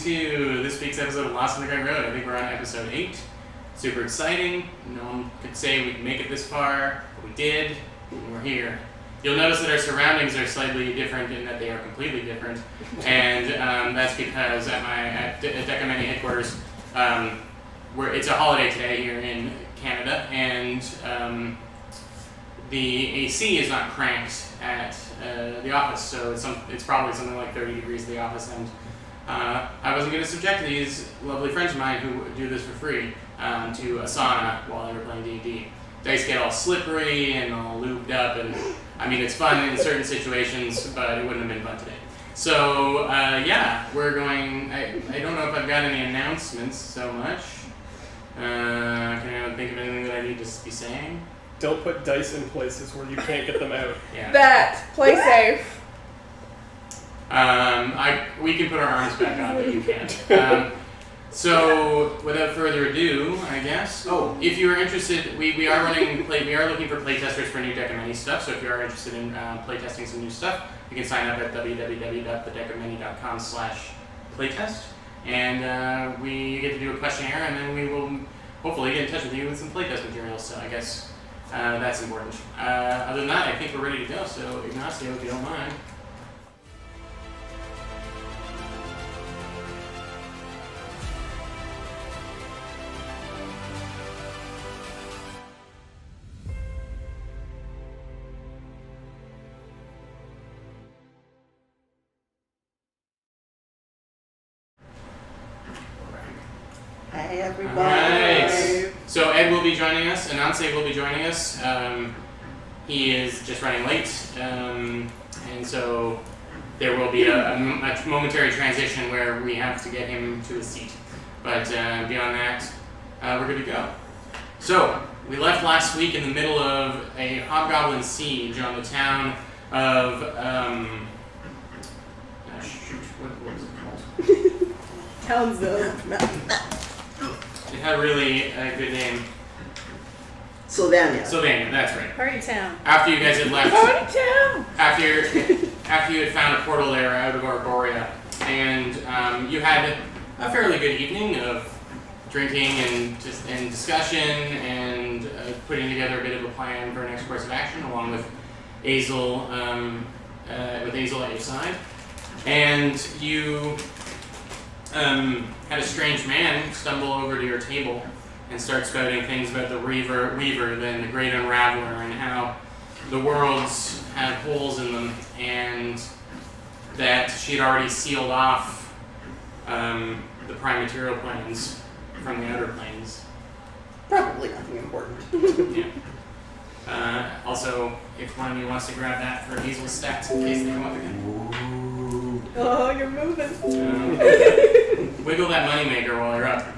to this week's episode of Lost on the Great Road. I think we're on episode 8. Super exciting. No one could say we could make it this far, but we did, and we're here. You'll notice that our surroundings are slightly different in that they are completely different, and that's because at Decameni headquarters, it's a holiday today here in Canada, and the AC is not cranked at the office, so it's probably something like 30 degrees at the office, and I wasn't going to subject these lovely friends of mine who do this for free to a sauna while they were playing D&D. Dice get all slippery and all lubed up, and I mean, it's fun in certain situations, but it wouldn't have been fun today. So, we're going, I don't know if I've got any announcements so much. Can I think of anything that I need to be saying? Don't put dice in places where you can't get them out. Yeah. That! Play safe. We can put our arms back on, but you can't. So, without further ado, I guess. Oh, if you are interested, we are looking for playtesters for new Decameni stuff. So if you are interested in playtesting some new stuff, you can sign up at www.thedecameni.com/playtest, and we get to do a questionnaire, and then we will hopefully get in touch with you with some playtest materials. So I guess that's important. Other than that, I think we're ready to go. So Ignacio, if you don't mind. Hi everybody. Alright. So Ed will be joining us, Ananse will be joining us. He is just running late, and so there will be a momentary transition where we have to get him to his seat. But beyond that, we're good to go. So, we left last week in the middle of a hobgoblin siege on the town of, what was it called? Townsville. It had a really good name. Sylvania. Sylvania, that's right. Party town. After you guys had left, Party town! after you had found a portal there out of Arborea, and you had a fairly good evening of drinking and discussion and putting together a bit of a plan for a next course of action, along with Azel, at your side, and you had a strange man stumble over to your table and start spouting things about the Weaver, then the Great Unraveler, and how the worlds had holes in them, and that she had already sealed off the prime material planes from the outer planes. Probably nothing important. Yeah. Also, if one of you wants to grab that for Hazel's stats in case they come up again. Oh, you're moving. Wiggle that moneymaker while you're up.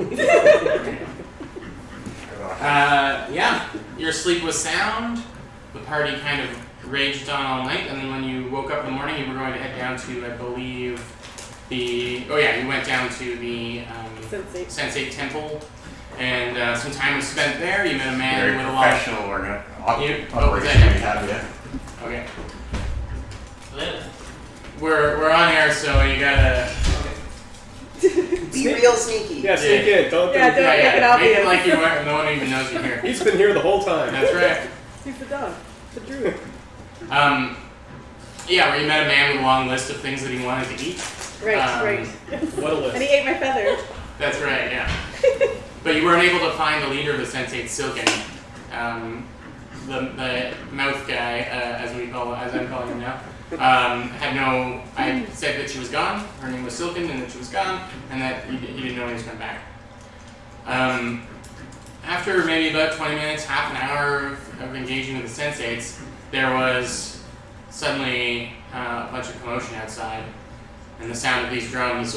Your sleep was sound. The party kind of raged on all night, and then when you woke up in the morning, you were going to head down to, I believe, you went down to the Sensei Temple, and some time was spent there. You met a man with a lot of professional operation. Okay. We're on air, so you gotta. Be real sneaky. Yeah, sneak in. Don't Yeah, don't make it obvious. Make it like no one even knows you're here. He's been here the whole time. That's right. He's the dog. The druid. Where you met a man with a long list of things that he wanted to eat. Right. What a list. And he ate my feather. That's right, yeah. But you weren't able to find the leader of the Sensate Silken. The mouth guy, as I'm calling him now. I said that she was gone, her name was Silken, and that she was gone, and that he didn't know when he was coming back. After maybe about 20 minutes, half an hour of engaging with the Sensates, there was suddenly a bunch of commotion outside, and the sound of these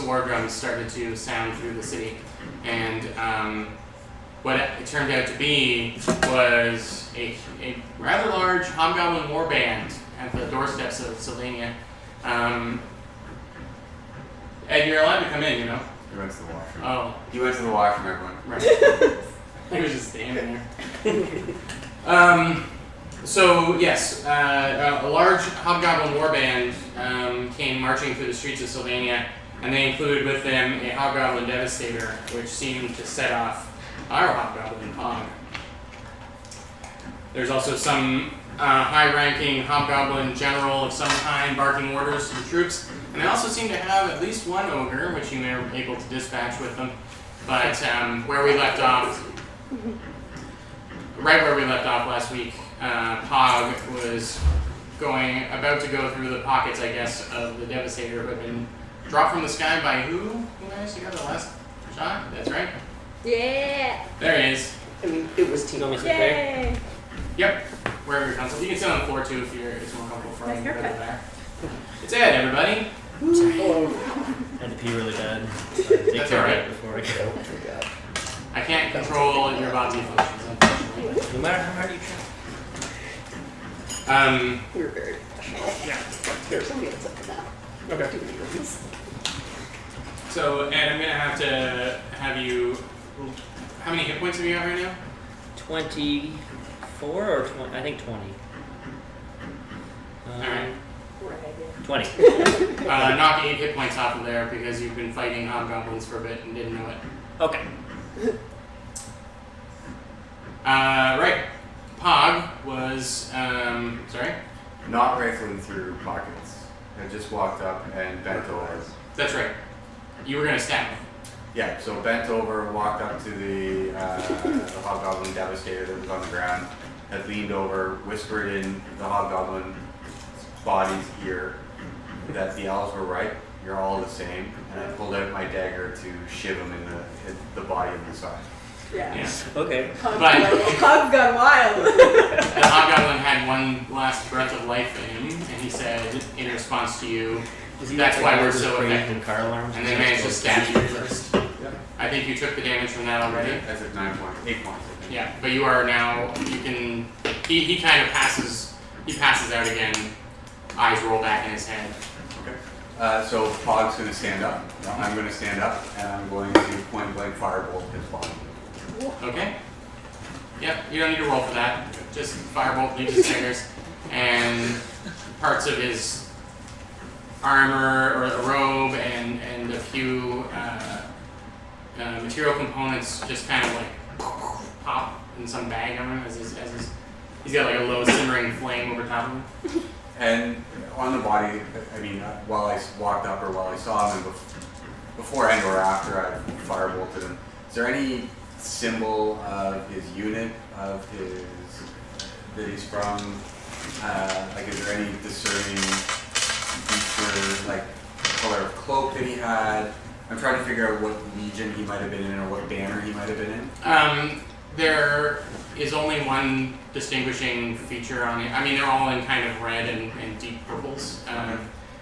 war drums started to sound through the city. And what it turned out to be was a rather large hobgoblin war band at the doorsteps of Sylvania. Ed, you're allowed to come in, you know? He went to the washroom. Oh. He went to the washroom, everyone. Right. He was just standing there. So, yes, a large hobgoblin warband came marching through the streets of Sylvania, and they included with them a Hobgoblin Devastator, which seemed to set off our Hobgoblin Pog. There's also some high-ranking Hobgoblin General of some kind barking orders to the troops, and they also seem to have at least one Ogre, which you were able to dispatch with them. But where we left off, right where we left off last week, Pog was about to go through the pockets, I guess, of the Devastator, who had been dropped from the sky by who? Who actually got the last shot? That's right. Yeah. There he is. I mean, it was You want me teamwork. to sit there? Yay. Yep. Wherever you're comfortable. You can sit on the floor too if it's more comfortable for Nice you. haircut. There. It's Ed, everybody. I had to pee really bad. Take That's care of alright. it before I go. I can't control your bodily functions, unfortunately. No matter how hard you try. We were very professional. Yeah. There's somebody else up now. Okay. Too many rooms. So, Ed, I'm gonna have you. How many hit points have you got right now? 24 or 20? I think 20. Alright. 20. Knock 8 hit points off of there because you've been fighting hobgoblins for a bit and didn't know it. Okay. Right. Pog was, sorry? Not rifling through pockets. I just walked up and bent over. That's right. You were gonna stab him. Yeah, so bent over, walked up to the Hobgoblin Devastator that was on the ground, had leaned over, whispered in the Hobgoblin body's ear that the elves were right, you're all the same, and I pulled out my dagger to shiv him in the body of the side. Yeah. Yeah. Okay. Pug's gone wild. The hobgoblin had one last breath of life in him, and he said, in response to you, that's why we're so effective. Car alarms. And they managed to stab you first. I think you took the damage from that already. I took 9 points, 8 points, I think. Yeah, but you are now, you can, he kind of passes out again, eyes roll back in his head. Okay. So Pog's going to stand up. I'm going to stand up, and I'm going to point blank firebolt his body. Okay? Yep, you don't need to roll for that. Just firebolt leaves his fingers, and parts of his armor or the robe and a few material components just kind of like pop in some bag on him as he's got like a low simmering flame over top of him. And on the body, I mean, while I walked up or while I saw him, and beforehand or after I firebolted him, is there any symbol of his unit, of his that he's from? Like, is there any discerning feature, like color of cloak that he had? I'm trying to figure out what legion he might have been in or what banner he might have been in. There is only one distinguishing feature on it. I mean, they're all in kind of red and deep purples.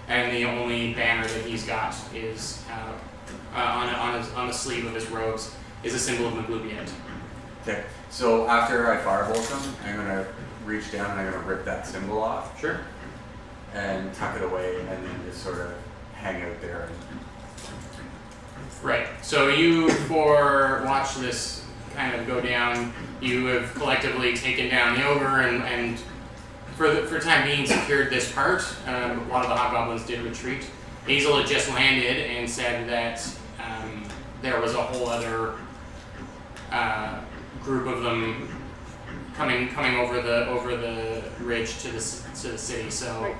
And the only banner that he's got is on the sleeve of his robes is a symbol of Maglubiet. Okay, so after I firebolt him, I'm gonna reach down and I'm gonna rip that symbol off Sure. and tuck it away and then just sort of hang out there. Right. So you watch this kind of go down. You have collectively taken down the ogre and for time being secured this part. A lot of the hobgoblins did retreat. Hazel had just landed and said that there was a whole other group of them coming over the ridge to the city. So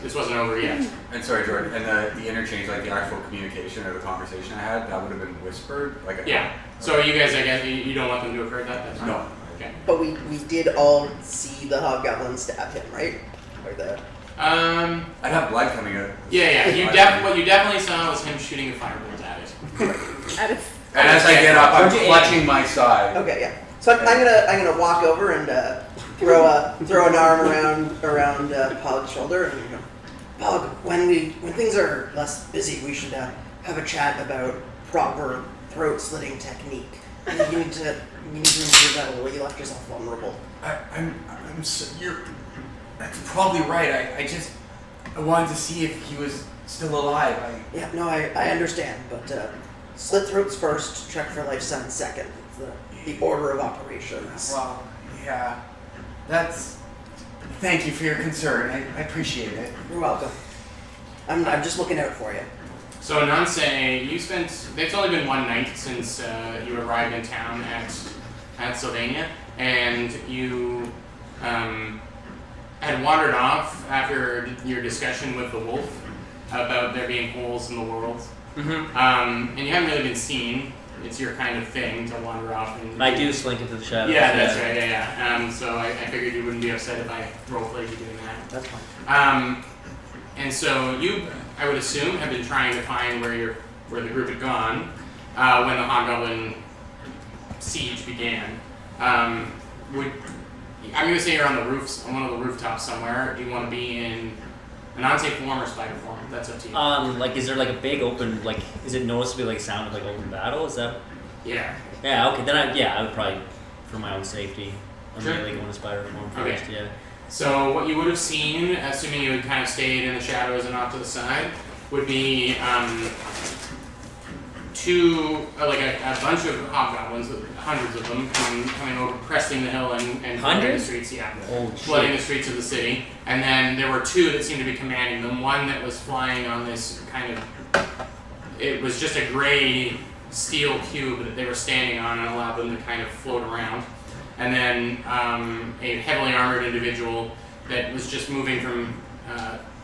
this wasn't over yet. And sorry, Jordan, and the interchange, like the actual communication or the conversation I had, that would have been whispered? Yeah. So you guys, I guess, you don't want them to have heard that? That's fine. No. Okay. But we did all see the hobgoblin stab him, right? Or the I'd have blood coming out. Yeah. What you definitely saw was him shooting a firebolt at it. And as I get up, I'm clutching my side. okay, yeah. So I'm gonna walk over and throw an arm around Pog's shoulder and go, Pog, when things are less busy, we should have a chat about proper throat slitting technique. You need to improve that a little. You left yourself vulnerable. That's probably right. I wanted to see if he was still alive. Yeah, no, I understand, but slit throats first, check for life signs second. It's the order of operations. Well, yeah. Thank you for your concern. I appreciate it. You're welcome. I'm just looking out for you. So Nance, it's only been one night since you arrived in town at Sylvania, and you had wandered off after your discussion with the wolf about there being holes in the world. Mm-hmm. And you haven't really been seen. It's your kind of thing to wander off. And I do slink into the shadows. Yeah, that's right. Yeah. So I figured you wouldn't be upset if I roleplayed you doing that. That's fine. And so you, I would assume, have been trying to find where the group had gone when the Hobgoblin siege began. I'm going to say you're on one of the rooftops somewhere. Do you want to be in an Nance form or spider form? That's up to you. Like, is there like a big open, like, is it noticeably like sound of like open battle? Is that? Yeah. Yeah. Okay. Then I would probably, for my own safety, I'm Sure. really going to spider form Okay. first. Yeah. So what you would have seen, assuming you had kind of stayed in the shadows and off to the side, would be a bunch of hobgoblins, hundreds of them, coming over, cresting the hill and flooding the Hundreds? streets. Yeah, Oh flooding shit. the streets of the city. And then there were two that seemed to be commanding them. One that was flying on this kind of, it was just a gray steel cube that they were standing on and allowed them to kind of float around. And then a heavily armored individual that was just moving from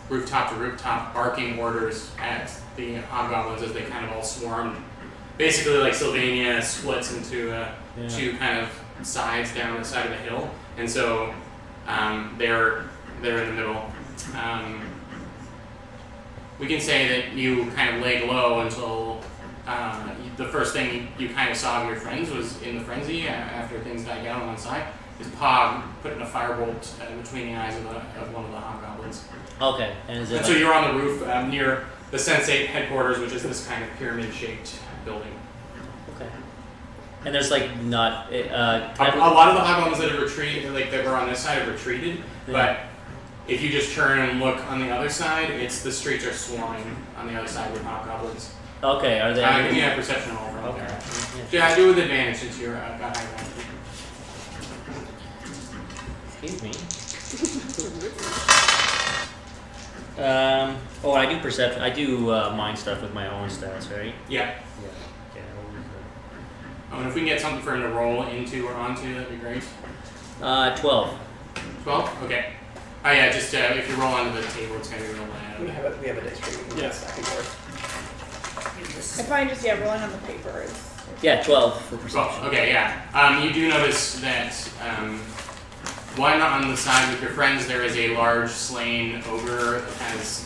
rooftop to rooftop, barking orders at the hobgoblins as they kind of all swarmed. Basically, like Sylvania splits into two kind of sides down the side of the hill, and so they're in the middle. We can say that you kind of laid low until the first thing you kind of saw of your friends was in the frenzy after things died down on one side. Is Pog putting a firebolt between the eyes of one of the hobgoblins. Okay. And is it? And so you're on the roof near the Sensate headquarters, which is this kind of pyramid-shaped building. Okay. And there's like not. A lot of the hobgoblins that have retreated, like that were on this side, have retreated. Yeah. But if you just turn and look on the other side, the streets are swarming on the other side with hobgoblins. Okay. Are they? Give me a perception roll from Okay. there. Yeah. Yeah, do it with advantage since you're got high rank. Excuse me. Oh, I do perception. I do mind stuff with my own stats, right? Yeah. Yeah. And if we can get something for him to roll into or onto, that'd be great. 12. 12? Okay. Oh yeah, just if you roll onto the table, it's gonna be real We loud. have a dice tray. We can Yeah. pass back and forth. I find just rolling on the paper is. Yeah, 12 for perception. 12. Okay, yeah. You do notice that one on the side with your friends, there is a large slain ogre that has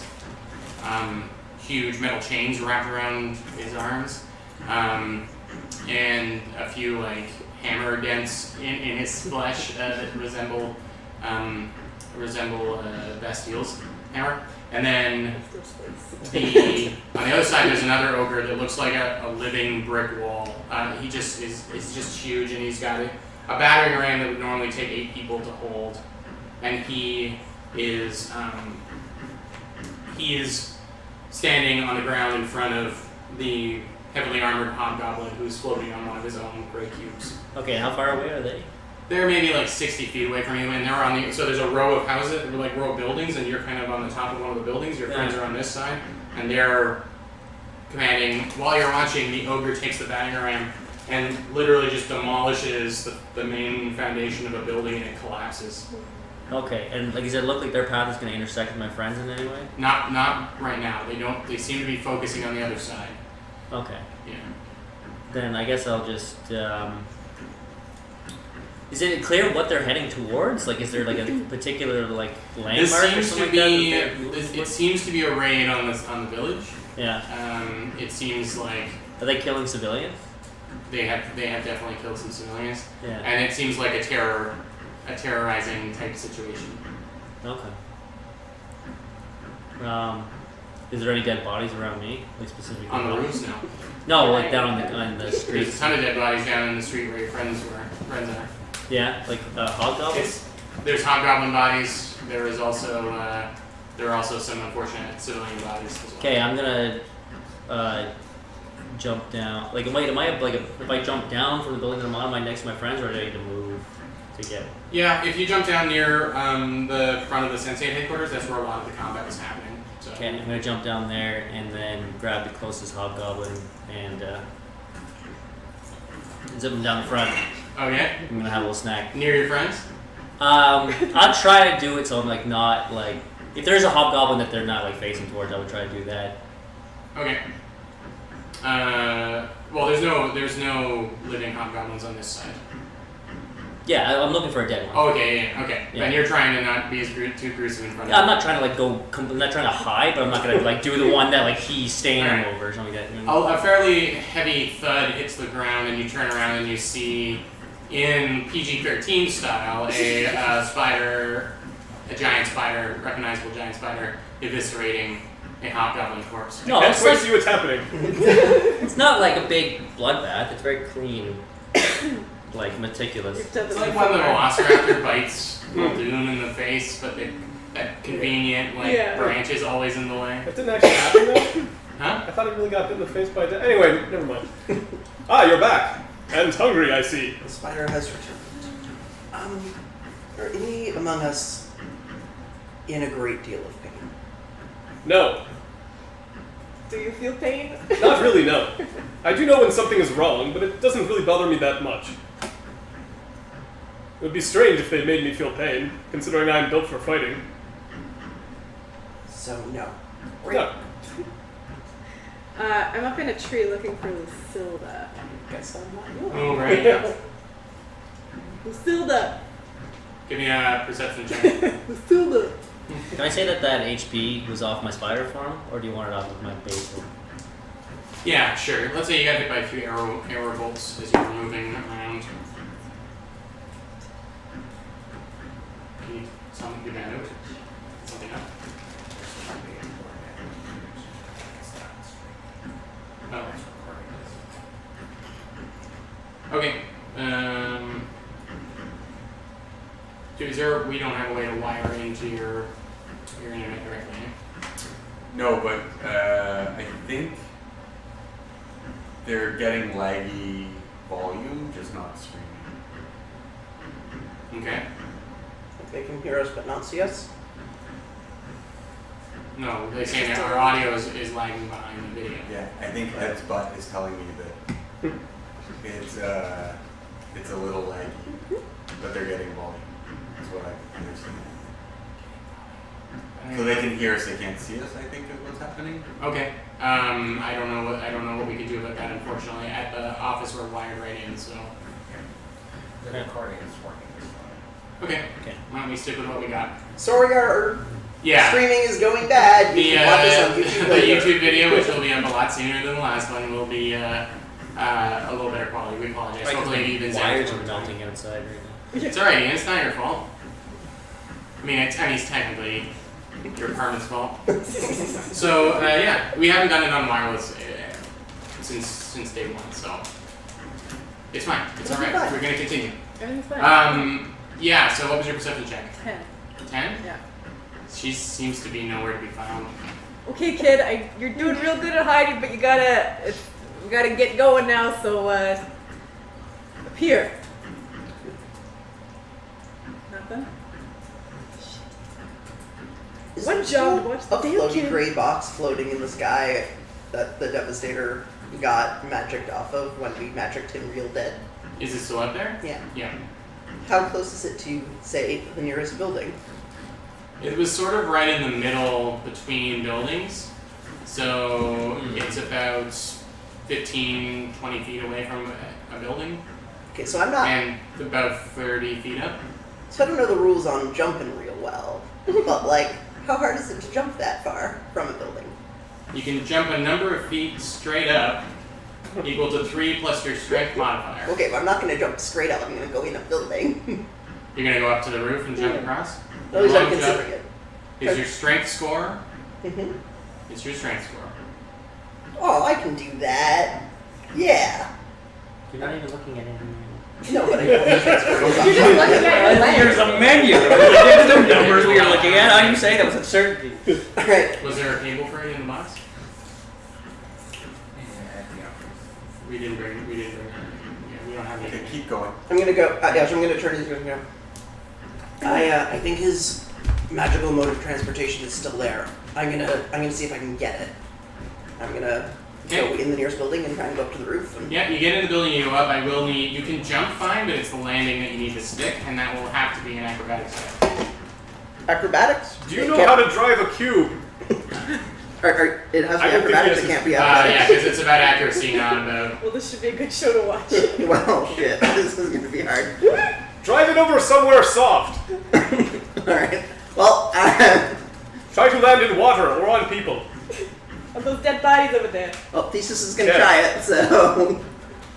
huge metal chains wrapped around his arms, and a few like hammer dents in his flesh that resemble Bastille's hammer. And then on the other side, there's another ogre that looks like a living brick wall. He just is just huge, and he's got a battering ram that would normally take 8 people to hold, and he is standing on the ground in front of the heavily armored hobgoblin who's floating on one of his own gray cubes. Okay, how far away are they? They're maybe like 60 feet away from you, and they're on the. So there's a row of houses, like row of buildings, and you're kind of on the top of one of the buildings. Your friends are on this side, and they're commanding. While you're watching, the ogre takes the battering ram and literally just demolishes the main foundation of a building, and it collapses. Okay, and like, does it look like their path is going to intersect with my friends in any way? Not right now. They don't. They seem to be focusing on the other side. Okay. Yeah. Then I guess I'll just. Is it clear what they're heading towards? Like, is there like a particular like landmark This or seems something to like be. that? It seems to be a raid on the village. Yeah. It seems like Are they killing civilians? they have definitely killed some civilians, Yeah. and it seems like a terrorizing type situation. Okay. Is there any dead bodies around me, like specifically? On the roofs now. No, like down on the There's a streets. ton of dead bodies down in the street where your friends are. Yeah, like hobgoblins. There's hobgoblin bodies. There are also some unfortunate civilian bodies as well. Okay, I'm gonna jump down. Like, am I like if I jump down from the building that I'm on, am I next to my friends, or do I need to move to get? Yeah, if you jump down near the front of the Sensei headquarters, that's where a lot of the combat is happening. So Okay, I'm gonna jump down there and then grab the closest hobgoblin and zip him down the front. Okay. I'm gonna have a little snack. Near your friends? I'll try to do it so I'm like not like if there's a hobgoblin that they're not like facing towards, I would try to do that. Okay. Well, there's no living hobgoblins on this side. Yeah, I'm looking for a dead one. Okay, yeah, okay. Yeah. And you're trying to not be too gruesome in front Yeah, I'm of not trying to like I'm not trying to hide, but I'm not gonna like do the one that like he's standing Alright. over or something like that. A fairly heavy thud hits the ground, and you turn around and you see, in PG-13 style, a spider, a giant spider, recognizable giant spider, eviscerating a hobgoblin corpse. No, Can't it's quite like, see what's happening. it's not like a big bloodbath. It's very clean, like meticulous. You've done It's this like when the before. velociraptor bites Muldoon in the face, but that convenient Yeah. branch is always in the way. That didn't actually happen though. Huh? I thought he really got hit in the face by a Anyway, never mind. You're back. And hungry, I see. The spider has returned. Are any among us in a great deal of pain? No. Do you feel pain? Not really, no. I do know when something is wrong, but it doesn't really bother me that much. It would be strange if they made me feel pain, considering I'm built for fighting. So no. Great. No. I'm up in a tree looking for Lucilda. Guess I'm not you. Oh, right, yeah. Lucilda! Give me a perception check. Lucilda! Can I say that HP was off my spider form, or do you want it off of my base form? Yeah, sure. Let's say you got hit by a few arrow bolts as you were moving around. Can you give me a note? Something up? Oh. Okay. We don't have a way to wire into your internet directly. No, but I think they're getting laggy volume, just not streaming. Okay. They can hear us but not see us. No, they're saying that our audio is lagging behind the video. Yeah, I think Ed's butt is telling me that it's a little laggy, but they're getting volume. That's what I understand. So they can hear us, they can't see us, I think is what's happening. Okay. I don't know what we can do about that. Unfortunately, at the office we're wired right in. So. The recording is working this time. Okay. Okay. Why don't we stick with what we got? Sorry, our Yeah. streaming is going bad. You The, can watch us on YouTube the later. YouTube video, which will be up a lot sooner than the last one, will be a little better quality. We apologize. Hopefully it evens out. wires over are time. melting outside right now. It's alright, Ian. It's not your fault. I mean, it's technically your apartment's fault. So yeah, we haven't done it on wireless since day one, so it's fine. It's It'll be alright. fine. We're gonna continue. Everything's fine. Yeah. So what was your perception check? 10. 10. Yeah. She seems to be nowhere to be found. Okay, kid, you're doing real good at hiding, but we gotta get going now, so, appear. Nothing? Is What there job? still What's a the deal, floaty kid? gray box floating in the sky that the Devastator got magicked off of when we magicked him real dead? Is it still up there? Yeah. Yeah. How close is it to, say, the nearest building? It was sort of right in the middle between buildings. So it's about 15, 20 feet away from a building. Okay, so I'm not. And about 30 feet up. So I don't know the rules on jumping real well. But, like, how hard is it to jump that far from a building? You can jump a number of feet straight up, equal to 3 plus your strength modifier. Okay, but I'm not going to jump straight up. I'm going to go in a building. You're going to go up to the roof and jump across? At least I'm Long jump considering it. is your strength score. hmm It's your strength score. Oh, I can do that. Yeah. You're not even looking at anything. No, but I know the transfer goes up. You're just looking at your leg. There's a menu. There's no numbers we were looking at. How do you say that with certainty? Alright. Was there a cable for it in the box? Yeah. We didn't bring it. Yeah, we don't have Okay, anything. keep going. I'm gonna go. Yeah, so I'm gonna turn his I think his magical mode of transportation is still there. I'm gonna see if I can get it. I'm gonna go Okay. in the nearest building and try and go up to the roof. And Yeah, you get in the building, you go up. I will need. You can jump fine, but it's the landing that you need to stick, and that will have to be an acrobatics check. acrobatics? Do you know how to drive a cube? It has to I be don't think acrobatics. yes, It can't be Yeah, athletics. because it's about accuracy, not about. Well, this should be a good show to watch. Well, shit. This is gonna be hard. Drive it over somewhere soft. All right. Well, Try to land in water or on people. Are those dead bodies over there? well, Thesis is gonna Yeah. try it. So,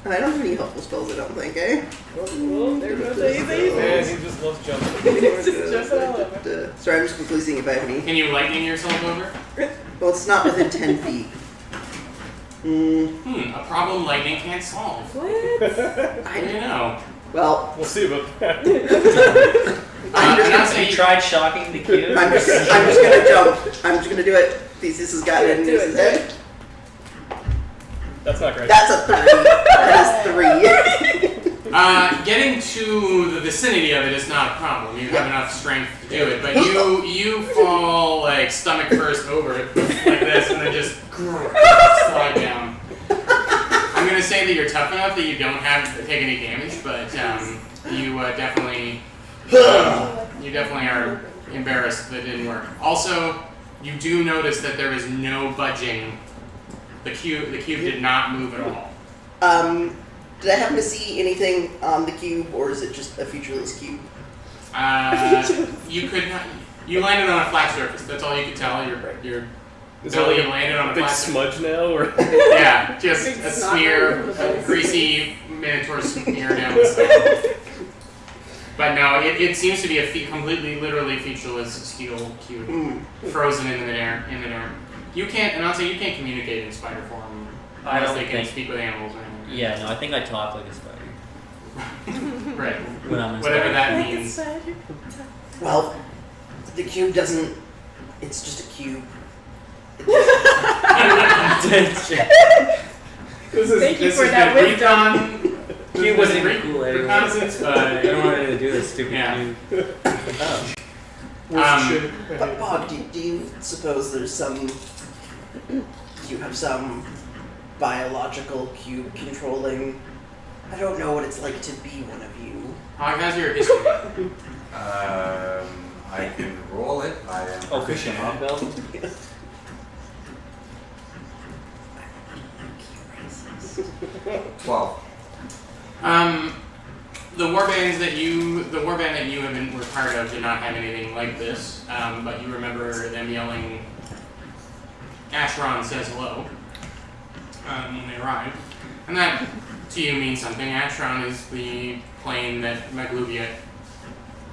and I don't have any helpful spells. I don't think, eh? Oh, there goes the Man, easy. he just loves jumping. Just jumping all over. Sorry, I'm just quickly seeing if I have any. Can you lightning yourself over? Well, it's not within 10 feet. A problem lightning can't solve. What? How do you know? Well, We'll see about that. I'm just and gonna I'll say You tried shocking the cube? I'm just gonna jump. I'm just gonna do it. Thesis has got it in Do his it. head. That's not great. That's a 3. That is 3. Getting to the vicinity of it is not a problem. You have enough strength to do it, but you fall like stomach first over it like this, and then just slide down. I'm gonna say that you're tough enough that you don't have to take any damage, but you definitely are embarrassed that it didn't work. Also, you do notice that there is no budging. The cube did not move at all. Did I happen to see anything on the cube, or is it just a featureless cube? You could not. You landed on a flat surface. That's all you could tell. Your Is belly that like landed on a a big flat surface. smudge now, or Yeah, just Big a snot smear, over the a face. greasy minotaur smear down the side. But no, it seems to be a completely, literally featureless steel cube, frozen in midair. You can't, and I'll say you can't communicate in spider form I unless don't they can think- speak with animals or anything. Yeah, no, I think I talk like a spider Right. when I'm Whatever inspired. that means. Well, the cube doesn't. It's just a cube. Thank you for that wisdom. Cube wasn't even cool anyway. Reconnaissance, but I don't want to do this stupid Yeah. cube. Oh. But Bob, do you suppose there's some? You have some biological cube controlling. I don't know what it's like to be one of you. How's your history? I can roll it. I am Oh, proficient fishing in it. hobgoblin? 12. The warband that you were part of did not have anything like this, but you remember them yelling, "Ashron says hello," when they arrived, and that to you means something. Ashron is the plane that Magluvia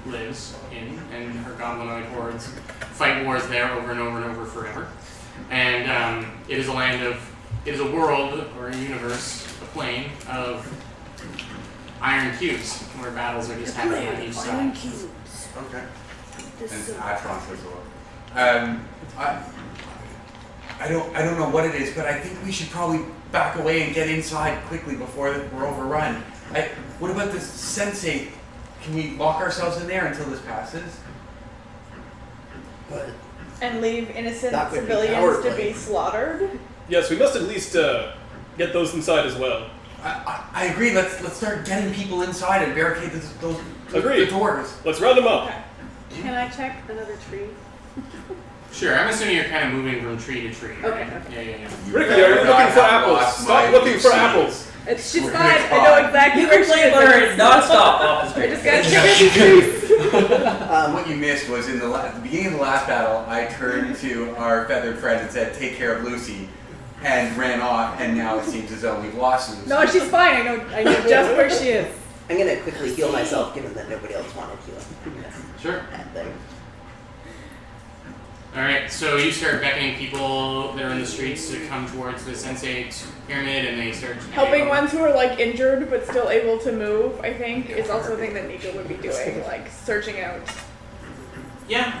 lives in, and her goblinoid hordes fight wars there over and over and over forever. And it is a world or a universe, a plane of iron cubes where battles are just happening on each side. Okay. And Atron says hello. I don't know what it is, but I think we should probably back away and get inside quickly before we're overrun. What about this sensei? Can we lock ourselves in there until this passes? But And leave innocent That would be civilians to cowardly. be slaughtered? yes, we must at least get those inside as well. I agree. Let's start getting people inside and barricade those Agreed. the doors. Let's round them up. Okay. Can I check another tree? Sure, I'm assuming you're kind of moving from tree to tree. Okay, right? okay. Yeah. Ricky, are you better looking not for have apples? lost Stop my looking for seed. apples. She's We're fine. gonna I know exactly You where can she play is. bird non-stop off the I street. just gotta check the trees. What you missed was in at the beginning of the last battle, I turned to our feathered friend and said, "Take care of Lucy," and ran off. And now it seems as though we've lost Lucy. No, she's fine. I know just where she is. I'm gonna quickly heal myself, given that nobody else wanted healing. Sure. Bad thing. Alright, so you start beckoning people that are in the streets to come towards the sensate pyramid, and they start Helping ones who are like injured but still able to move, I think, is also a thing that Nika would be doing, like searching out. Yeah,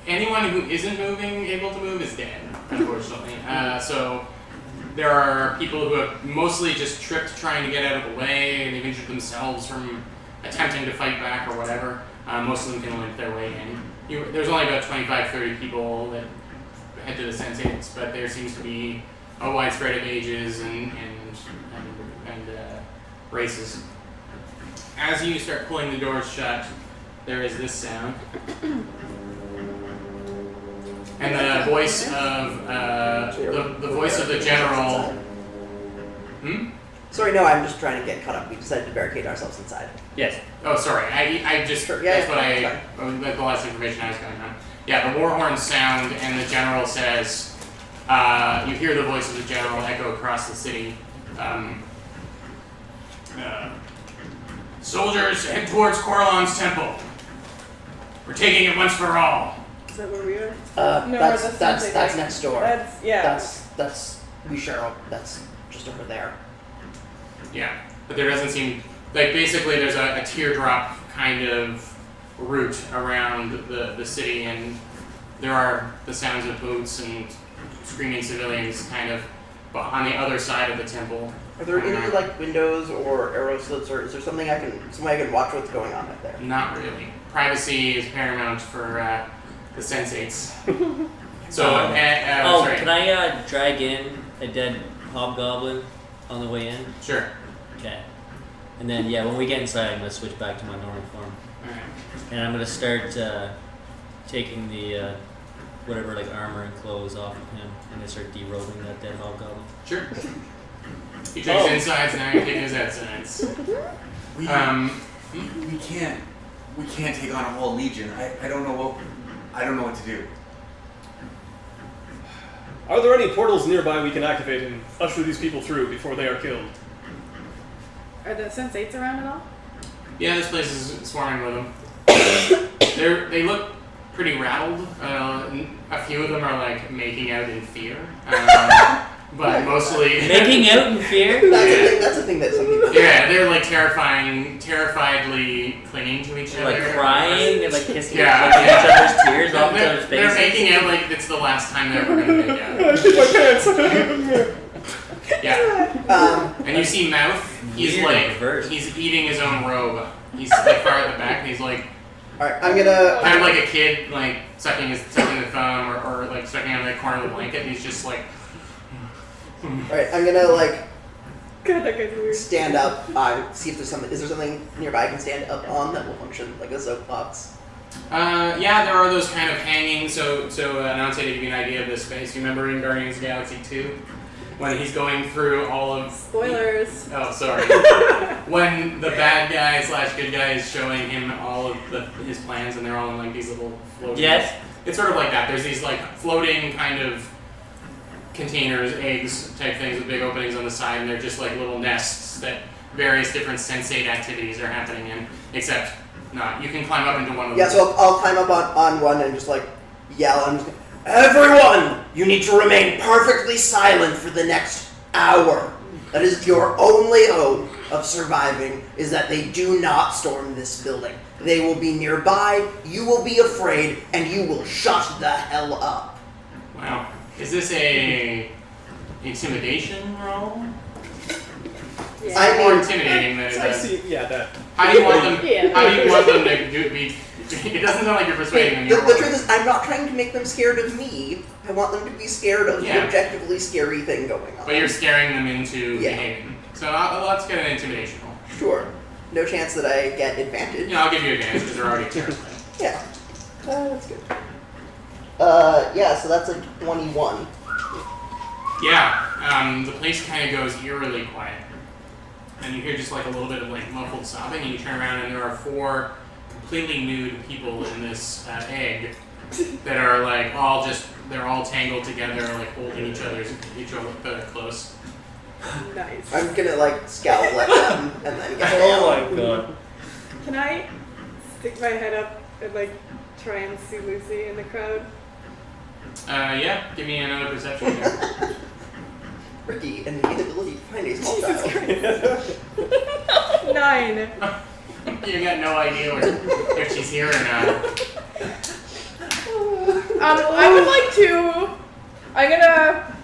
anyone who isn't able to move is dead, unfortunately. So there are people who have mostly just tripped trying to get out of the way, and they've injured themselves from attempting to fight back or whatever. Most of them can limp their way in. there's only about 25, 30 people that head to the Sensates, but there seems to be a wide spread of ages and races. As you start pulling the doors shut, there is this sound. And the voice of the voice of the general. Sorry, no, I'm just trying to get caught up. We decided to barricade ourselves inside. Yes. Oh, sorry. I just Sure, yeah, that's what the last information I was going on. Yeah, the war horns sound, and the general says, you hear the voice of the general echo across the city. Soldiers, head towards Coralon's temple. We're taking it once for all. Is that where we are? No, That's that's next door. That's We share. That's just over there. Yeah, but there doesn't seem like basically there's a teardrop kind of route around the city, and there are the sounds of boots and screaming civilians kind of on the other side of the temple. Are there any like windows or arrow slits, or is there something I can watch what's going on out there? Not really. Privacy is paramount for the Sensates. So, sorry. Can I drag in a dead hobgoblin on the way in? Sure. Okay. And then, when we get inside, I'm going to switch back to my normal form. Alright. And I'm going to start taking the, whatever, like, armor and clothes off of him. And then start derobing that dead hobgoblin. Sure. He took his insides, now you're taking his outsides. We can't take on a whole legion. I don't know what to do. Are there any portals nearby we can activate and usher these people through before they are killed? Are the Sensates around at all? Yeah, this place is swarming with them. They look pretty rattled. A few of them are like making out in fear, but mostly Making out in fear? That's a thing that some people. Yeah, they're like terrifiedly clinging to each other, Like crying and like kissing each Yeah. other's tears off each other's They're faces. making out like it's the last time they're ever gonna make out. I shit my pants. Yeah. And you see Mouth. He's Weird like reverse. he's eating his own robe. He's like far at the back, and he's like All right, I'm gonna. kind of like a kid, like sucking the thumb or like sucking on the corner of the blanket. And he's just like. All right, I'm gonna like God, that guy's weird. stand up. See if there's something. Is there something nearby I can stand up on that will function like a soapbox? Yeah, there are those kind of hanging. So Anante, to give you an idea of this space, you remember in Guardians of the Galaxy 2 when he's going through all of Spoilers. Oh, sorry. When the bad guy / good guy is showing him all of his plans, and they're all in like these little floating. Yes. It's sort of like that. There's these like floating kind of containers, eggs type things with big openings on the side, and they're just like little nests that various different sensate activities are happening in. Except not. You can climb up into one of them. Yeah, so I'll climb up on one and just like yell. I'm just gonna, everyone, you need to remain perfectly silent for the next hour. That is your only hope of surviving, is that they do not storm this building. They will be nearby, you will be afraid, and you will shut the hell up. Wow. Is this a intimidation roll? Yeah. I More mean, intimidating than it I does. see. Yeah, that. How do you want them? Yeah. How do you want them to be? It doesn't sound like you're persuading them. The truth is, I'm not trying to make them scared of me. I want them to be scared of Yeah. the objectively scary thing going on. But you're scaring them into Yeah. behaving. So let's get an intimidation roll. Sure. No chance that I get advantage. Yeah, I'll give you advantage because they're already terrified. Yeah. That's good. Yeah, so that's a 21. Yeah, the place kind of goes eerily quiet. And you hear just like a little bit of like muffled sobbing, and you turn around and there are 4 completely nude people in this egg that are like they're all tangled together, like holding each other close. Nice. I'm gonna like scowl at them and then get Oh down. my god. Can I stick my head up and like try and see Lucy in the crowd? Yeah, give me another perception check. Ricky and the inability to find a small Jesus child. Christ. 9. You got no idea if she's here or not. I would like to. I'm gonna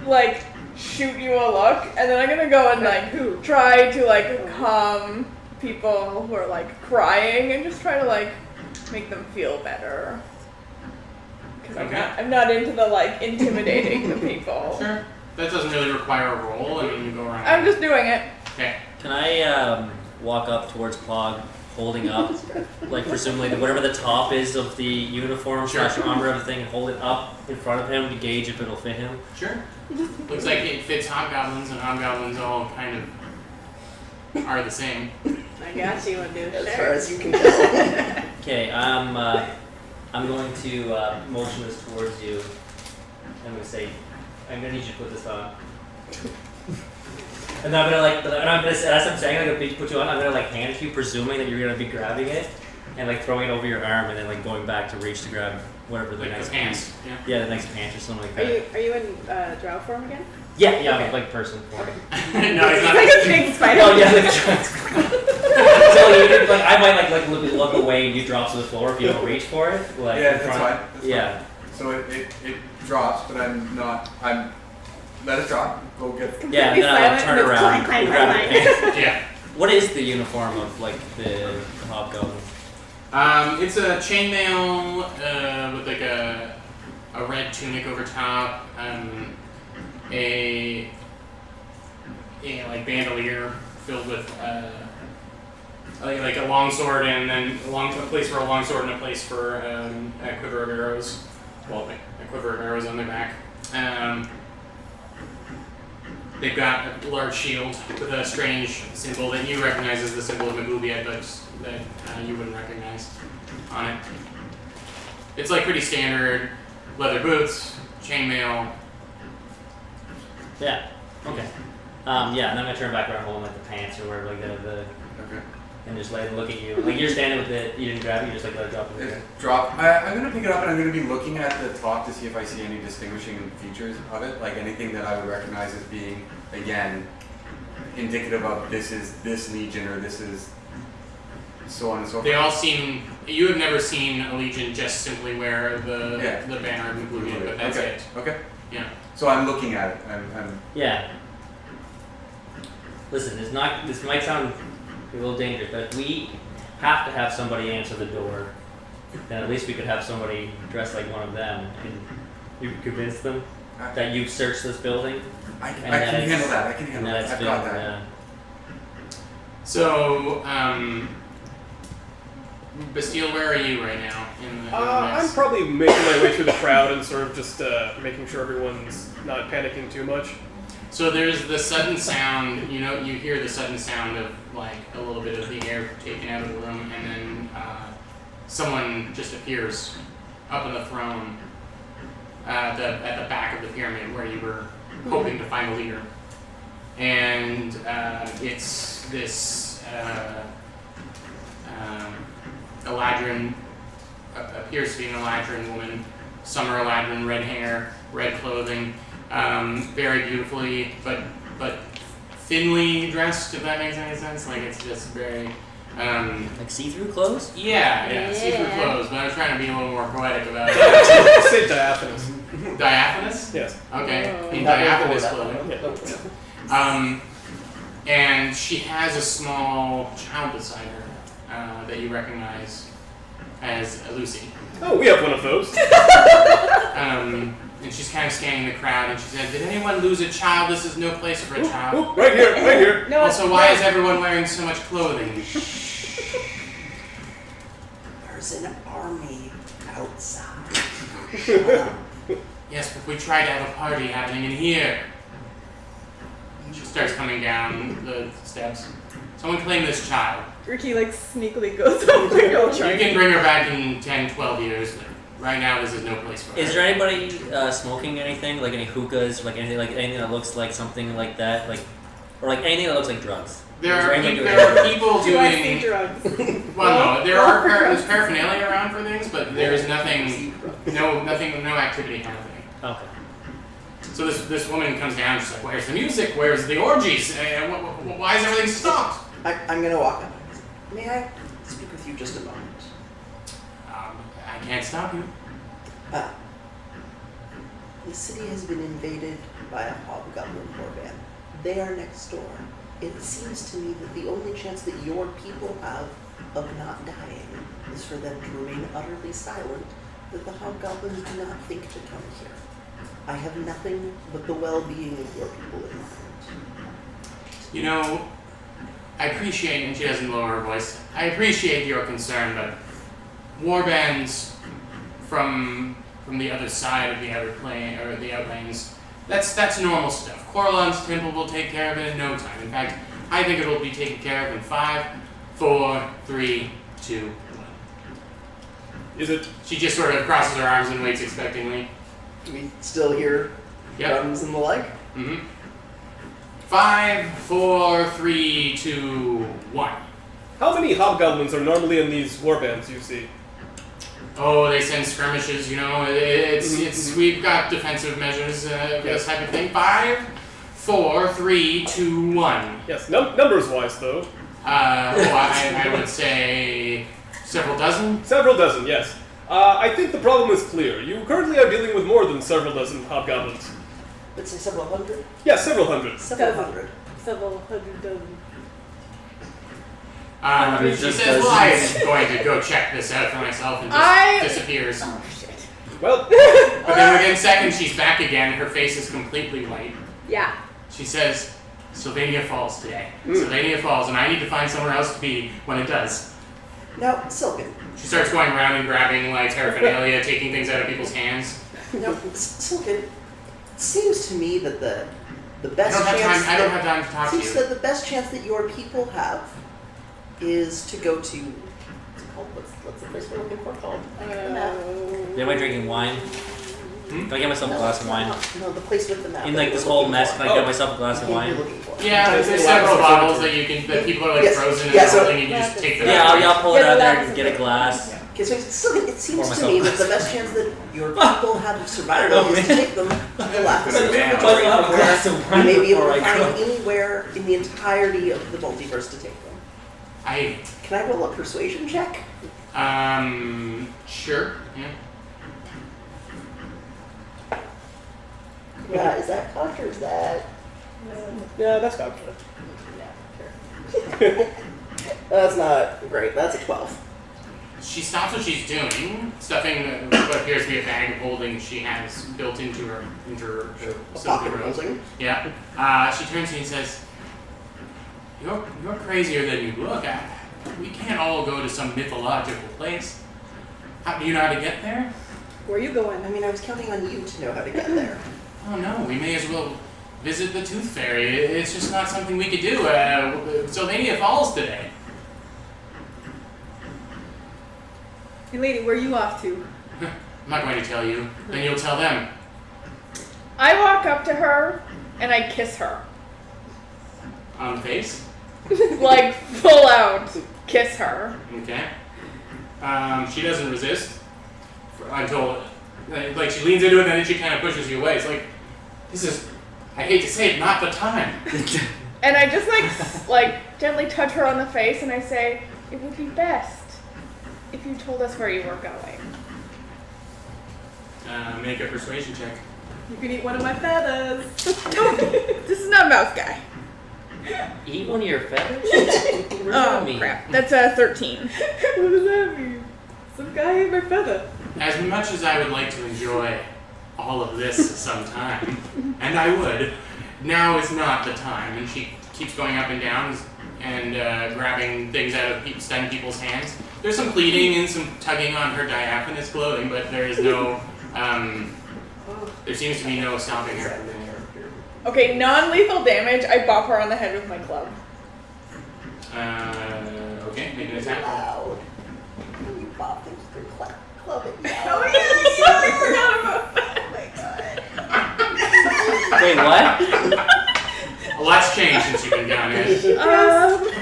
like shoot you a look, and then I'm gonna go and like try to like calm people who are like crying, and just try to like make them feel better. Because Okay. I'm not into the like intimidating the people. Sure. That doesn't really require a roll. I mean, you go around. I'm just doing it. Okay. Can I walk up towards Pog, holding up, like presumably whatever the top is of the uniform Sure. / armor of the thing, and hold it up in front of him to gauge if it'll fit him? Sure. Looks like it fits hobgoblins, and hobgoblins all kind of are the same. I got you, dude. As far as you can tell. Okay, I'm going to motion this towards you. I'm going to say, I'm going to need you to put this on. And I'm gonna as I'm saying, I'm gonna put you on. I'm gonna like hand it to you, presuming that you're gonna be grabbing it, and like throwing it over your arm, and then like going back to reach to grab whatever the Like next the pants. Yeah. Yeah, the next pants or something like Are that. you in drow form again? Yeah, Okay. I'm like person form. No, it's It's not. like a big spider. Oh yeah, like so you, like I might like look away and you drop to the floor if you don't reach for it. Like Yeah, in that's front. fine. That's Yeah. So it drops, but I'm let it drop. Go get it. Yeah, and then I'll Silent turn and it's around clang, and clang, grab the clang, pants. Yeah. What is the uniform of like the hobgoblin? It's a chainmail with like a red tunic over top, a like bandolier filled with like a long sword, and then a place for a long sword and a place for a quiver of arrows. Well, a quiver of arrows on their back. They've got a large shield with a strange symbol that you recognize as the symbol of Magubia, but that you wouldn't recognize on it. It's like pretty standard leather boots, chainmail. Yeah. Okay. Yeah, and then I'm gonna turn back around holding like the pants or whatever, like the Okay. and just let it look at you. Like you're standing with it, you didn't grab it, you just like let it drop in the It air. drop. I'm gonna pick it up and I'm gonna be looking at the top to see if I see any distinguishing features of it, like anything that I would recognize as being, again, indicative of this is this legion or this is so on and so forth. They all seem. You have never seen a legion just simply wear the banner of Magubia, but that's okay. it. Okay. Yeah. So I'm looking at it. I'm Yeah. Listen, this might sound a little dangerous, but if we have to have somebody answer the door, then at least we could have somebody dressed like one of them, and you convince them that you've searched this building. I And can that handle it's- that. I can And handle that that. it's I've been, got that. So, Bastille, where are you right now in the I'm mix? probably making my way through the crowd and sort of just making sure everyone's not panicking too much. So there's the sudden sound. You hear the sudden sound of like a little bit of the air taken out of the room, and then someone just appears up on the throne at the back of the pyramid where you were hoping to find a leader. And it's this Eladrin, appears to be an Eladrin woman, summer Eladrin, red hair, red clothing, very beautifully, but thinly dressed, if that makes any sense. Like it's just very, Like see-through clothes? yeah, see-through clothes, but I was trying to be a little more poetic about it. Say diaphanous. Diaphanous? Yes. Okay, Oh. in Not diaphanous before that. clothing. Yeah. And she has a small child beside her that you recognize as Lucy. Oh, we have one of those. And she's kind of scanning the crowd, and she said, "Did anyone lose a child? This is no place for a child." Oh, right here, right here. No, Also, why is everyone wearing so much clothing? There's an army outside. Yes, but we tried to have a party happening in here. She starts coming down the steps. Someone claim this child. Ricky like sneakily goes over to go try. You can bring her back in 10, 12 years, but right now this is no place for her. Is there anybody smoking anything, like any hookahs, like anything that looks like something like that, like, or like anything that looks like drugs? There Is are, anything there are people Do I see doing. drugs? Well, no, there's paraphernalia around for things, but there's nothing, no activity happening. Okay. So this woman comes down. She's like, "Where's the music? Where's the orgies? Why is everything stopped?" I'm gonna walk up. May I speak with you just a moment? I can't stop you. The city has been invaded by a hobgoblin warband. They are next door. It seems to me that the only chance that your people have of not dying is for them to remain utterly silent that the hobgoblins do not think to come here. I have nothing but the well-being of your people in mind. You know, I appreciate, and she doesn't lower her voice, I appreciate your concern, but warbands from the other side of the outer plane, or the outlanes, that's normal stuff. Coralon's temple will take care of it in no time. In fact, I think it will be taken care of in 5, 4, 3, 2, 1. Is it? She just sort of crosses her arms and waits expectingly. We still hear drums and the like? Mm-hmm. 5, 4, 3, 2, 1. How many hobgoblins are normally in these warbands you see? Oh, they send skirmishes, you know. It's we've got defensive measures, this type of thing. 5, 4, 3, 2, 1. Yes, numbers wise though. I would say several dozen. Several dozen, yes. I think the problem is clear. You currently are dealing with more than several dozen hobgoblins. Let's say several hundred? Yes, several hundred. Several hundred. Several hundred dozen. She says, well, I'm going to go check this out for myself, and just disappears. Oh, shit. Well, But then within seconds, she's back again, and her face is completely white. Yeah. She says, Sylvania falls today. Sylvania falls, and I need to find somewhere else to be when it does. Now, Silken. She starts going around and grabbing, like, paraphernalia, taking things out of people's hands. Now, Silken, it seems to me that the best chance... I don't have time to talk to you. Seems that the best chance that your people have is to go to... What's it called? What's the place we're looking for called? The map. Am I drinking wine? Can I get myself a glass of wine? No, the place with the map. In like this whole mess, can I get myself a glass of wine? Yeah, there's several bottles that people are like frozen and everything, and you just take them out. Yeah, I'll pull it out there and get a glass. Okay, so it seems Pour to me myself that the best chance that your people have of survival is to take them to the left. Put it down. I'll have a glass of You wine may be able before to I find go. anywhere in the entirety of the multiverse to take them. Can I roll a persuasion check? Sure, yeah. Yeah, is that cocked or is that... yeah, that's confident. That's not great. That's a 12. She stops what she's doing, stuffing what appears to be a bag of holding she has built into her A silky pocket robe. holding. Yeah. She turns to me and says, You're crazier than you look. We can't all go to some mythological place. Do you know how to get there? Where are you going? I mean, I was counting on you to know how to get there. Oh no, we may as well visit the Tooth Fairy. It's just not something we could do. Sylvania falls today. Hey lady, where are you off to? I'm not going to tell you. Then you'll tell them. I walk up to her and I kiss her. On the face? Like full out kiss her. Okay. She doesn't resist until, like, she leans into it and then she kind of pushes you away. It's like, this is, I hate to say it, not the time. And I just like gently touch her on the face and I say, it would be best if you told us where you were going. Make a persuasion check. You can eat one of my feathers. This is not a mouse guy. Eat one of your feathers? What does that Oh mean? crap. That's a 13. What does that mean? Some guy ate my feather. As much as I would like to enjoy all of this sometime, and I would, now is not the time. And she keeps going up and down and grabbing things out of stunned people's hands. There's some pleading and some tugging on her diaphanous clothing, but there is no, there seems to be no stopping her. Okay, non-lethal damage. I bop her on the head with my club. Okay, make an attack. Loud. You pop things through club it. Oh yeah, I forgot about that. Wait, what? A lot's changed since you've been down here.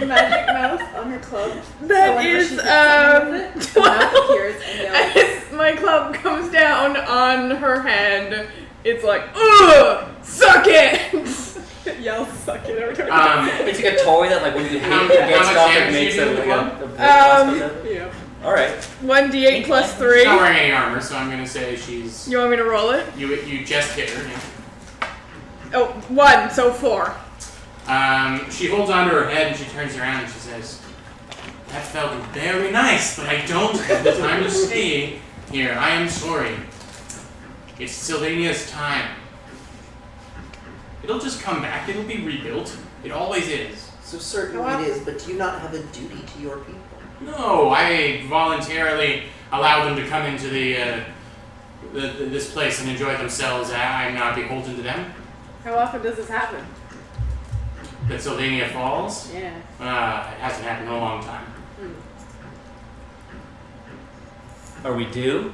Magic mouse on her club. That whenever is she gets done with it, the mouth appears and yells. As my club comes down on her head, it's like, ugh, suck it! Yells, suck it every time. It's like a toy that like when you hit How it against much stuff, it damage makes do you it do like with a blast. Yeah. Alright. 1d8 plus She's 3. not wearing any armor, so I'm gonna say she's. You want me to roll it? You just hit her. Yeah. Oh, 1, so 4. She holds onto her head and she turns around and she says, That felt very nice, but I don't have the time to stay here. I am sorry. It's Sylvania's time. It'll just come back. It'll be rebuilt. It always is. So certainly it is, but do you not have a duty to your people? No, I voluntarily allowed them to come into this place and enjoy themselves. I'm not beholden to them. How often does this happen? That Sylvania falls? Yeah. It hasn't happened in a long time. Are we due?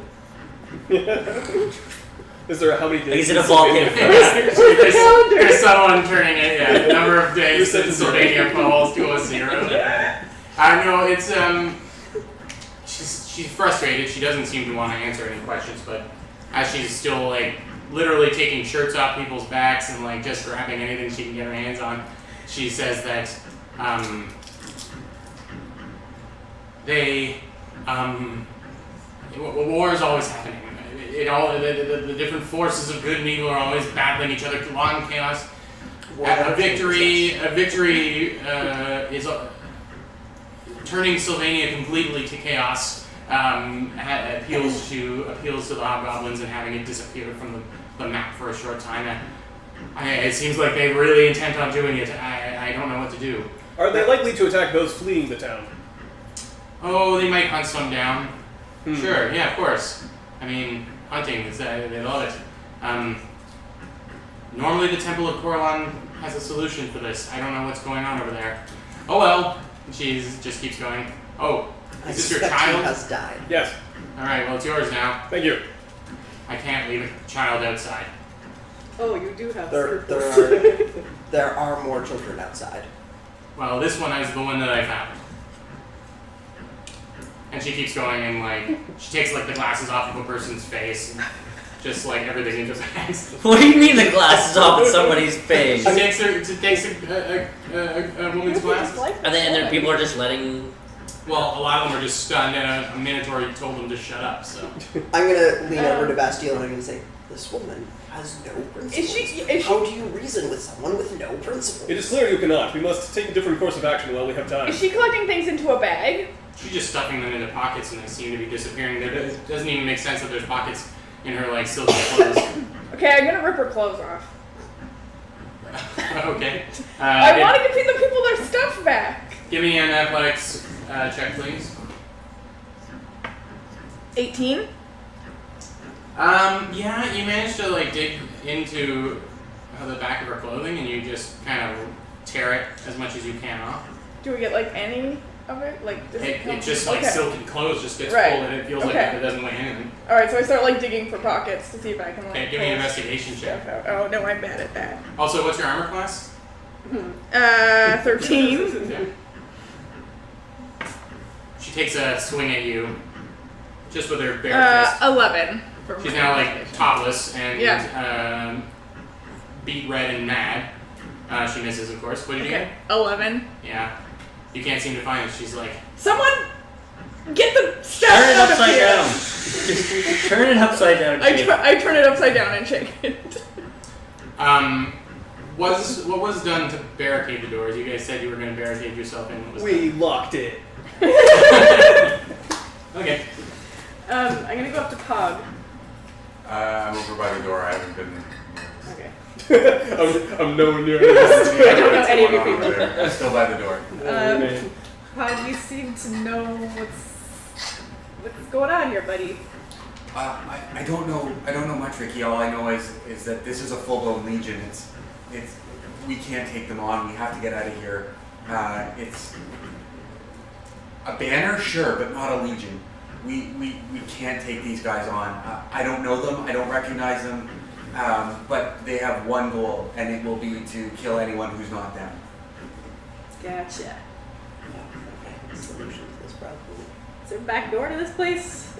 Is there how many days? Is it a volcano? There's someone turning it, yeah, the number of days since Sylvania falls to a 0. I know, it's, she's frustrated. She doesn't seem to want to answer any questions, but as she's still, like, literally taking shirts off people's backs and, like, just grabbing anything she can get her hands on, she says that, war is always happening. The different forces of good and evil are always battling each other. Long chaos. A victory is turning Sylvania completely to chaos. Appeals to the hobgoblins and having it disappear from the map for a short time. It seems like they're really intent on doing it. I don't know what to do. Are they likely to attack those fleeing the town? Oh, they might hunt some down. Sure, yeah, of course. I mean, hunting, they love it. Normally the Temple of Corlon has a solution for this. I don't know what's going on over there. Oh well. She just keeps going. Oh, is this your child? He has died. Yes. Alright, well it's yours now. Thank you. I can't leave a child outside. Oh, you do have There are more children outside. Well, this one is the one that I found. And she keeps going and, like, she takes, like, the glasses off of a person's face and just, like, everything into hands. What do you mean the glasses off of somebody's face? She takes a woman's glasses. And then people are just letting... Well, a lot of them are just stunned and a minotaur told them to shut up, so. I'm gonna lean over to Bastille and I'm gonna say, this woman has no principles. How do you reason with someone with no principles? It is clear you cannot. We must take a different course of action while we have time. Is she collecting things into a bag? She's just stuffing them into pockets and they seem to be disappearing. It doesn't even make sense that there's pockets in her, like, silky clothes. Okay, I'm gonna rip her clothes off. Okay. I want to give the people their stuff back. Give me an athletics check, please. 18. Yeah, you managed to, like, dig into the back of her clothing and you just kind of tear it as much as you can off. Do we get, like, any of it? Like, does it come? It just, like, Okay. silken clothes just gets Right. pulled and it feels like Okay. it doesn't weigh anything. Alright, so I start, like, digging for pockets to see if I can, like, Okay, give me an pull investigation check. stuff out. Oh, no, I'm bad at that. Also, what's your armor class? 13. Yeah. She takes a swing at you, just with her bare fist. 11. for She's my now, like, investigation. topless and Yeah. beat red and mad. She misses, of course. What did you Okay, 11. get? Yeah. You can't seem to find it. She's like, Someone get the stuff Turn it out of upside here. down. Just turn it upside down. I turn it upside down and shake it. what was done to barricade the doors? You guys said you were going to barricade yourself in. What was We locked it. done? Okay. I'm gonna go up to Pog. I'm over by the door. I haven't been. Okay. I'm nowhere near I don't know What's any of going you on over people. there? I'm still by the door. Pog, you seem to know what's going on here, buddy. I don't know. I don't know much, Ricky. All I know is that this is a full-blown legion. It's we can't take them on. We have to get out of here. It's a banner, sure, but not a legion. We can't take these guys on. I don't know them. I don't recognize them. But they have one goal, and it will be to kill anyone who's not them. Gotcha. Okay, solution to this problem. Is there a back door to this place?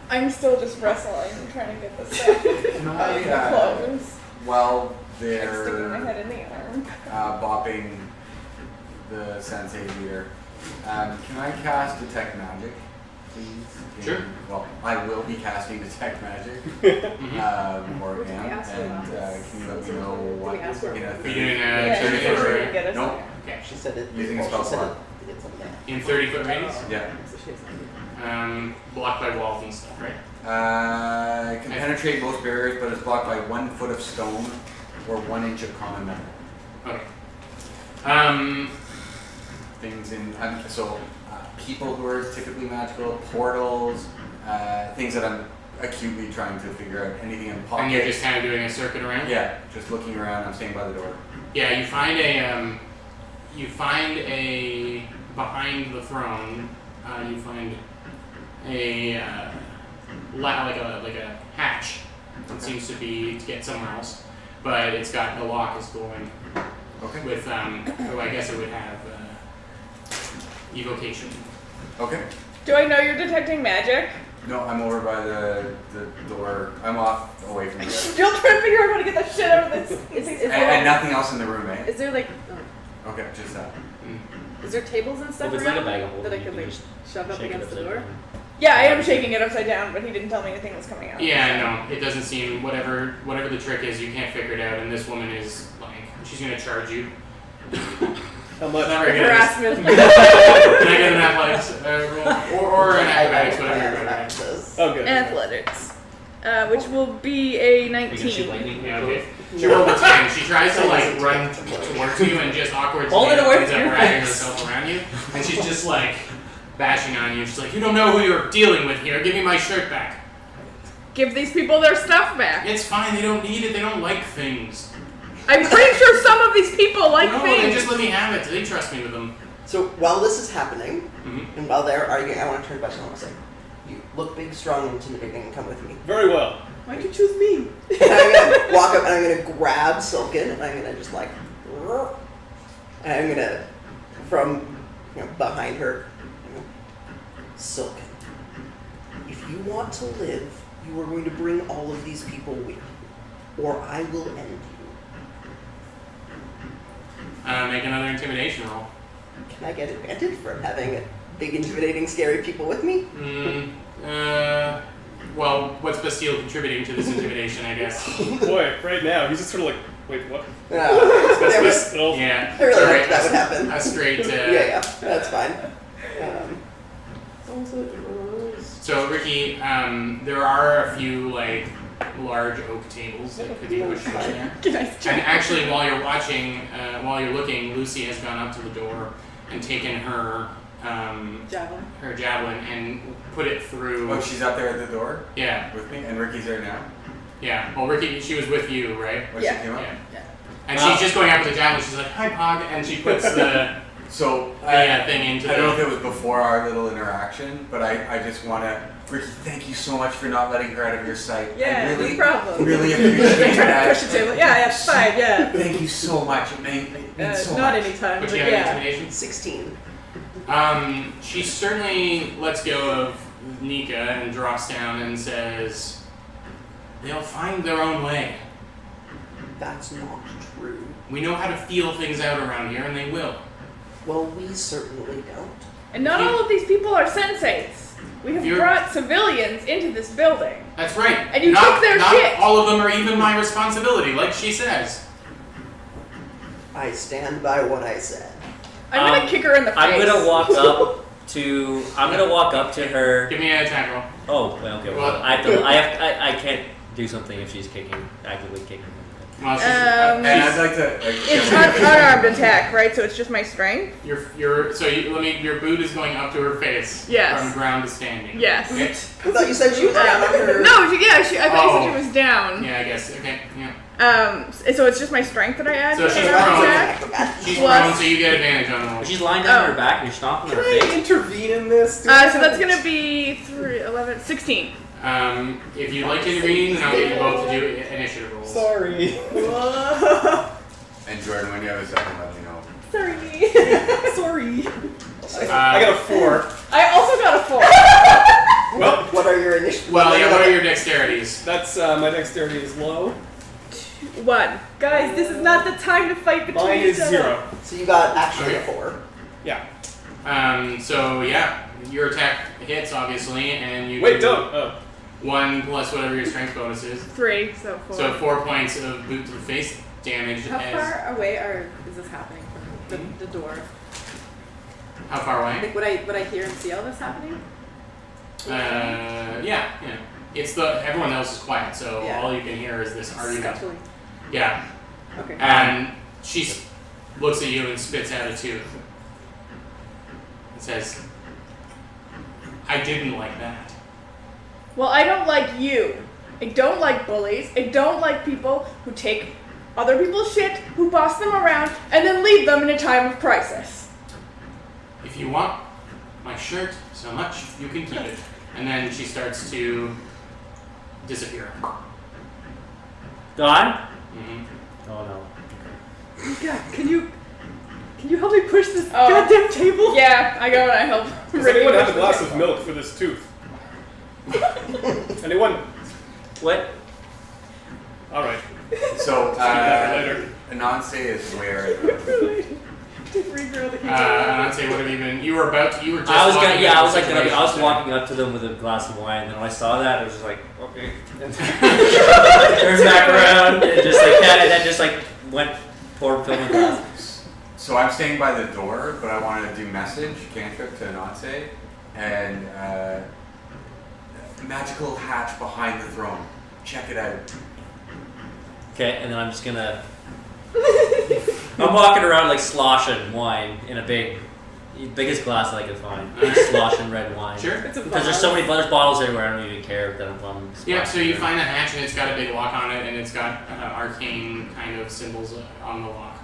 I'm still just wrestling and trying to get the stuff Can out of the I, clothes. while Like sticking my they're head in the arm. bopping the sensei leader, can I cast Detect Magic, please? Sure. Well, I will be casting Detect Magic, or Did we am, ask her about and this? can you let me know Did we what ask her? in a Are you doing Yeah, turn you it can or? get us Nope. there. Okay. She said it. Using a well, spell she said slot. to get some of that. In 30-foot radius? Yeah. So she has Blocked by walls and stuff, right? It can penetrate most barriers, but is blocked by 1 foot of stone or 1 inch of common metal. Okay. Things in people who are typically magical, portals, things that I'm acutely trying to figure out. Anything in pockets. And you're just kind of doing a circuit around? Yeah, just looking around. I'm staying by the door. Yeah, you find a behind the throne. You find a like a hatch that seems to be to get somewhere else, but it's got the lock is going Okay. with I guess it would have evocation. Okay. Do I know you're detecting magic? No, I'm over by the door. I'm off away from the Still trying to figure out how to get the shit out of this. and nothing else in the room, eh? Is there like, Okay, just that. is there tables and stuff Well, if it's like around a bag of holding, that I you could can like just shove up shake it against the upside door? down. Yeah, I am shaking it upside down, but he didn't tell me anything was coming out. Yeah, no, it doesn't seem whatever the trick is, you can't figure it out, and this woman is like she's gonna charge you. How much? Not very good at this. Harassment. Can I get an athletics roll or an acrobatics, whatever you're good at? Oh, good. Athletics, which will be a You can shoot 19. lightning. Yeah, okay. She rolled a 10. She tries to like run towards you and just awkwardly Hold it away ends from up your wrapping face. herself around you, and she's just like bashing on you. She's like, "You don't know who you're dealing with here. Give me my shirt back." Give these people their stuff back. It's fine. They don't need it. They don't like things. I'm pretty sure some of these people like No, they things. just let me have it. They trust me with them. So while this is happening, Mhm. and while they're arguing, I want to turn to Bethel and say, "You look big, strong, and intimidating, and come with me." Very well. Why'd you choose me? And I'm gonna walk up and I'm gonna grab Silken and I'm gonna just like, and I'm gonna from behind her, Silken. If you want to live, you are going to bring all of these people with you, or I will end you. Make another intimidation roll. Can I get advantage from having big, intimidating, scary people with me? Well, what's Bastille contributing to this intimidation? I guess. Boy, right now he's just sort of like, wait, what? No, That's never- still. Yeah. I really Alright, hoped that would happen. A straight. yeah, that's fine. So Ricky, there are a few like large oak tables that could be pushed in there. And actually, while you're watching, while you're looking, Lucy has gone up to the door and taken her Javelin. her javelin and put it through. Oh, she's out there at the door Yeah, with me, and Ricky's there now. yeah. Well, Ricky, she was with you, right? When Yeah. she came up. Yeah. And she's just going up with the javelin. She's like, "Hi, Pog," and she puts the So thing into I don't know the. if it was before our little interaction, but I just want to, Ricky, thank you so much for not letting her out of your sight. Yeah, I really, no problem. really appreciate Push the that. table. Yeah, that's fine. Yeah. Thank you so much. It means so Not much. anytime, But but you have yeah. intimidation. 16. She certainly lets go of Nika and drops down and says, "They'll find their own way. That's not true. We know how to feel things out around here, and they will." Well, we certainly don't. And not all of these people are sensates. We have You're- brought civilians into this building. That's right. And you not, took their not shit. all of them are even my responsibility, like she says. I stand by what I said. I'm gonna kick her in the face. I'm gonna walk up to her. Give me an attack roll. Oh, well, okay. Well, Well- I can't do something if she's actively kicking. Well, Um, And I'd like to. It's unarmed attack, right? So it's just my strength. your boot is going up to her face. Yes. From ground to standing. Yes. Okay. I thought you said she was down on her. No, yeah, I thought you said Oh. she was down. Yeah, I guess. Okay. Yeah. So it's just my strength that I add So to she's the prone. attack. She's Plus- prone, so you get advantage on the roll. She's lying down on Oh. her back and you're stomping her Can I face. intervene in this? So that's gonna be 3, 11, 16. If you'd like to intervene, then I'll get you both to do initiative rolls. Sorry. And Jordan, when you have a second, let me know. Sorry. Sorry. I got a 4. I also got a 4. Well, What are your initial? Well, yeah, what are your dexterities? that's my dexterity is low. 1. Guys, this is not the time to fight between Mine each is other. 0. So you got actually a Okay. 4. Yeah. So yeah, your attack hits obviously, and you Wait, do don't. Oh. 1 plus whatever your strength bonus is. 3, so 4. So 4 points of boot to the face damage How as far away is this happening from the door? How far away? Like, would I hear and see all this happening? Yeah. It's everyone else is quiet, so Yeah. all you can hear is this argument. Scuffling. Yeah. Okay. And she looks at you and spits out a tooth. And says, I didn't like that. Well, I don't like you. I don't like bullies. I don't like people who take other people's shit, who boss them around, and then leave them in a time of crisis. If you want my shirt so much, you can keep it. And then she starts to disappear. Gone? Mm-hmm. Oh no. God, can you help me push this Oh. goddamn table? Yeah, I go and I help. Does Ricky anyone push have a the glass table. of milk for this tooth? Anyone? What? All right. So, later. Ananse is where Just regrow the I'd say, what have you been? You were just. I was walking gonna, out I of was the like, gonna be, I was situation, walking up to them with a glass of wine, and then when I saw that, I was just like, okay. Turned back around, and just like that, and then just like went poured filling the glass. So I'm staying by the door, but I want to do message, cantrip to Ananse, and magical hatch behind the throne. Check it out. Okay, and then I'm just gonna. I'm walking around like sloshing wine in a biggest glass that I could find. Big sloshing red wine. Sure. It's a Because there's so many there's bottles everywhere. I don't even care that I'm. Yeah, so you find the hatch and it's got a big lock on it and it's got arcane kind of symbols on the lock.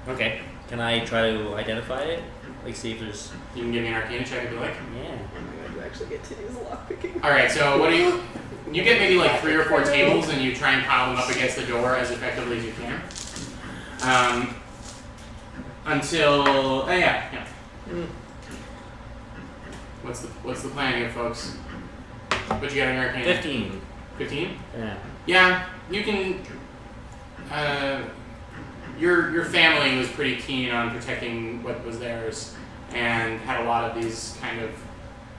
Okay. Can I try to identify it? Like see if there's. You can give me an arcana check if you like. Yeah. Oh my god, you actually get to use lockpicking. Alright, so what do you... You get maybe like 3 or 4 tables and you try and pile them up against the door as effectively as you can. Until... Oh yeah. What's the plan here, folks? What you got in your arcana? 15. 15? Yeah. Yeah, you can. Your family was pretty keen on protecting what was theirs, and had a lot of these kind of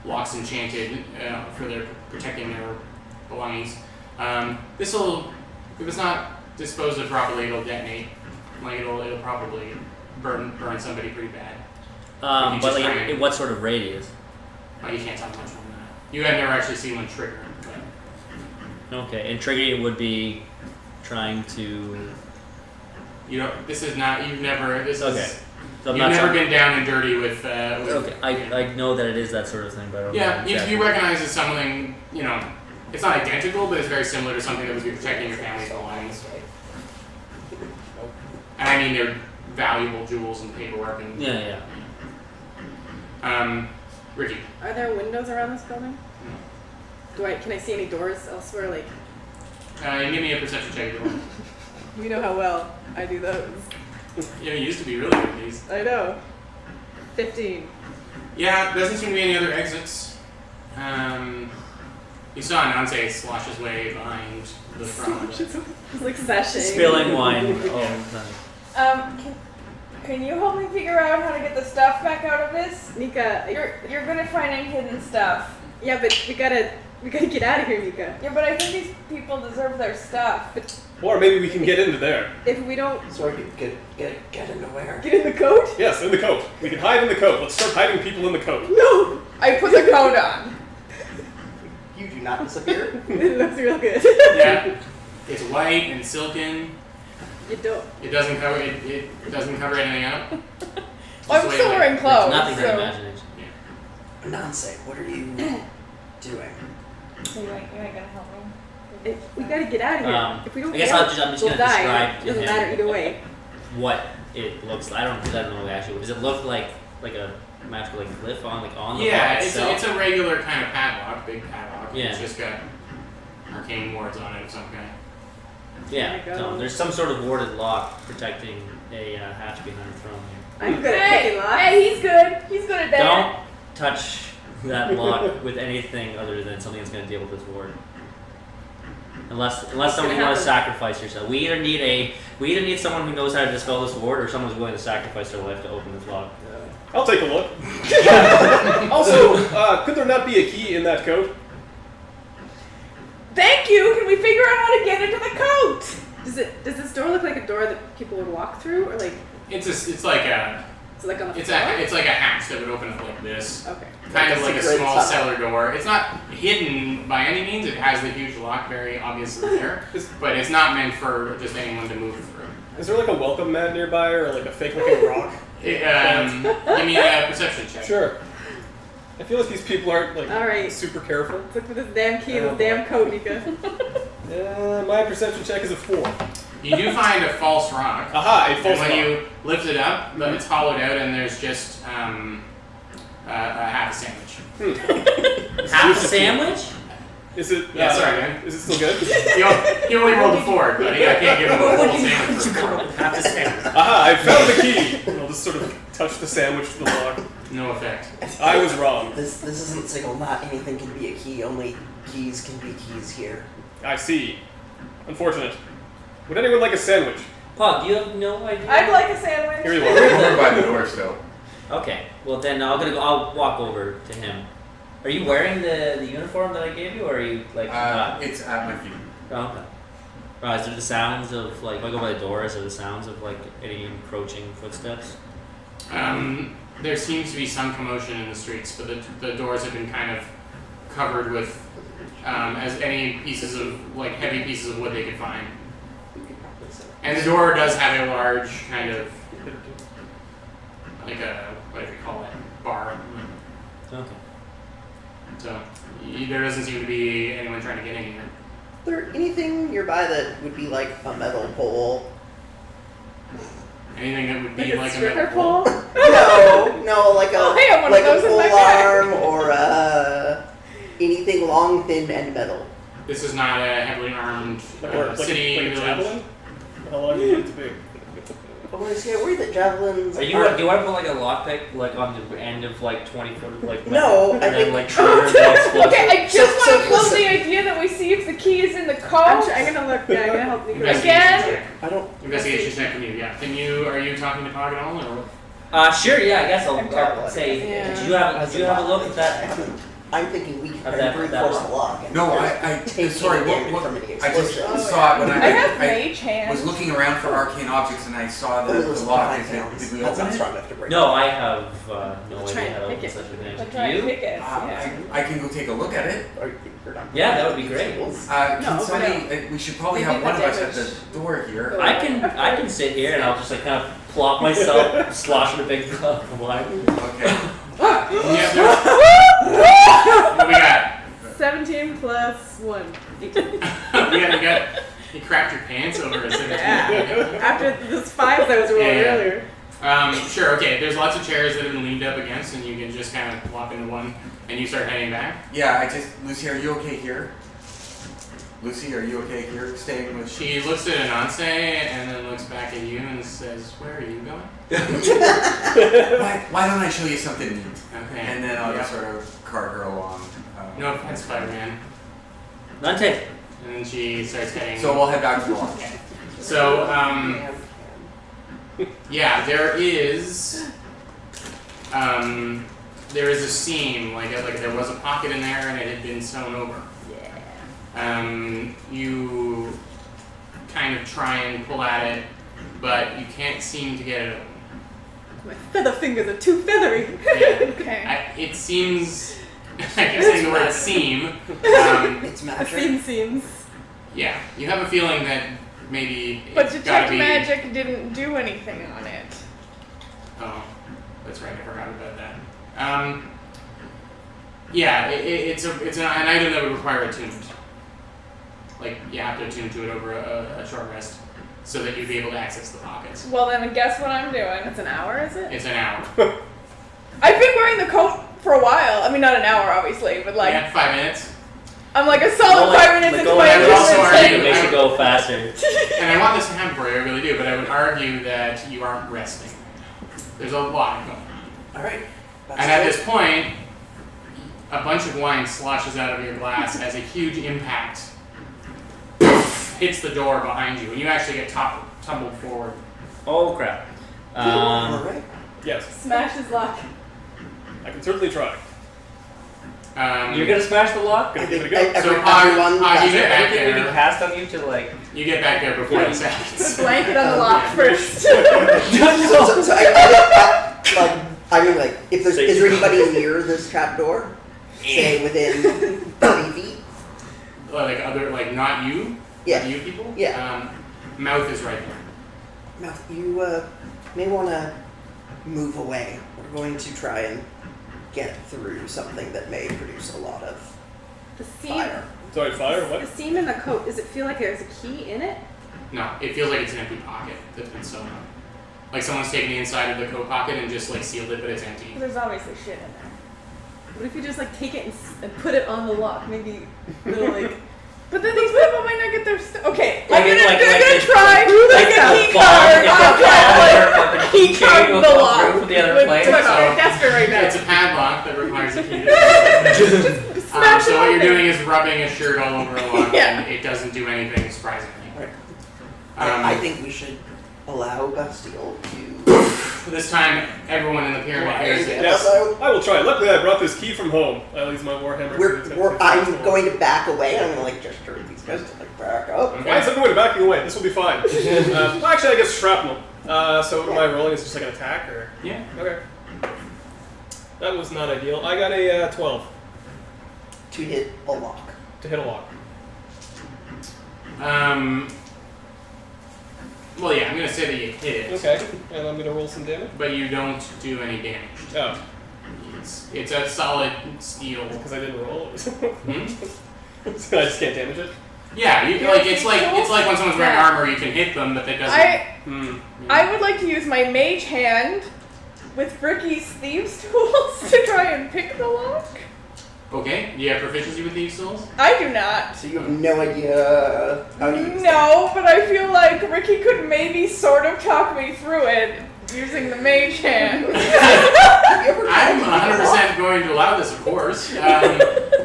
locks enchanted for their protecting their belongings. This will, if it's not disposed of properly, it'll detonate. Like it'll probably burn somebody pretty bad. But just like, try and- in what sort of radius? Well, you can't tell much from that. You have never actually seen one trigger. But Okay, and triggering it would be trying to. you know, this is not. You've never. This Okay. is. So I'm You've not never trying- been down and dirty with. Okay, I know that it is that sort of thing, but I don't know Yeah, exactly. you recognize it's something, you know, it's not identical, but it's very similar to something that was protecting your family's belongings. And I mean, they're valuable jewels and paperwork and. Yeah. Ricky. Are there windows around this building? Can I see any doors elsewhere? Like, Give me a perception check if you want. you know how well I do those. Yeah, you used to be really good at these. I know. 15. Yeah, there doesn't seem to be any other exits. You saw Ananse slosh his way behind the throne. It's like sashaying. Spilling wine all the time. Can you help me figure out how to get the stuff back out of this? Nika, You're good at finding hidden stuff. yeah, but we gotta get out of here, Nika. Yeah, but I think these people deserve their stuff. Or maybe we can get into there. If we don't So we could get into where? get in the coat, Yes, in the coat. We can hide in the coat. Let's start hiding people in the coat. no, I put the coat on. You do not disappear. it looks real good. Yeah, it's white and silken. You don't. It doesn't cover it doesn't cover anything up. Well, Just I'm the way still it- wearing clothes. Nothing but so. imagination. Nonsense. What are you doing? So you ain't gonna help me? We gotta get out of here. If we don't I guess get out, I'm just we'll gonna die. describe It to doesn't him matter either way. what it looks like. I don't know actually. Does it look like a magical like glyph on the Yeah, lock it's itself? a regular kind of padlock, big padlock. Yeah. It's just got arcane wards on it of some kind. Yeah, Oh my God. so there's some sort of warded lock protecting a hatch behind the throne here. I'm good at picking locks. Hey, he's good. He's good at that. Don't touch that lock with anything other than something that's going to deal with this ward. Unless gonna someone you want happen? to sacrifice yourself. We either need someone who knows how to dispel this ward, or someone who's willing to sacrifice their life to open this lock. I'll take a look. Also, could there not be a key in that coat? Thank you. Can we figure out how to get into the coat? Does this door look like a door that people would walk through, or like? It's like a So like on the It's floor? it's like a hatch that would open up like this. Okay. Kind of like a secret small tunnel. cellar door. It's not hidden by any means. It has the huge lock very obviously there. But it's not meant for just anyone to move through. Is there like a welcome mat nearby or like a fake looking rock? Give me a perception check. Sure. I feel like these people aren't like Alright. super careful. Let's look for this damn key, Oh, this damn coat, Nika. My perception check is a 4. You do find a false rock. Aha, a false And when rock. you lift it up, it's hollowed out and there's just a half a sandwich. Half a sandwich? Is it? Yeah, sorry, man. Is it still good? He only rolled a 4, but I can't give him a full sandwich for a 4. Half a sandwich. Aha! I found the key. And I'll just sort of touch the sandwich to the lock. No effect. I was wrong. This isn't single. Not anything can be a key. Only keys can be keys here. I see. Unfortunate. Would anyone like a sandwich? Pog, you have no idea. I'd like a sandwich. Here you We're are. over by the door still. Okay, well then I'll walk over to him. Are you wearing the uniform that I gave you, or are you like not? It's at my feet. Oh, okay. Is there the sounds of like if I go by the door? Is there the sounds of like any encroaching footsteps? There seems to be some commotion in the streets, but the doors have been kind of covered with as any pieces of like heavy pieces of wood they could find. And the door does have a large kind of like a what do you call it, bar. Okay. So there doesn't seem to be anyone trying to get in here. Is there anything nearby that would be like a metal pole? Anything that would be Like a like a stripper metal pole? No, like a Oh, I have one like of those a in pole my bag. arm or anything long, thin, and metal. This is not a heavily armed Like city a village. javelin? How long do you need it to be? But when I say I worry that javelins. Do you want to put like a lockpick like on the end of like 20-foot like No, metal, and I then think- like trigger the explosive? Okay, I just So- want to so- float so- the idea that we see if the key is in the I'm coat. gonna look. Yeah, I'm gonna help Nika. Investigation Again? check. I don't. Investigation check from you. Yeah. Are you talking to Pog at all or? Sure, yeah, I guess I'm terrible I'll at say. Yeah. Did you have a look at that? I'm thinking we can Of that- reinforce that the lock. lock. And No, take sorry, it what, from any I just explosion. saw it when I have I mage hands. was looking around for arcane objects and I saw the lock. Did we That's open not it? strong enough to break. No, I have no Let's try idea how to and open pick it. such a thing. Let's Do try and you? pick it. Yeah. I can go take a look at it. Or you think you're not- Yeah, that would be great. Can No, somebody? We should probably We have need one of the us at damage. the door here. I can sit here and I'll just like kind of plop myself, slosh in a big cup of wine. Okay. Yeah. What we got? 17 plus 1. You crapped your pants over a 17. Yeah. After those 5s I was rolling Yeah. earlier. Sure, okay. There's lots of chairs that have been leaned up against, and you can just kind of plop into one, and you start heading back. Yeah, Lucy, are you okay here? Lucy, are you okay here staying with? She looks at Ananse and then looks back at you and says, "Where are you going?" Why don't I show you something neat? Okay. And then I'll just Yep. sort of cart her along. No offense, Spider-Man. Nante. And then she starts heading. So we'll head back to the lodge. So, yeah, there is a seam, like there was a pocket in there and it had been sewn over. You kind of try and pull at it, but you can't seem to get it open. My feather fingers are too feathery. Yeah. Okay. It seems, I keep saying the word seem, It's A magic. seam seems. yeah, you have a feeling that maybe But it's detect gotta be, magic didn't do anything on it. oh, that's right, I forgot about that. Yeah, it's an item that would require attunement. Like, you have to attune to it over a short rest so that you'd be able to access the pockets. Well, then guess what I'm doing. That's an hour, is it? It's an hour. I've been wearing the coat for a while. I mean, not an hour, obviously, but like Yeah, 5 minutes. I'm like a solid 5 minutes into my I would also attunement. argue- It makes it go faster. And I want this to happen for you, I really do, but I would argue that you aren't resting. There's a lot going on. All right. That's And at good. this point, a bunch of wine sloshes out of your glass as a huge impact hits the door behind you, and you actually get tumbled forward. Oh crap. All right. Yes, Smash his lock. I can certainly try. You're gonna smash the lock? Gonna I give it a think go. So, everyone. Pog, you Is get there back anything we there. can cast on you to like? You get back there before Yeah. it seconds. Blanket on the lock Yeah. first. So I like, if there's is there anybody near this trap door? Say within 30 feet. Like other, like not you. Yeah. Not you people. Yeah. Mouth is right there. Mouth, you may want to move away. We're going to try and get through something that may produce a lot of The seam. fire. Sorry, fire? The What? seam in the coat. Does it feel like there's a key in it? No, it feels like it's an empty pocket that's been sewn up. Like someone's taken the inside of the coat pocket and just like sealed it, but it's empty. There's obviously shit in there. What if you just like take it and put it on the lock? Maybe it'll like. But then these people might not get their okay, Like, I'm gonna like try like like a key the card. fucking Key keychain card will the come lock. through from the other With- place. Look, So- I'm desperate right now. It's a padlock that requires a key. Smash So it what you're open. doing is rubbing a shirt all over a lock, Yeah. and it doesn't do anything surprisingly. Right. Um, I think we should allow Bastille to. This time, everyone in the pyramid hears it. Yes, Also- I will try. Luckily, I brought this key from home. I'll use my warhammer. I'm going to back away. I'm going to like gesture at these guys to like back up. Okay. Find some way to back you away. This will be fine. Well, actually, I guess shrapnel. So what am I rolling? Is it just like an attack or? Yeah. Okay. That was not ideal. I got a 12 To hit a lock. to hit a lock. Well, yeah, I'm gonna say that you hit it. Okay, and I'm gonna roll some damage. But you don't do any damage. Oh, It's a solid steel. because I didn't roll. Hmm? So I just can't damage it. Yeah, you like it's like when someone's wearing Yeah. armor, you can hit them, but that doesn't. I would like to use my mage hand with Ricky's thieves tools to try and pick the lock. Okay. Do you have proficiency with these tools? I do not. So you have no idea how to use them. No, but I feel like Ricky could maybe sort of talk me through it using the mage hand. I'm 100% going to allow this, of course.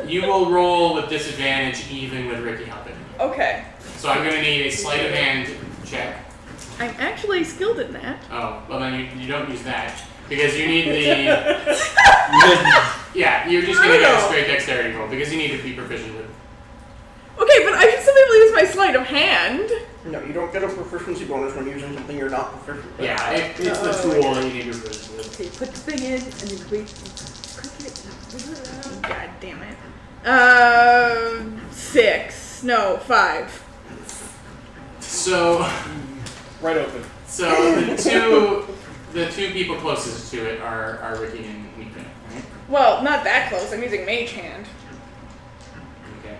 You will roll with disadvantage even with Ricky helping. Okay. So I'm going to need a sleight of hand check. I'm actually skilled in that. Oh, well then you don't use that. Because you need the... Yeah, you're just going to get a straight dexterity roll because you need to be proficient with. Okay, but I can still be able to use my sleight of hand. No, you don't get a proficiency bonus when using something you're not proficient with. Yeah, it's the tool that you need to be proficient with. So you put the thing in and then click it. God damn it. 6. No, 5. So Right open. the two people closest to it are Ricky and Mika, right? Well, not that close. I'm using mage hand. Okay.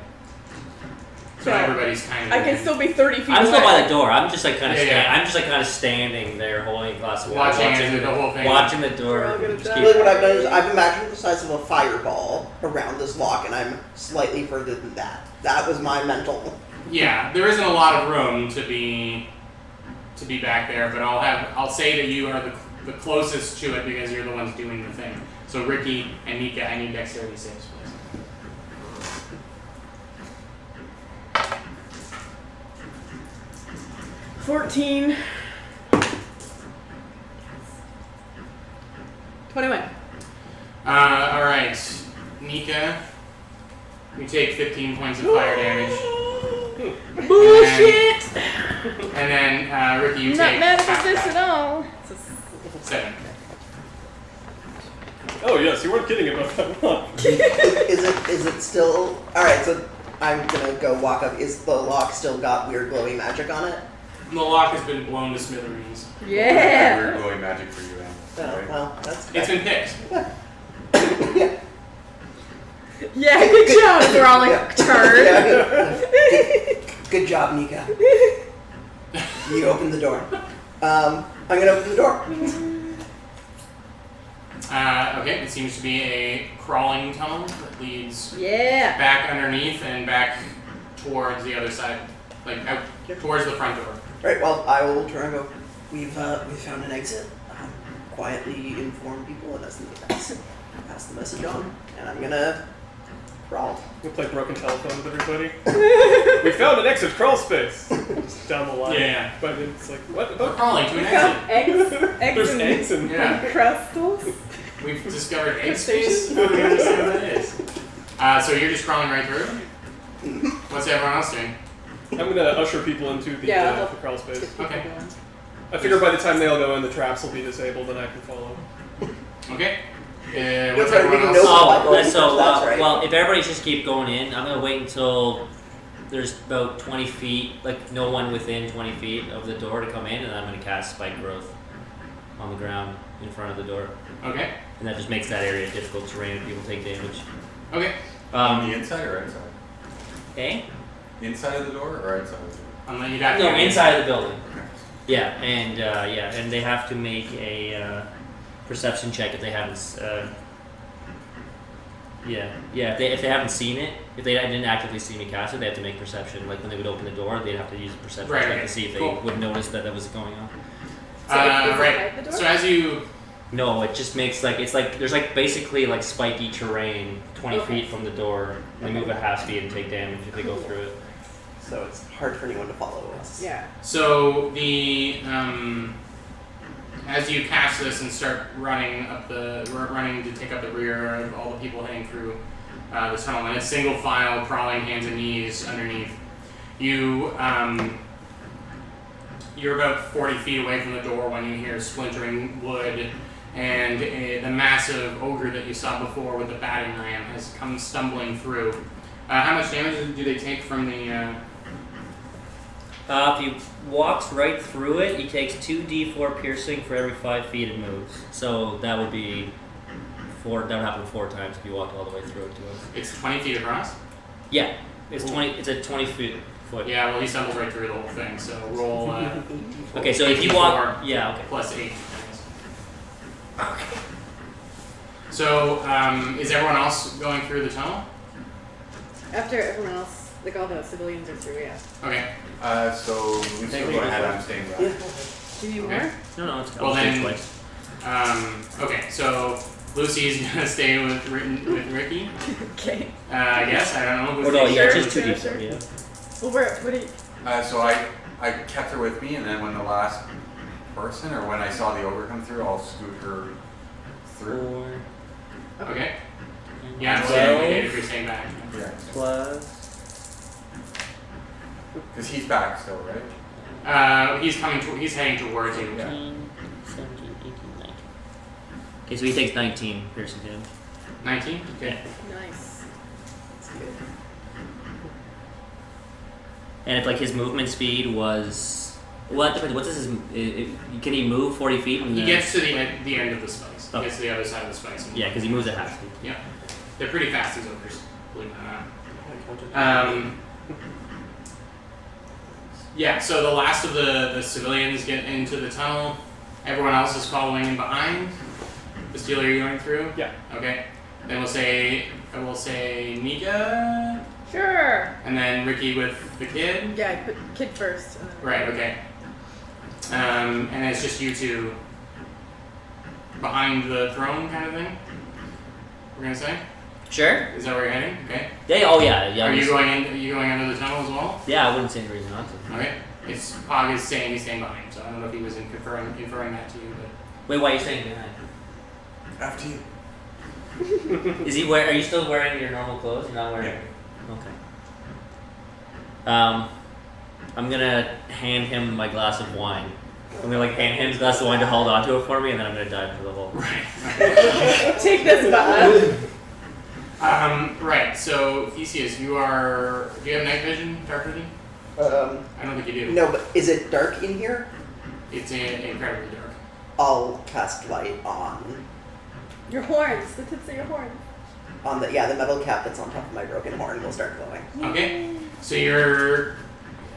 So So, everybody's kind of I can still be 30 feet I'm away. still by the door. I'm just like kind of Yeah, yeah. I'm just like kind of standing there holding a glass of water, Watching the whole thing. watching the door. We're all gonna Just die. keep- Really, what I've done is I've imagined the size of a fireball around this lock, and I'm slightly further than that. That was my mental. Yeah, there isn't a lot of room to be back there, but I'll say that you are the closest to it because you're the ones doing the thing. So Ricky and Mika, I need dexterity saves, please. – 14. 21. All right, Mika, you take 15 points of fire damage, Bullshit! and then Ricky, you I'm not take mad half about this that. at all. 7. Oh yes, you weren't kidding about that one. Is it still all right? So I'm gonna go walk up. Is the lock still got weird glowing magic on it? The lock has been blown to smithereens. Yeah. Weird glowing magic for you, Anne. Oh, Right? well, that's It's been picked. yeah. Yeah, good job. We're all like, turn. Good job, Nika. You open the door. I'm gonna open the door. Okay, it seems to be a crawling tunnel that leads Yeah. back underneath and back towards the other side, like out towards the front door. Right. Well, I will turn and go. We've found an exit. Quietly inform people and pass the message on. And I'm gonna crawl. We play broken telephone with everybody. We found an exit crawl space. Just down the line. Yeah. But it's like, what? We're crawling to an Found exit. eggs There's and eggs and Yeah. crustals. We've discovered egg space. I don't understand what that is. So you're just crawling right through? What's everyone else doing? I'm gonna usher people into the, Yeah, the crawl space. Okay. I figure by the time they all go in, the traps will be disabled and I can follow. Okay. That's What's right, everyone we can else? know- Oh, That's right. well, if everybody just keep going in, I'm gonna wait until there's about 20 feet, like no one within 20 feet of the door to come in, and I'm gonna cast Spike Growth on the ground in front of the door. Okay. And that just makes that area difficult terrain and people take damage. Okay. On the inside or outside? Eh? Inside of the door or outside of the door? You'd have to No, go inside of the building. Okay. Yeah, and they have to make a perception check if they haven't. If they haven't seen it, if they didn't actively see me cast it, they have to make perception. Like when they would open the door, they'd have to use a perception Right, check right. to see if Cool. they would notice that was going on. So is it right. the door? So as you No, it just makes there's basically like spiky terrain 20 Okay. feet from the door. They move a half speed and take damage if they go through it. So it's hard for anyone to follow us. Yeah. So the as you cast this and start running to take up the rear of all the people heading through the tunnel in a single file, crawling hands and knees underneath, you're about 40 feet away from the door when you hear splintering wood, and the massive ogre that you saw before with the batting ram has come stumbling through. How much damage do they take from the? If he walks right through it, he takes 2d4 piercing for every 5 feet it moves. So that would be 4. That would happen 4 times if you walked all the way through it to us. It's 20 feet across. Yeah, it's 20. It's a 20 foot. Yeah, well, he stumbles right through the whole thing. So roll Okay, so if you walk, 84 yeah, okay. plus 8. So is everyone else going through the tunnel? After everyone else, like all the civilians are through, yeah. Okay. So we still go ahead. I'm staying back. Do you need Okay. more? No, it's Well, then- twice. Okay, so Lucy's gonna stay with Ricky. Okay. I guess I don't know. Who's Oh no, the- yeah, Sure, just sure, 2d4. sure. Yeah. Well, what do you? So I kept her with me, and then when the last person, or when I saw the ogre come through, I'll scoot her through. 4 Okay. Yeah, I'm So- staying if you're staying back. Yeah. plus. Because he's back still, right? He's coming. He's heading towards you. 17, 18, 19. Okay, so he takes 19 piercing damage. 19. Okay. Nice. That's good. And if like his movement speed was, well, that depends. What's his? Can he move 40 feet? And He gets to the end of the spikes. He Oh. gets to the other side of the spikes. And Yeah, because he moves at half speed. Yeah. They're pretty fast, these ogres. Believe it or not. Yeah, so the last of the civilians get into the tunnel. Everyone else is following in behind. The Steeler, you're going through? Yeah. Okay. Then we'll say Mika, Sure. and then Ricky with the kid. Yeah, I put kid first. And then Right, okay. And it's just you two behind the throne kind of thing? We're gonna say? Sure. Is that where you're heading? Okay. Yeah. Oh yeah. Yeah. Are you going under the tunnel as well? Yeah, I wouldn't say any reason not to. Okay. It's Pog is saying he's staying behind, so I don't know if he was inferring that to you, but Wait, why are you staying behind? After you. Is he wearing? Are you still wearing your normal clothes? You're not wearing. Yeah. Okay. I'm gonna hand him my glass of wine. I'm gonna like hand him his glass of wine to hold on to it for me, and then I'm gonna dive into the hole. Take this back. Right, so Theseus, do you have night vision, dark vision? I don't think you do. No, but is it dark in here? It's incredibly dark. I'll cast light on Your horns. The tips of your horns. the metal cap that's on top of my broken horn will start glowing. Okay, so you're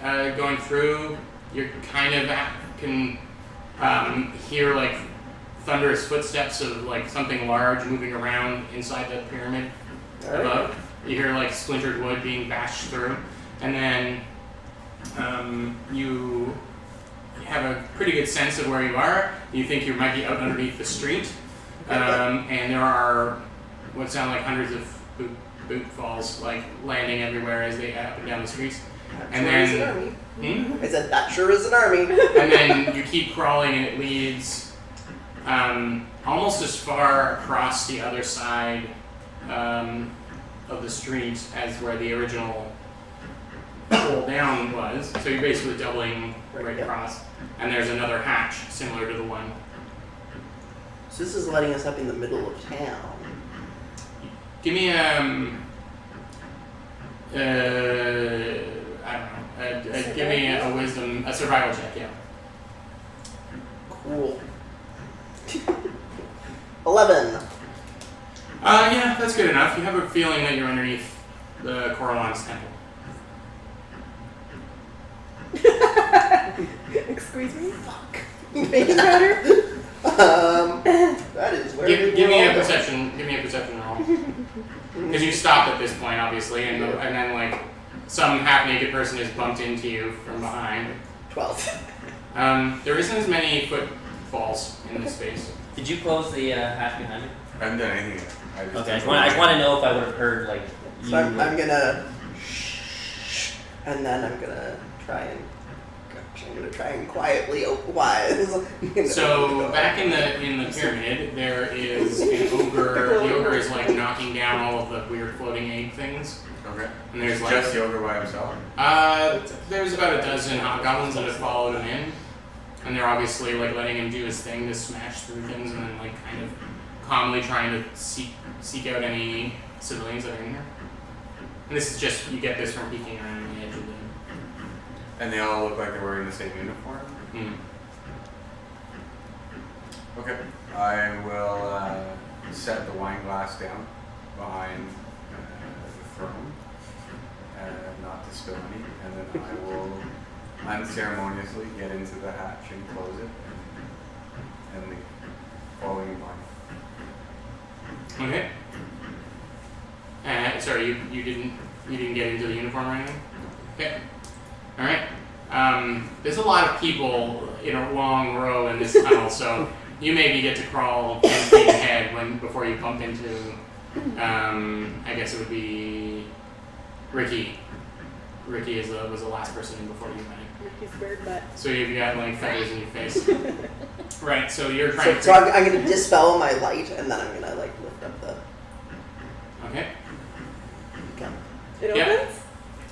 going through. You kind of can hear like thunderous footsteps of like something large moving around inside the pyramid above. You hear like splintered wood being bashed through, and then you have a pretty good sense of where you are. You think you might be out underneath the street, and there are what sound like hundreds of boot falls like landing everywhere as they up and down the streets. And Sure is an then, army. I said that sure is an army. and then you keep crawling, and it leads almost as far across the other side of the street as where the original hole down was. So you're basically doubling right Yeah. across. and there's another hatch similar to the one. So this is letting us up in the middle of town. Give me I don't know. Give me a survival check. Yeah. Cool. 11. Yeah, that's good enough. You have a feeling that you're underneath the Coralon's temple. Excuse me? Fuck. Baking powder? That is where Give me a perception roll. Because you stopped at this point, obviously, and then like some half-naked person has bumped into you from behind. 12. There isn't as many footfalls in this space. Did you close the hatch behind me? I haven't done anything yet. Okay, I just want to know if I would have heard like you. So I'm gonna and then I'm gonna try and quietly wise. So back in the pyramid, there is an ogre. The ogre is like knocking down all of the weird floating egg things. Okay. And there's like Just the ogre by himself? there's about a dozen hobgoblins that have followed him in, and they're obviously like letting him do his thing to smash through things, and then like kind of calmly trying to seek out any civilians that are in here. And this is just you get this from peeking around the edge of the. And they all look like they're wearing the same uniform? Okay. I will set the wine glass down behind the throne, not to spill any, and then I will unceremoniously get into the hatch and close it and leave, following in line. Okay. Sorry, you didn't get into the uniform or anything? Okay. All right. There's a lot of people in a long row in this tunnel, so you maybe get to crawl 10 feet ahead before you bump into. I guess it would be Ricky. Ricky was the last person in before you went. Ricky's bird butt. So you've got like feathers in your face. Right. So you're trying So I'm gonna dispel my light and then I'm gonna like lift up the. Okay. Okay. It Yeah. opens?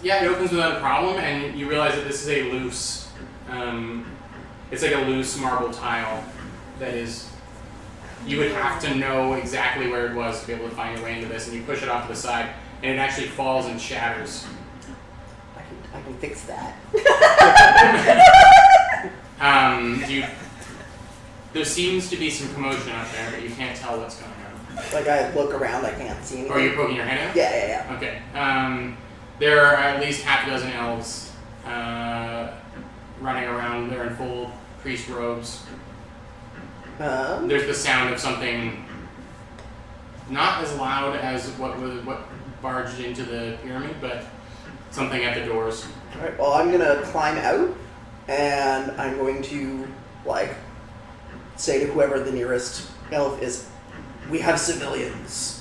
Yeah, it opens without a problem, and you realize that this is a loose, it's like a loose marble tile that is, you would have to know exactly where it was to be able to find your way into this, and you push it off to the side, and it actually falls and shatters. I can fix that. There seems to be some commotion out there, but you can't tell what's going on. Like I look around, I can't see anything. Or you're poking your head out? Yeah. Okay. There are at least half a dozen elves running around. They're in full priest robes. There's the sound of something not as loud as what barged into the pyramid, but something at the doors. Alright, well I'm gonna climb out and I'm going to like say to whoever the nearest elf is, we have civilians.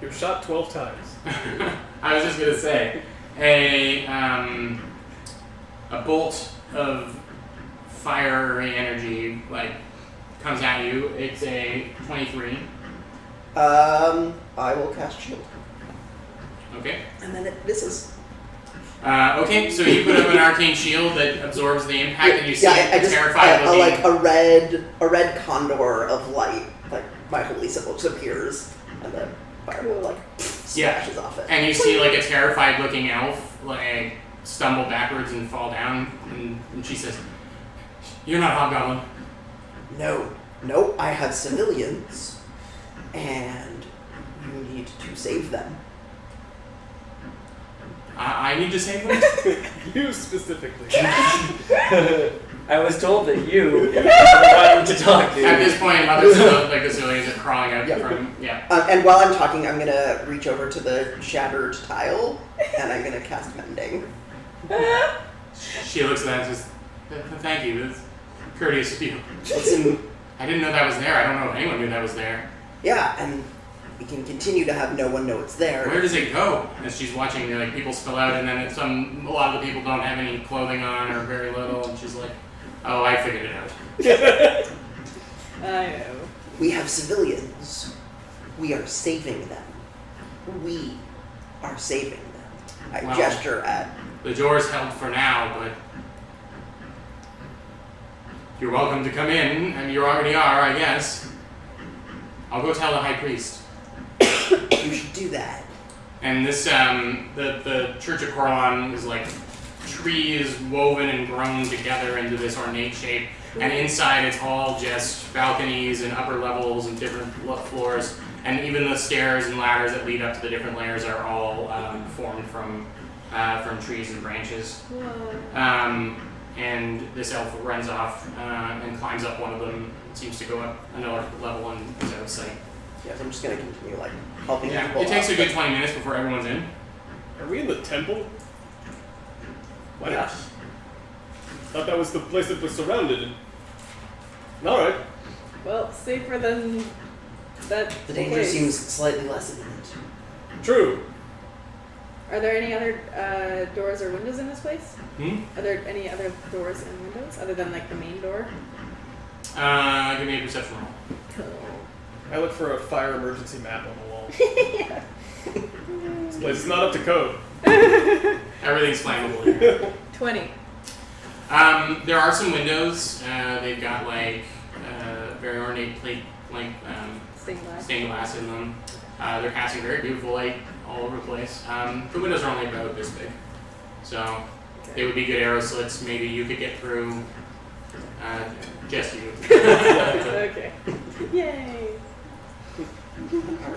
You're shot 12 times. I was just gonna say, a bolt of fiery energy like comes at you. It's a 23. I will cast shield. Okay. And then it misses. Okay, so you put up an arcane shield that absorbs the impact, and you see I just terrified looking. like a red condor of light, like my holy symbol just appears, and the fireball like smashes off it. And you see like a terrified looking elf like stumble backwards and fall down, and she says, "You're not Hobgoblin." No, I have civilians, and you need to save them. I need to save them. You specifically. I was told that you wanted to talk to. At this point, the civilians are crawling out from And while I'm talking, I'm gonna reach over to the shattered tile, and I'm gonna cast mending. She looks at that and says, "Thank you. That's courteous of you. Listen, I didn't know that was there. I don't know if anyone knew that was there. yeah, and we can continue to have no one know it's there. Where does it go?" As she's watching, like people spill out, and then a lot of the people don't have any clothing on or very little, and she's like, "Oh, I figured it out." I know. We have civilians. We are saving them. We are saving them. I Wow. gesture at. The door's held for now, but You're welcome to come in, and you already are, I guess. I'll go tell the high priest. You should do that. And this, the Church of Corlon is like trees woven and grown together into this ornate shape. And inside it's all just balconies and upper levels and different floors. And even the stairs and ladders that lead up to the different layers are all formed from trees and branches. And this elf runs off and climbs up one of them. Seems to go up another level and is out of sight. Yes, I'm just gonna continue like helping Yeah, people. it takes up, a good 20 minutes before everyone's in. Are we in the temple? What? Yeah. Thought that was the place that was surrounded. Alright. Well, safer than that. The danger place. seems slightly less imminent. True. Are there any other doors or windows in this place? Hmm? Are there any other doors and windows other than like the main door? Give me a perception roll. I look for a fire emergency map on the wall. This place is not up to code. Everything's flammable here. 20. There are some windows. They've got like very ornate plate, like Stained glass. stained glass in them. They're casting very beautiful light all over the place. The windows are only about this big, so they would be good arrow slits. Maybe you could get through. Just you. Okay. Yay.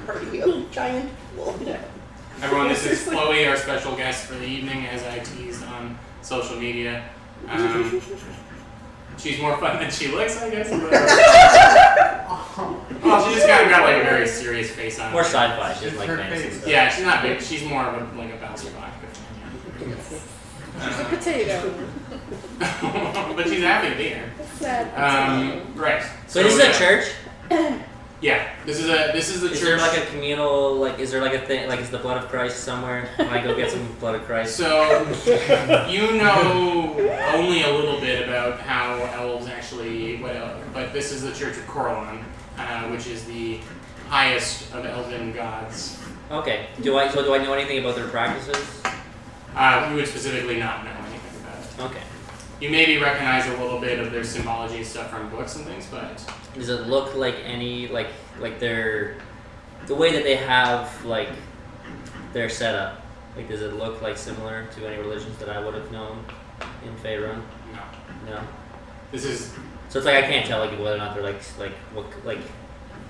Party of giant wolf. Everyone, this is Chloe, our special guest for the evening, as I teased on social media. She's more fun than she looks, I guess. Well, she just kind of got like a very serious face on her. More sci-fi, just like her fantasy face. stuff. Yeah, she's not big. She's more of a, like a bouncer vodka. She's a potato. But she's happy to be here. Sad. Right. So this is a church? Yeah, this is the Is church. there like a communal, like, is there like a thing, like, is the blood of Christ somewhere? Can I go get some blood of Christ? So you know only a little bit about how elves actually, but this is the Church of Corlon, which is the highest of elven gods. Okay. Do I know anything about their practices? You would specifically not know anything about it. Okay. You maybe recognize a little bit of their symbology and stuff from books and things, but Does it look like any, like their, the way that they have, like, their setup, like, does it look like similar to any religions that I would have known in Faerun? no. No? This is So it's like I can't tell, like, whether or not they're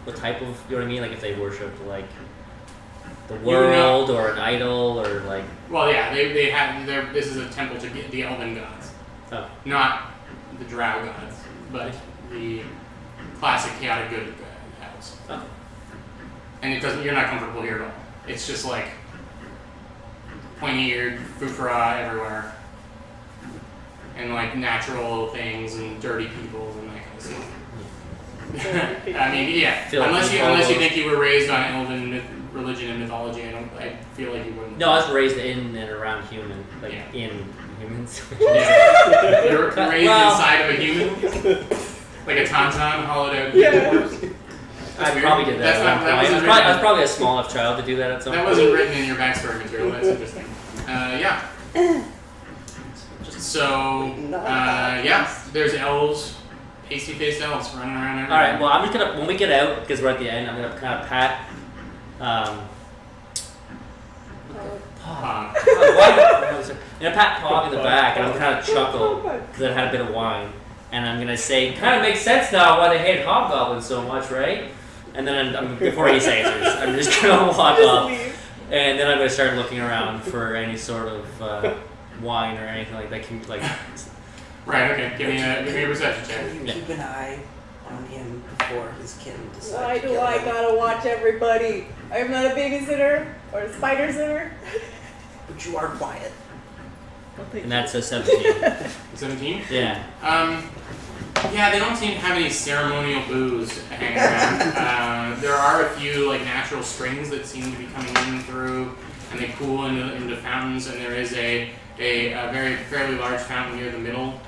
what type of, you know what I mean? Like, if they worshipped, like, the world or an idol or, like... well, yeah. They have this is a temple to the elven gods, Oh. not the drow gods, but the classic chaotic good elves. Oh. And it doesn't. You're not comfortable here at all. It's just like pointy-eared fufra everywhere, and like natural things and dirty people and that kind of stuff. I mean, yeah. Filthy Unless you hobos. think you were raised on elven religion and mythology, I feel like you wouldn't. No, I was raised in and around human, like, Yeah. in humans. Yeah. You're raised Well- inside of a human, like a tauntaun hollowed out. Yeah. corpse. I weird. probably did that That's at not- one that point. wasn't I was written- probably a small enough child to do that at some That point. wasn't written in your backstory material. That's interesting. Yeah. So, yeah, there's elves, pasty-faced elves running around everywhere. Alright, well, I'm just gonna, when we get out, because we're at the end, I'm gonna kind of pat, Pog. I'm gonna pat Pog in the back, and I'm kind of chuckle, because I had a bit of wine, and I'm gonna say, kind of makes sense now why they hate hobgoblins so much, right? And then I'm before he answers, I'm just gonna walk off, and then I'm gonna start looking around for any sort of wine or anything like that. Can, like, Right, okay. Give me a perception check. Can you keep an eye on him before his kin decide Why to do kill I him? gotta watch everybody? I'm not a babysitter or a spider sitter. But you are quiet. and that's a 17. 17? Yeah. Yeah, they don't seem to have any ceremonial booze hanging around. There are a few like natural springs that seem to be coming in through, and they pool into fountains. And there is a very fairly large fountain near the middle.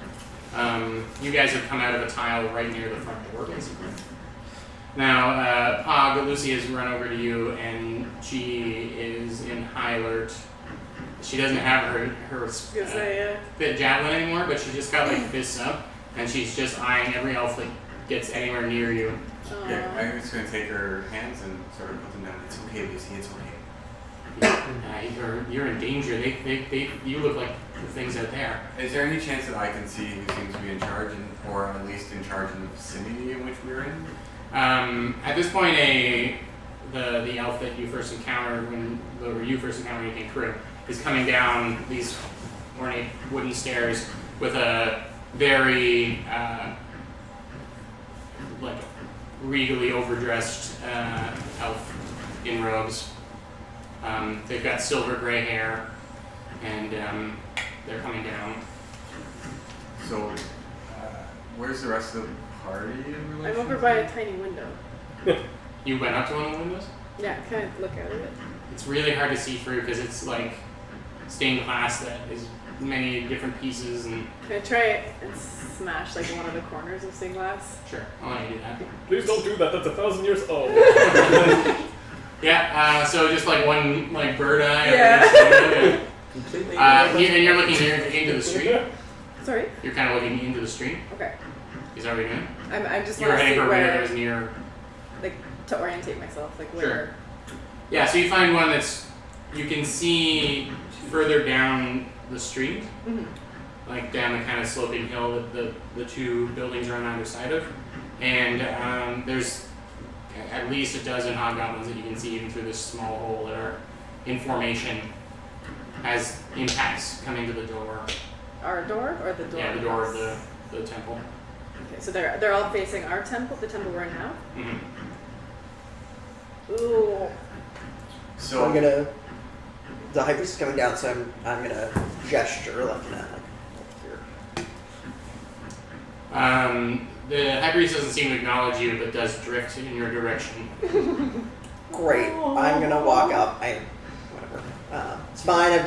You guys have come out of a tile right near the front door, basically. Now, Pog, Lucy has run over to you, and she is in high alert. She doesn't have her Yes, fit javelin anymore, but she just got like fists up, and she's just eyeing every elf that gets anywhere near you. Yeah, I'm just gonna take her hands and sort of put them down. It's okay, Lucy. It's okay. You're in danger. You look like the things out there. Is there any chance that I can see who seems to be in charge, or at least in charge in the vicinity in which we're in? At this point, the elf that you first encountered when you first encountered your crew is coming down these ornate wooden stairs with a very like regally overdressed elf in robes. They've got silver gray hair, and they're coming down. So, where's the rest of the party in relation? I'm over by a tiny window. You went up to one of the windows? Yeah, kind of look out of it. It's really hard to see through because it's like stained glass that is many different pieces and... Can I try it and smash like one of the corners of stained glass? Sure, I'll let you do that. Please don't do that. That's 1,000 years old. Yeah, so just like one like bird eye. Yeah. Completely. And you're looking here into the street. Sorry? You're kind of looking into the street. Okay. Is that what you're doing? I'm just You're want to heading see for where where, there's near... like, to orientate myself, like Sure. where. Yeah, so you find one that's... You can see further down the street, Mhm. like down the kind of sloping hill that the two buildings are on either side of. And there's at least a dozen hobgoblins that you can see even through this small hole that are in formation as impacts coming to the door. Our door or the door? Yeah, the of door of house? the temple. Okay, so they're all facing our temple, the temple we're in now. Mm-hmm. Ooh. So I'm gonna. The high priest is coming down, so I'm gonna gesture like that, like here. The high priest doesn't seem to acknowledge you, but does drift in your direction. Great. I'm gonna walk up. Whatever. It's fine. I've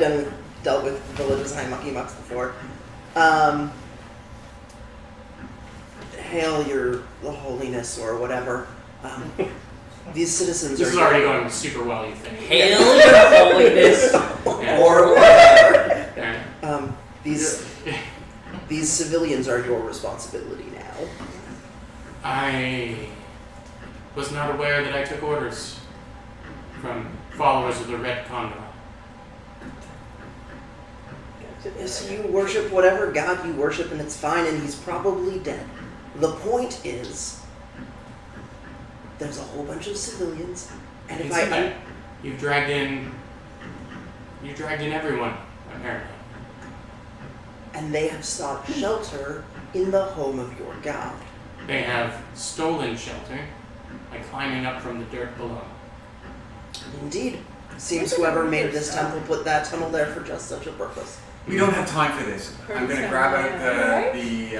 dealt with villages high mucky mucks before. Hail your the holiness or whatever. These citizens This are is already going super well, you think. Hail your holiness. Yeah. or whatever. Yeah. These civilians are your responsibility now. I was not aware that I took orders from followers of the Red Condor. Yes, you worship whatever god you worship, and it's fine, and he's probably dead. The point is, there's a whole bunch of civilians, and if You've dragged in everyone, apparently. and they have sought shelter in the home of your god. They have stolen shelter by climbing up from the dirt below. Indeed. Seems whoever made this temple put that tunnel there for just such a purpose. we don't have time for this. I'm gonna Perfect. grab out Right? the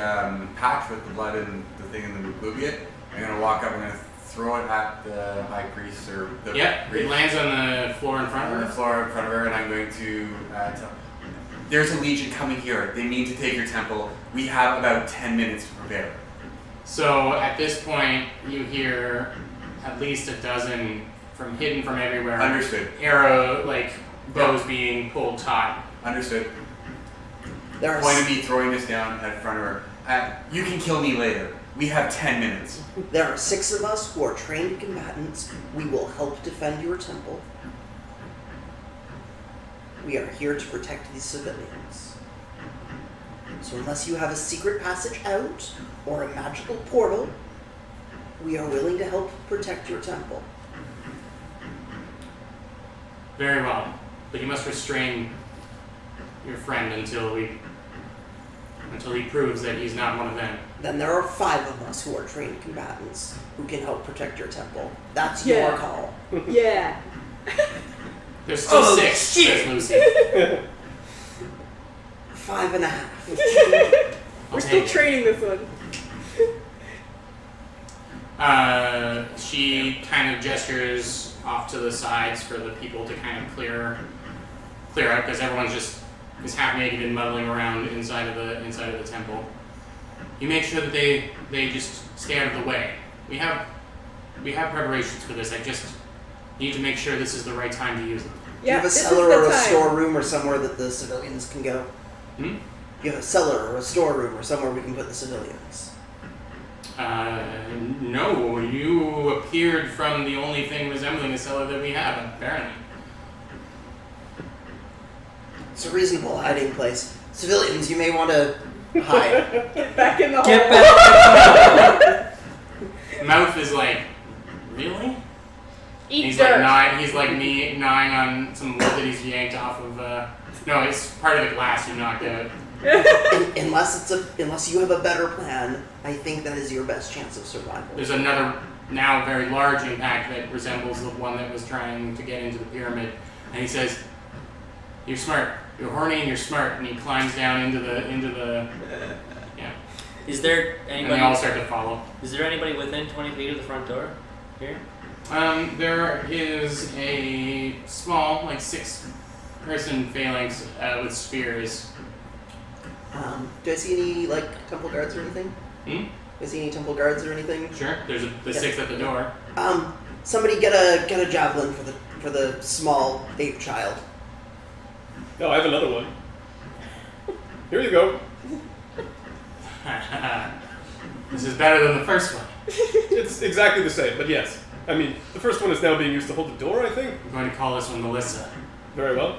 patch with the blood and the thing in the Bluebeard. I'm gonna walk up. I'm gonna throw it at the high priest or the Yep, it priest lands on the floor in front on of the her. floor in front of her, and I'm going to tell. There's a legion coming here. They mean to take your temple. We have about 10 minutes to prepare. So at this point, you hear at least a dozen hidden from everywhere. Understood. Arrow, like bows being pulled taut. Understood. There are, Point of me throwing this down in front of her. You can kill me later. We have 10 minutes. there are 6 of us who are trained combatants. We will help defend your temple. We are here to protect these civilians. So unless you have a secret passage out or a magical portal, we are willing to help protect your temple. Very well, but you must restrain your friend until he proves that he's not one of them. Then there are 5 of us who are trained combatants who can help protect your temple. That's Yeah. your call. Yeah. There's still Oh, 6, shit. says Lucy. 5.5. We're still take it. training this one. She kind of gestures off to the sides for the people to kind of clear out because everyone's just is half naked and muddling around inside of the temple. You make sure that they just stay out of the way. We have preparations for this. I just need to make sure this is the right time to use them. Do you have a this is cellar the or a time. storeroom or somewhere that the civilians can go? Hmm? you have a cellar or a storeroom or somewhere we can put the civilians? No, you appeared from the only thing resembling a cellar that we have, apparently. It's a reasonable hiding place. Civilians, you may want to hide. Get back in the hole. Get back. Mouth is like, really? Eat He's dirt. like gnawing on some wood that he's yanked off of. No, it's part of the glass you knocked out. Unless you have a better plan, I think that is your best chance of survival. There's another now very large impact that resembles the one that was trying to get into the pyramid, and he says, "You're smart. You're horny and you're smart." And he climbs down into the yeah. Is there And anybody? they all start to follow. Is there anybody within 20 feet of the front door? Here. There is a small, like 6-person phalanx with spears. Do I see any like temple guards or anything? Hmm? Do I see any temple guards or anything? Sure. There's the Yeah. 6 at the door. Somebody get a javelin for the small ape child. No, I have another one. Here you go. This is better than the first one. It's exactly the same, but yes. I mean, the first one is now being used to hold the door, I think. I'm going to call this one Melissa. Very well.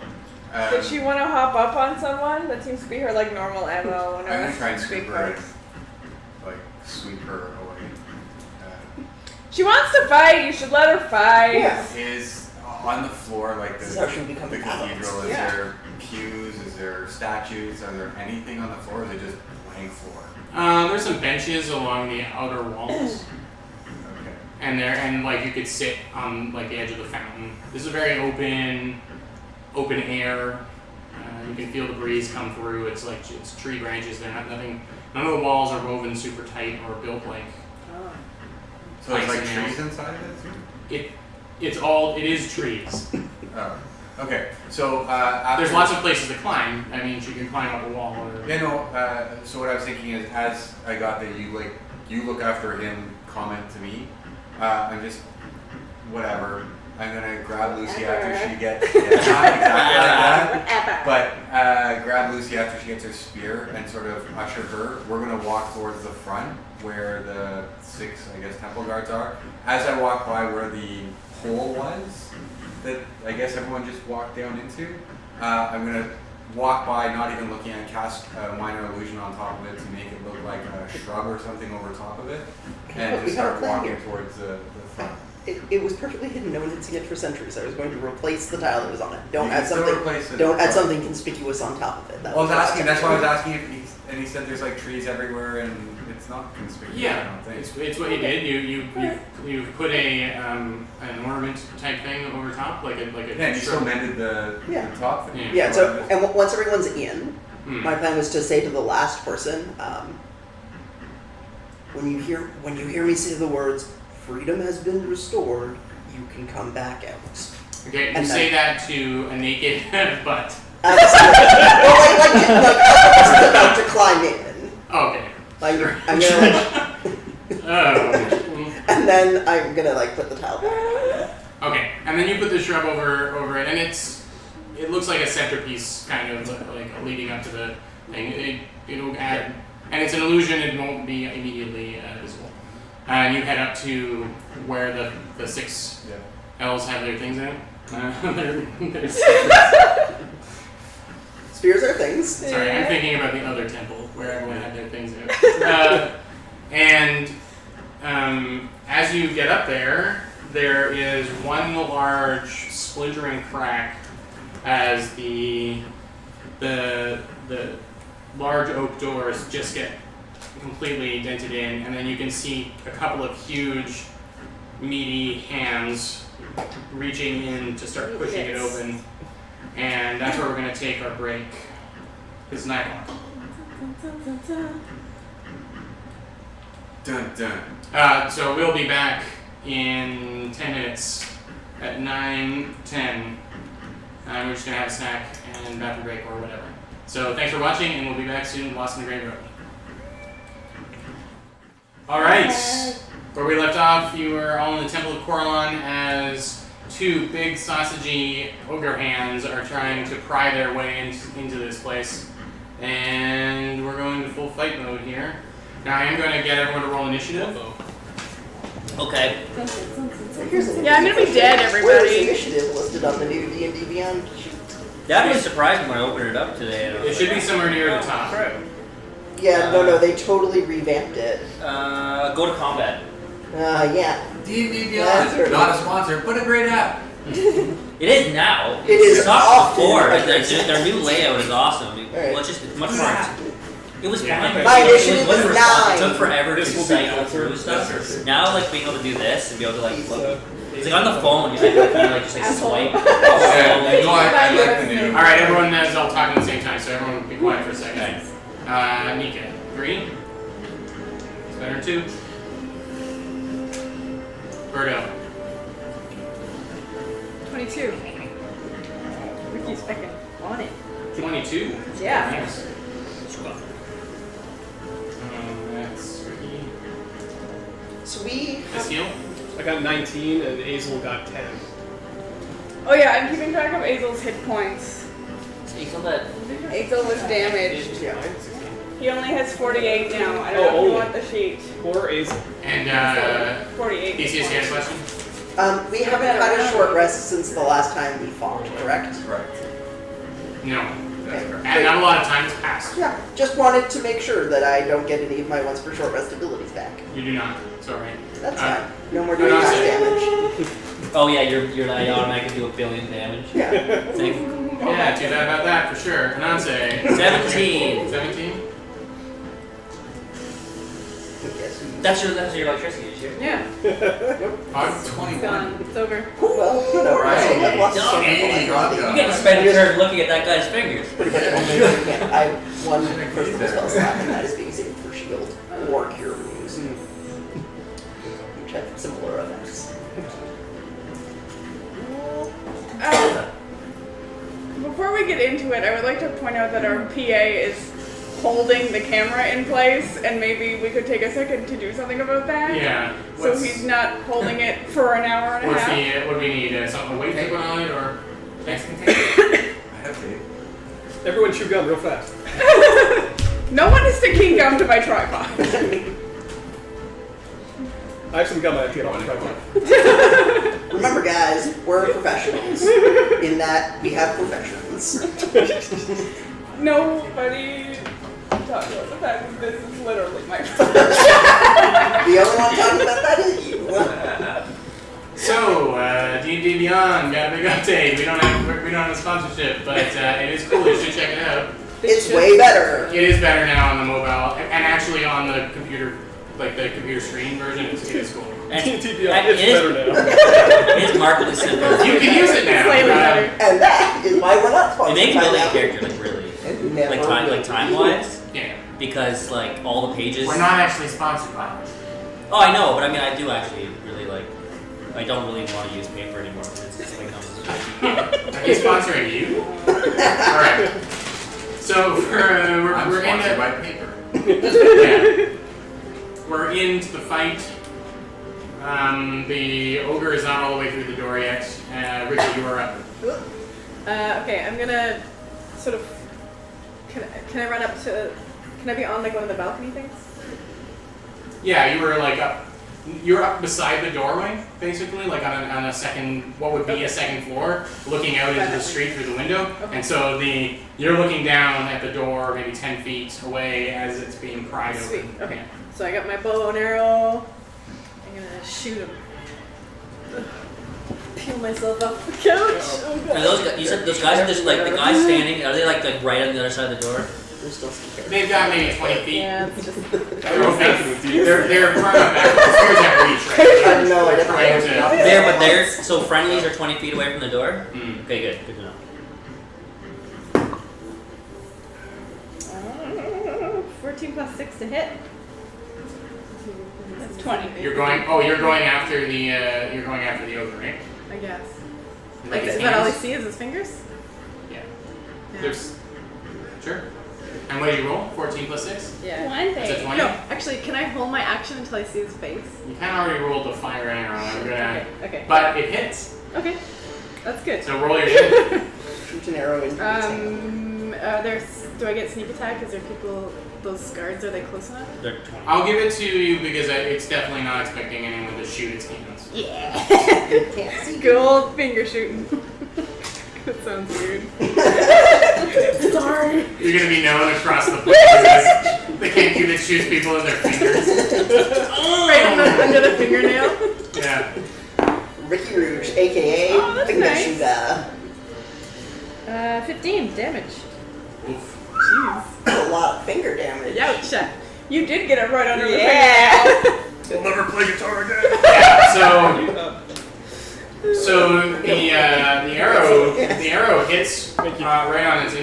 Did she want to hop up on someone? That seems to be her like normal MO. I'm gonna try and sweep her, sweep her away. She wants to fight. You should let her fight. Yeah. Is on the floor like This is how she the becomes cathedral? Is Yeah. there pews? Is there statues? Are there anything on the floor? Or is it just blank floor? There's some benches along the outer walls, Okay. and like you could sit on like the edge of the fountain. This is a very open air. You can feel the breeze come through. It's tree branches. They're not nothing. None of the walls are woven super tight or built like. So there's like Planks and trees inside of it too? It is trees. Oh. Okay. So after There's lots of places to climb. I mean, you can climb up a wall. Or, Yeah, no. So what I was thinking is, as I got that you look after him, comment to me. I'm just whatever. I'm gonna grab Lucy after she gets not exactly like that. But grab Lucy after she gets her spear and sort of usher her. We're gonna walk towards the front where the 6, I guess, temple guards are. As I walk by where the hole was, that I guess everyone just walked down into, I'm gonna walk by, not even looking at, cast a minor illusion on top of it to make it look like a shrub or something over top of it, and We just got a start plan walking here. towards the front. It was perfectly hidden. No one had seen it for centuries. I was going to replace the tile that was on it. Don't You add can still something. replace it. Don't add something conspicuous on top of it. I was asking. That's why I was asking if and he said there's like trees everywhere and it's not conspicuous. I yeah, don't think. it's what you did. You put an ornament type thing over top, like a Yeah, and you still mended the top thing. Yeah. Yeah. So once everyone's in, Hmm. my plan was to say to the last person, when you hear me say the words "freedom has been restored," you can come back out. Okay, you And say that to a naked butt. Well, like I'm about to climb in. Okay. I'm gonna Oh. and then I'm gonna put the tile back. Okay, and then you put the shrub over it, and it looks like a centerpiece kind of like leading up to the thing. It'll add, and it's an illusion. It won't be immediately visible. And you head up to where the 6 elves have their things in. Spears are things. Sorry, I'm thinking about the other temple where everyone had their things in. And as you get up there, there is one large splintering crack as the large oak doors just get completely dented in, and then you can see a couple of huge, meaty hands reaching in to start pushing it open. And that's where we're going to take our break. It's 9 o'clock. Dun dun. So we'll be back in 10 minutes at 9:10. We're just going to have a snack and bathroom break or whatever. So thanks for watching, and we'll be back soon. Lost in the Great Road. All right. Where we left off, you were all in the Temple of Coralon as 2 big sausagey ogre hands are trying to pry their way into this place. And we're going to full fight mode here. Now I am going to get everyone to roll initiative. Okay. Yeah, I'm gonna be dead, Where's everybody. initiative listed on the new D&D Beyond sheet? That really surprised me when I opened it up today. And I It was should like, be somewhere near the top. Yeah, no, they totally revamped it. Go to combat. Yeah. D&D That's Beyond, right. not a sponsor, but a great app. It is now. It is sucked often. before. Their new layout is awesome. Right. Well, it's much more. It was Yeah. fine. My initiative It was is responsive. 9. It took forever to This will be cycle answered. through stuff. That's Now, like being able to do this and be able to like look. So, It's like on the phone. You kind of like just like Asshole. swipe. Yeah, no, I like the new. All right, everyone is all talking at the same time, so everyone be quiet for a second. Okay. Nika, 3. Better 2. Birdo, 22. Ricky's fucking on it. 22. Yeah. Nice. That's Ricky. Sweet. Estiel. I got 19 and Azel got 10. Oh yeah, I'm keeping track of Azel's hit points. Speaking of that, Azel was damaged. Yeah. 16. He only has 48 now. I don't Oh, know if you only. want the sheet. Poor Azel. And 48. DCS, you had a question? We haven't had a short rest since the last time we fought, correct? Right. No. Okay. And not a lot of time has passed. Yeah. Just wanted to make sure that I don't get any of my once per short rest abilities back. You do not. It's alright. That's Uh, fine. No more doing no, max so- damage. oh yeah, you're I automatically do a billion damage. Yeah. Thing. Yeah, too bad about that for sure. Ananse. 17. 17? Guess who- That's your electricity issue. Yeah. Pog? It's 21. gone. It's over. Well, whatever. Right. I still have lots of Done. stuff Hey, going on. God, You get to spend your turn looking at that guy's fingers. Pretty much only thing I can. I have one personal spell slot, and that is being saved for shield or cure wounds, which have similar effects. Before we get into it, I would like to point out that our PA is holding the camera in place, and maybe we could take a second to do something about that. Yeah. So he's not holding it for an hour and a What's half. what do we need? Something to wait to put on it or? Thanks, I have tape. Everyone chew gum real fast. No one is sticking gum to my tripod. I have some gum I have to get on my tripod. Remember, guys, we're professionals in that we have professions. Nobody talks about the fact that this is literally my phone. The only one talking about that is you. So, D&D Beyond got a big update. We don't have a sponsorship, but it is cool. You should check it out. It's way better. It is better now on the mobile and actually on the computer, like the computer screen version. It is cool. And, TBI, and it's it is- better now. It is markedly simpler. You can use it now. Slightly better. And that is why we're not It sponsored makes by building a that. character like really And never like time wise Yeah. because like all the pages. We're not actually sponsored by it. Oh, I know, but I mean I do actually really like. I don't really want to use paper anymore because it's just like Are they sponsoring you? All right. So I'm we're in sponsored the by paper. yeah. We're into the fight. The ogre is not all the way through the door yet. Ricky, you are up. Okay, I'm gonna sort of. Can I run up to? Can I be on like one of the balcony things? Yeah, you were like up. You're up beside the doorway, basically, like on a second, what would be a second floor, looking out into the street through the window. Okay. And so you're looking down at the door, maybe 10 feet away as it's being pried Sweet. open. Okay. So I got my bow and arrow. I'm gonna shoot him. Peel myself off the couch. Oh, God. And those guys, you said those guys are just like the guys standing. Are they like right on the other side of the door? There's still some characters. They've got maybe 20 feet. Yeah, it's just. They're far enough back. The spears have reach, right? I know, I They're trying definitely to. There, but they're so friendlies are 20 feet away from the door. Mm. Okay, good, good to know. 14 plus 6 to hit. That's 20. You're going. Oh, you're going after the. You're going after the ogre, right? I guess. Like Like, his is that all I hands? see is his fingers? Yeah. Yeah. There's. Sure. And what do you roll? 14 plus 6. Yeah. One That's a thing. 20. No, actually, can I hold my action until I see his face? You kind of already rolled the fire arrow. I'm gonna. Okay. But it hits. Okay. That's good. So roll your hit. Shoot an arrow into its hand. Do I get sneak attack? Is there people? Those guards, are they close enough? They're 20. I'll give it to you because it's definitely not expecting anyone to shoot its hands. Yeah. Can't see. Good old finger shooting. That sounds weird. Sorry. You're gonna be known across the place as the Kenku that shoots people in their fingers. Right under the fingernail. Yeah. Ricky Rouge, aka Oh, that's Finger nice. Shooter. 15 damage. Oof. Jeez. A lot of finger damage. Ouch. You did get it right under Yeah. the fingernail. We'll never play guitar again. Yeah. So the arrow hits right on its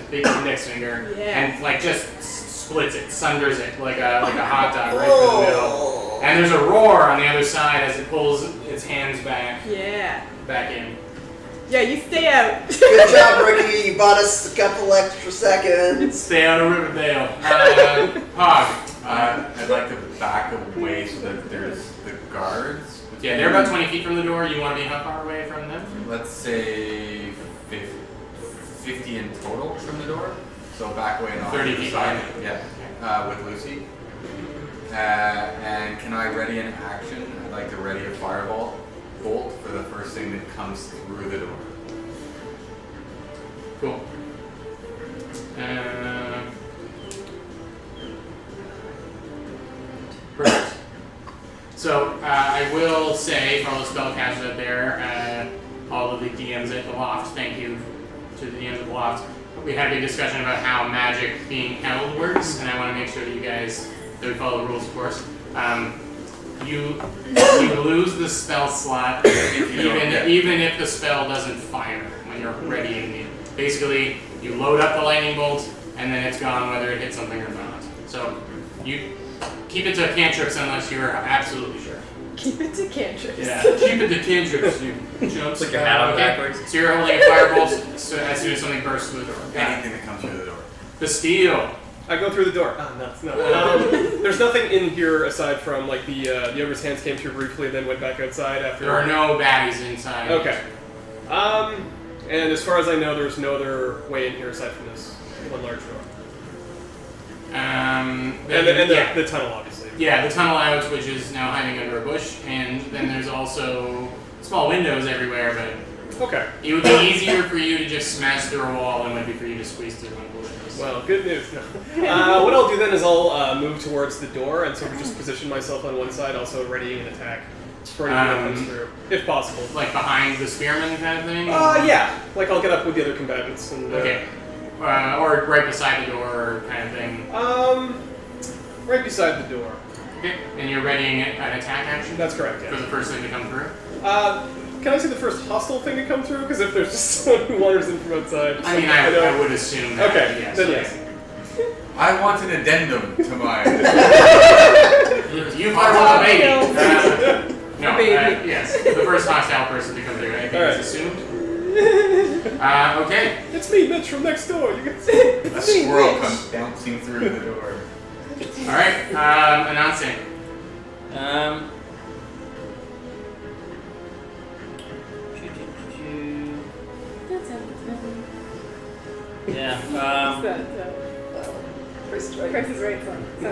big index finger, Yeah. and like just splits it, sunders it like a hot dog right through the middle. Oh. And there's a roar on the other side as it pulls its hands back in. Yeah, you stay out. Good job, Ricky. You bought us a couple extra seconds. Stay out of Riverdale. Hog. I'd like to back away so that there's the guards. Yeah, they're about 20 feet from the door. You want to be how far away from them? Let's say 50 in total from the door. So back away and off 30 to the feet side. behind. Yeah, with Lucy. And can I ready an action? I'd like to ready a fireball bolt for the first thing that comes through the door. Cool. Perfect. So I will say for all the spellcasters out there, all of the DMs at the Loft, thank you to the DMs at the Loft. We had a big discussion about how magic being held works, and I want to make sure that you guys that we follow the rules, of course. You lose the spell slot even if the spell doesn't fire when you're readying it. Basically, you load up the lightning bolt, and then it's gone whether it hits something or not. So you keep it to cantrips unless you're absolutely sure. Keep it to cantrips. Yeah, keep it to cantrips, you chumps. Like your hat on backwards. So you're holding a firebolt so as soon as something bursts through the door. Anything that comes through the door. The steel. I go through the door. Ah, nuts, no. There's nothing in here aside from like the ogre's hands came through briefly, then went back outside after. There are no baddies inside. Okay. And as far as I know, there's no other way in here aside from this one large door. And the tunnel, obviously. Yeah, the tunnel out, which is now hiding under a bush, and then there's also small windows everywhere, but Okay. it would be easier for you to just smash through a wall than it would be for you to squeeze through one of the windows. Well, good news. No. What I'll do then is I'll move towards the door and sort of just position myself on one side, also readying an attack for anything that comes through, if possible. Like behind the spearman kind of thing? Yeah. Like I'll get up with the other combatants and. Okay. Or right beside the door kind of thing. Right beside the door. Okay. And you're readying an attack action? That's correct. For Yeah. the first thing to come through? Can I see the first hostile thing to come through? Because if there's just someone who wanders in from outside. I mean, I would assume that. Okay. Yes. Then yes. I want an addendum to my. You fire with a baby. No, Baby. yes. The first hostile person to come through, I think Alright. is assumed. Okay. It's me, Mitch, from next door. You can see. A squirrel comes bouncing through the door. Alright, announcing. Yeah. Price is Right song. So,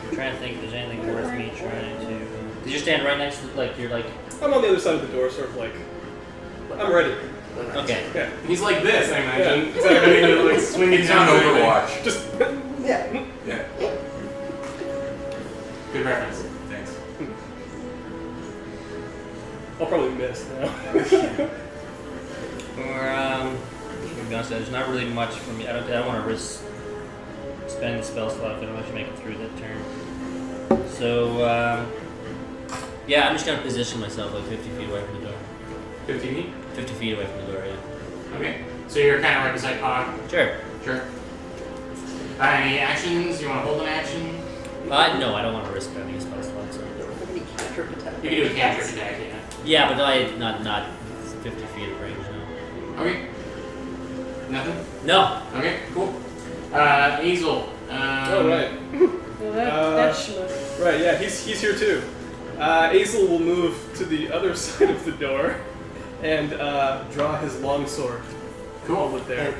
I'm trying to think if there's anything worth me trying to. Did you stand right next to like you're like? I'm on the other side of the door, sort of like. I'm ready. Okay. Yeah. He's like this, I imagine. Yeah, exactly. Ready to like swing it It's down. on Overwatch. Just. Yeah. Yeah. Good reference. Thanks. I'll probably miss now. Or to be honest, there's not really much for me. I don't want to risk spending the spell slot if I don't actually make it through that turn. So yeah, I'm just gonna position myself like 50 feet away from the door. 15 feet? 50 feet away from the door, yeah. Okay. So you're kind of right beside Pog. Sure. Sure. Any actions? You want to hold an action? No, I don't want to risk spending a spell slot. So. Any cantrip attack? You can do a cantrip attack, yeah. Yeah, but not 50 feet of range, no. Okay. Nothing? No. Okay, cool. Azel. Oh right. Well, that's schmuck. Right. Yeah. He's here too. Azel will move to the other side of the door and draw his longsword. Cool. Hold it there.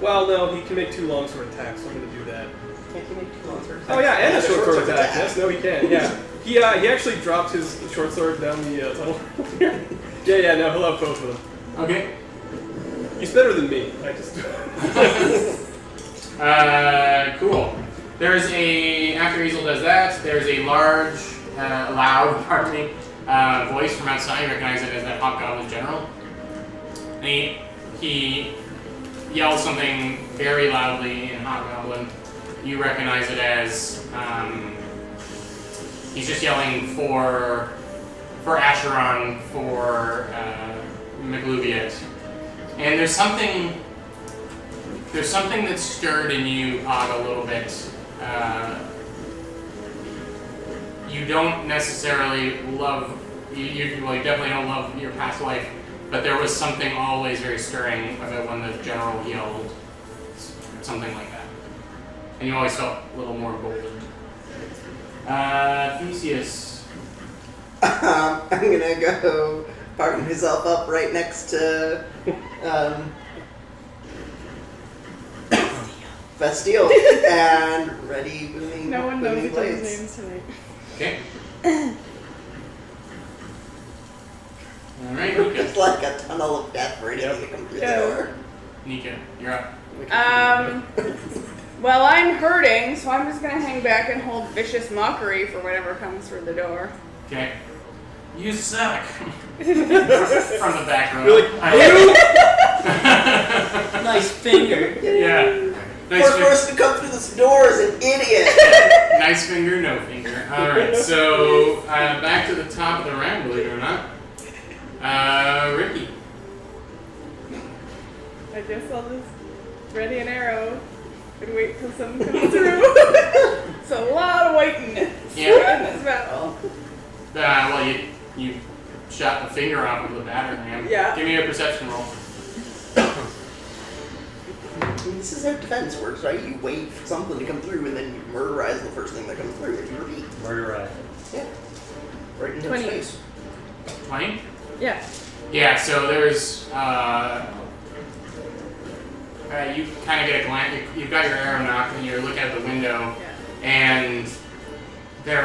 Well, no, he can make 2 longsword attacks, so I'm going to do that. Can't you make 2 longsword attacks? Oh yeah, and a short sword sword attack. Yes, no, he can. Yeah, he actually dropped his short sword down the tunnel. yeah, no, he'll have both of them. Okay. He's better than me. I just. Cool. There's after Easel does that, there's a large, loud, pardon me, voice from outside. You recognize it as that Hobgoblin General. And he yells something very loudly in Hobgoblin. You recognize it as, he's just yelling for Acheron, for McLuviet. And there's something that's stirred in you, Pog, a little bit. You don't necessarily love, you definitely don't love your past life, but there was something always very stirring about when the general yelled something like that. And you always felt a little more golden. Theseus. I'm gonna go park myself up right next to Bastille and ready booming. No one knows booming each other's blades. names tonight. Okay. Alright, Nika. It's like a tunnel of death for anything to come through Yeah. the door. Nika, you're up. Well, I'm hurting, so I'm just gonna hang back and hold vicious mockery for whatever comes through the door. Okay. You suck. From the back row. You're like, Nice finger. Yeah. Nice First finger. person to come through this door is an idiot. Nice finger, no finger. Alright, so back to the top of the round, believe it or not. Ricky. I guess I'll just ready an arrow and wait till someone comes through. It's a lot of waiting in this battle. Well, you shot the finger off of the batter, man. Yeah. Give me a perception roll. This is how defense works, right? You wait for something to come through and then you murderize the first thing that comes through and you repeat. Murder rifle. Yeah. Right into 20. his face. 20? Yeah. Yeah, so there's, you kind of get a glance, you've got your arrow knocked and you look out the window and the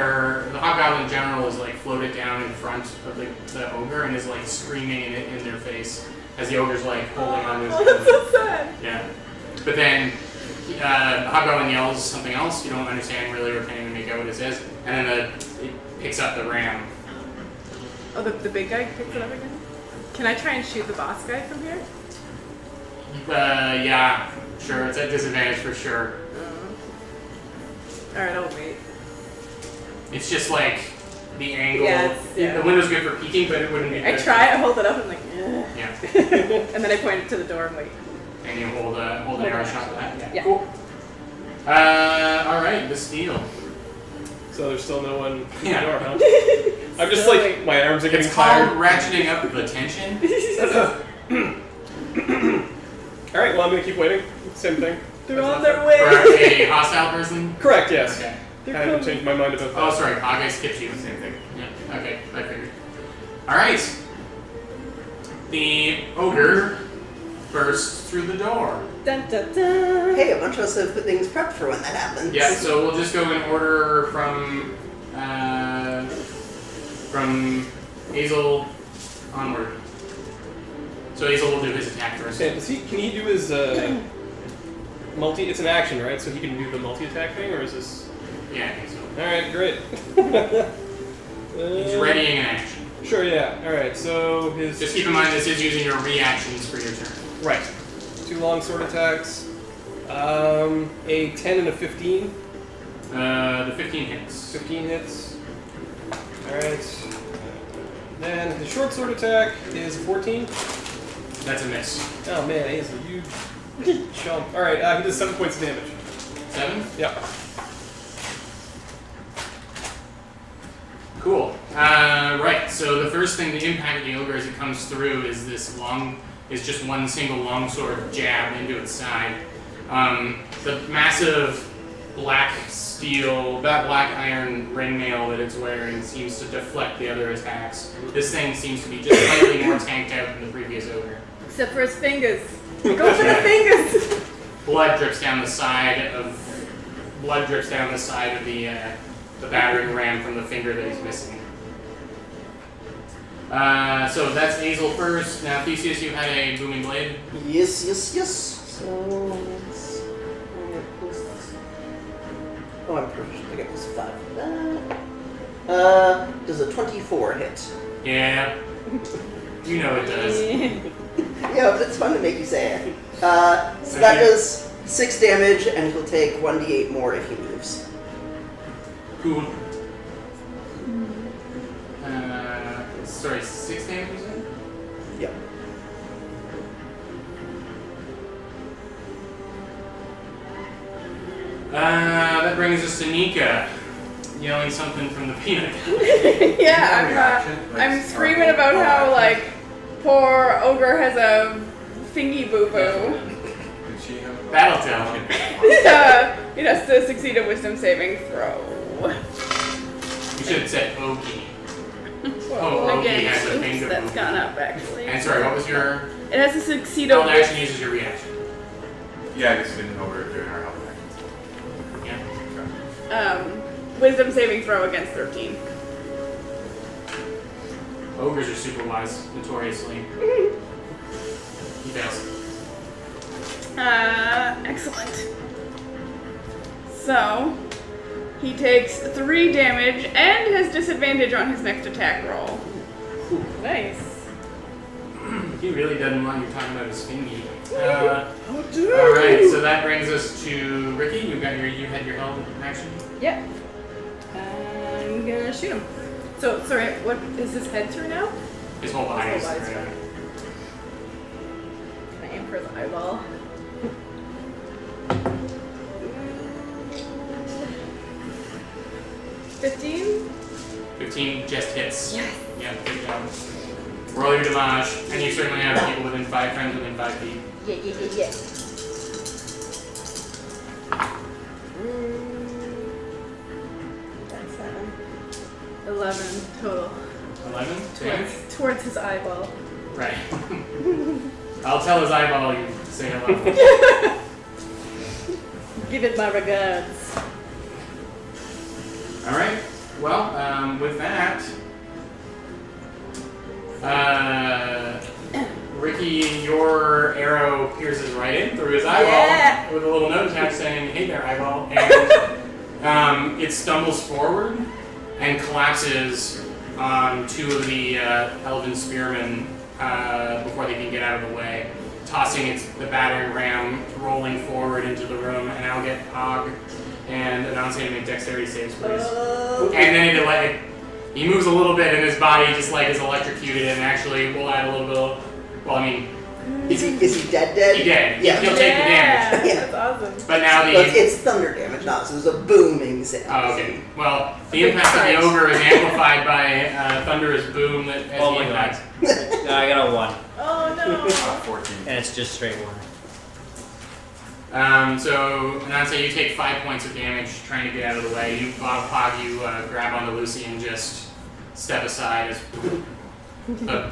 Hobgoblin General is like floated down in front of the ogre and is like screaming in their face as the ogre's like holding on to his That's so sad. Yeah. But then the Hobgoblin yells something else, you don't understand really or can't even make out what it says, and then it picks up the ram. Oh, the big guy picks it up again? Can I try and shoot the boss guy from here? Yeah, sure, it's at disadvantage for sure. Alright, I'll wait. It's just like the angle. Yeah, The window's good for peeking, but it wouldn't be I good try, I hold it up and like, ugh. Yeah. And then I point it to the door and wait. And you hold an arrow shot to that. Yeah. Cool. Alright, the steel. so there's still no one through Yeah. the door, huh? I'm just Still like, my arms are getting It's called tired. ratcheting up the tension. Alright, well, I'm gonna keep waiting. Same thing. They're on their For way. a hostile person? Correct, yes. Okay. I haven't changed my mind about that. Oh, sorry, I skipped you. Same thing. Yeah. Okay, I figured. Alright. The ogre bursts through the door. Dun, dun, dun. Hey, a bunch of us have things prepped for when that happens. Yeah, so we'll just go in order from Hazel onward. So Hazel will do his attack first. Okay, can he do his multi? It's an action, right? So he can do the multi-attack thing, or is this? Yeah, I think so. All right, great. He's readying an action. Sure, yeah. All right, so his. Just keep in mind this is using your reactions for your turn. Right. 2 long sword attacks. A 10 and a 15. The 15 hits. 15 hits. All right. Then the short sword attack is 14. That's a miss. Oh man, Hazel, you chump. All right, he does 7 points of damage. 7? Yep. Cool. Right, so the first thing, the impact of the ogre as it comes through is just one single longsword jab into its side. The massive black iron ringmail that it's wearing seems to deflect the other attacks. This thing seems to be just slightly more tanked out than the previous ogre. Except for his fingers. Go for the fingers. blood drips down the side of the battering ram from the finger that he's missing. So that's Hazel first. Now, Theseus, you had a booming blade. Yes. So let's oh, I'm proficient. I get plus 5 for that. Does a 24 hit? Yeah. You know it does. Yeah, but it's fun to make you say it. So that does 6 damage, and he'll take 1d8 more if he moves. Cool. Sorry, 6 damage, you said? Yep. That brings us to Nika, yelling something from the peanut gallery. Yeah, I'm screaming about how like poor ogre has a fingy boo boo. Did she have That'll tell him. It has to succeed a wisdom saving throw. You should have said Oki. Well, Oki again, has a oops, finger that's boo. gone up actually. And sorry, what was your It has to succeed held a action uses your reaction? Yeah, I just didn't know we were doing our health actions. Yeah. wisdom saving throw against 13. Ogres are super wise, notoriously. He fails. Excellent. So, he takes 3 damage and has disadvantage on his next attack roll. Nice. He really doesn't want you talking about his fingy. Alright, so that brings us to Ricky. You had your held action. Yep. I'm gonna shoot him. So, sorry, what is his head through now? His whole body is His whole body's through. Can I aim for his eyeball? 15? 15 just hits. Yes. Yeah, good job. Roll your damage, and you certainly have people within 5 friends within 5 feet. Yeah. That's 7. 11 total. 11 damage? Towards his eyeball. Right. I'll tell his eyeball you say hello. Give it my regards. Alright, well, with that, Ricky, your arrow pierces right in through his eyeball Yeah. with a little note attached saying, "Hey there, eyeball," and it stumbles forward and collapses on 2 of the elven spearmen before they can get out of the way, tossing the battering ram rolling forward into the room, and I'll get Og and announce him to make dexterity saves, please. And then he moves a little bit, and his body just is electrocuted, and actually will add a little bit of, well, I mean, Is he dead? he did. Yeah. He'll take the damage. Yeah. That's awesome. But now Well, it's thunder damage, not so there's a booming sound. Oh, okay. Well, the impact of the ogre is amplified by a thunderous boom that as Oh he my god. impacts. No, I got a 1, Oh no. 14. and it's just straight 1. So, Anansi, you take 5 points of damage trying to get out of the way. You, Pog, you grab onto Lucy and just step aside as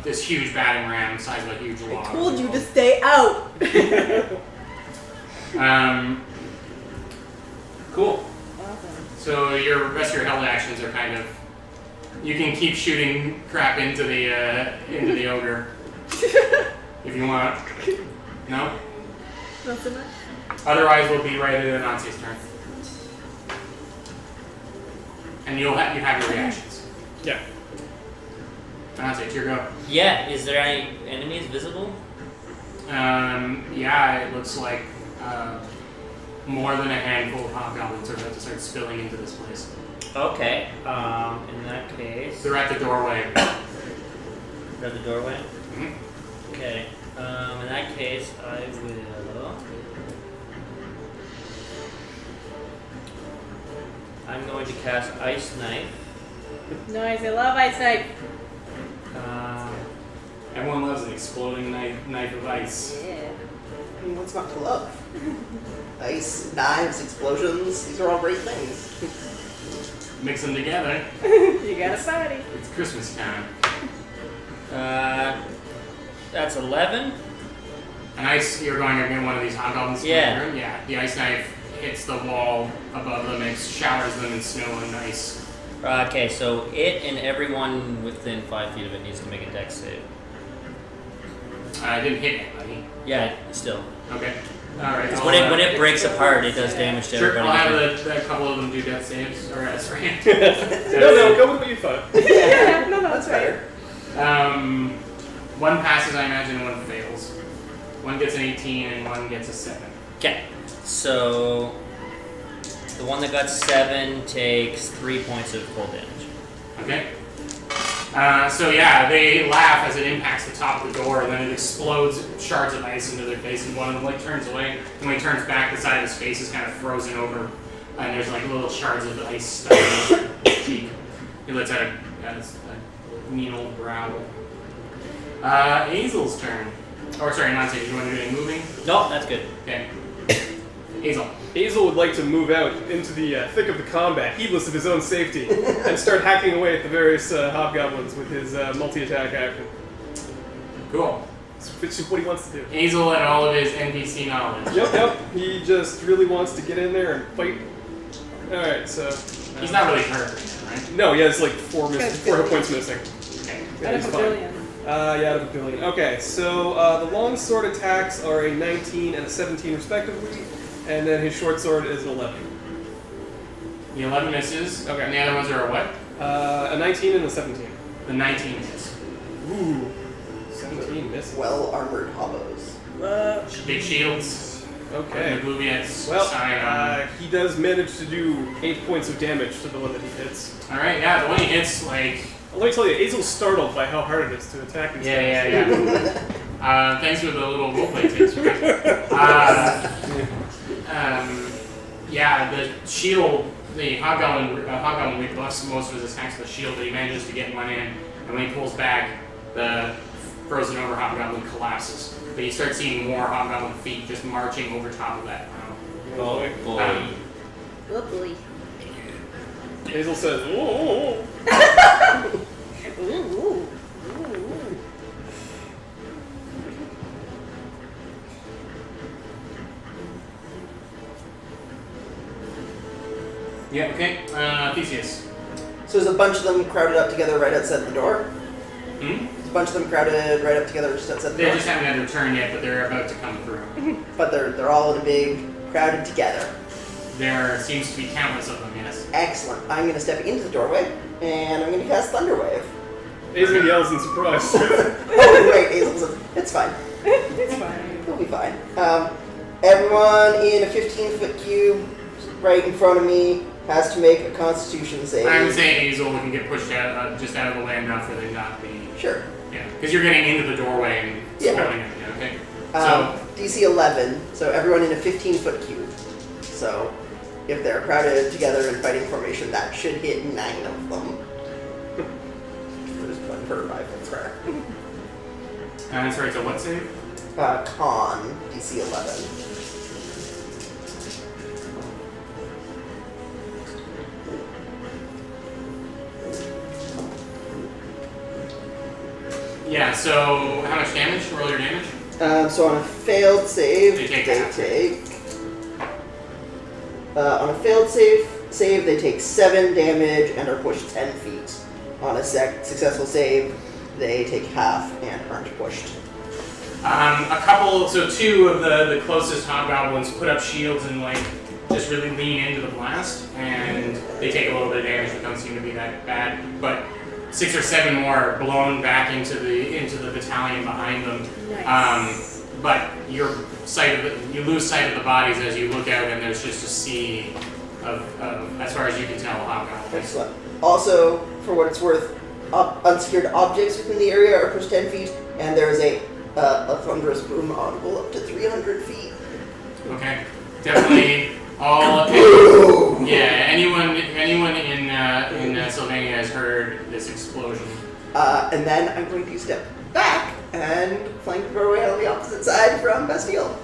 this huge batting ram, the size of a huge log. Told you to stay out. Cool. Awesome. So your rest of your held actions are kind of, you can keep shooting crap into the ogre if you want. No? Not so much. Otherwise, we'll be right at Anansi's turn. And you have your reactions. Yeah. Anansi, it's your go. Yeah, is there any enemies visible? Yeah, it looks like more than a handful of hobgoblins are about to start spilling into this place. Okay, in that case... They're at the doorway. They're at the doorway? Mhm. Okay, in that case, I will... I'm going to cast Ice Knife. Nice. I love Ice Knife. Everyone loves an exploding knife of ice. Yeah. I mean, what's not to love? Ice, knives, explosions, these are all great things. Mix them together. You got a party. It's Christmas time. That's 11. You're going to get one of these hobgoblins. Yeah. Room? Yeah. The ice knife hits the wall above them and showers them in snow and ice. Okay, so it and everyone within 5 feet of it needs to make a dex save. I didn't hit anybody. Yeah, still. Okay. All right. Because when it breaks apart, it does damage to Sure, everybody. I'll have a couple of them do death saves. Or sorry. No, go with what you thought. Yeah, no, That's better. One passes, I imagine, one fails. One gets an 18 and one gets a 7. Okay, so the one that got 7 takes 3 points of cold damage. Okay. So yeah, they laugh as it impacts the top of the door, and then it explodes shards of ice into their face, and one of them turns away, and when he turns back, the side of his face is kind of frozen over, and there's little shards of ice stuck in his cheek. He lets out a needle growl. Hazel's turn. Or sorry, not Hazel. You want to do any moving? No, that's good. Okay. Hazel. Hazel would like to move out into the thick of the combat, heedless of his own safety, and start hacking away at the various hobgoblins with his multi-attack action. Cool. It's just what he wants to do. Hazel and all of his NPC knowledge. Yep. He just really wants to get in there and fight. Alright, so... He's not really hurt, right? No, he has 4 hit points missing. Okay. Yeah, Out he's of a fine. billion. Yeah, out of a billion. Okay, so the long sword attacks are a 19 and a 17 respectively, and then his short sword is an 11. The 11 misses. Okay. And the other ones are a what? A 19 and a 17. The 19 is. Ooh. 17 misses. Well-armored hobos. Big shields. Okay. The Bluviet's Well, sign. he does manage to do 8 points of damage to the one that he hits. Alright, yeah, the one he hits, Let me tell you, Hazel's startled by how hard it is to attack these guys. Yeah. Thanks for the little roleplay tips. Yeah, the shield, the hobgoblin rebuffs most of his attacks with the shield, but he manages to get one in, and when he pulls back, the frozen over hobgoblin collapses. But you start seeing more hobgoblin feet just marching over top of that pile. Oh, Boy. Oh boy. Hazel says, "Oh." Ooh. Yeah, okay. Theseus. So there's a bunch of them crowded up together right outside the door. Hmm? There's a bunch of them crowded right up together just outside the They door. just haven't had their turn yet, but they're about to come through. But they're all in a big, crowded together. There seems to be countless of them, yes. Excellent. I'm going to step into the doorway, and I'm going to cast Thunder Wave. Hazel yells in surprise. Oh, wait, Hazel says, it's fine. It's fine. It'll be fine. Everyone in a 15-foot cube right in front of me has to make a Constitution save. I would say Hazel can get pushed out, just out of the way enough for them not be. Sure. Yeah, because you're getting into the doorway and Yeah. spelling it. Yeah, okay. DC 11, so everyone in a 15-foot cube. So if they're crowded together in fighting formation, that should hit 9 of them. There's one per 5 foot square. Sorry, it's a what save? Con, DC 11. Yeah. So how much damage? Roll your damage. So on a failed save, They take they half. take. On a failed save, they take 7 damage and are pushed 10 feet. On a successful save, they take half and aren't pushed. So 2 of the closest hobgoblins put up shields and just really lean into the blast, and they take a little bit of damage, but don't seem to be that bad. But 6 or 7 more are blown back into the battalion behind them. Nice. But you lose sight of the bodies as you look out, and there's just a sea of as far as you can tell, hobgoblins. Excellent. Also, for what it's worth, unsecured objects within the area are pushed 10 feet, and there is a thunderous boom audible up to 300 feet. Okay, definitely all. Yeah, anyone in Sylvania has heard this explosion. And then I'm going to step back and flank the doorway on the opposite side from Bastille.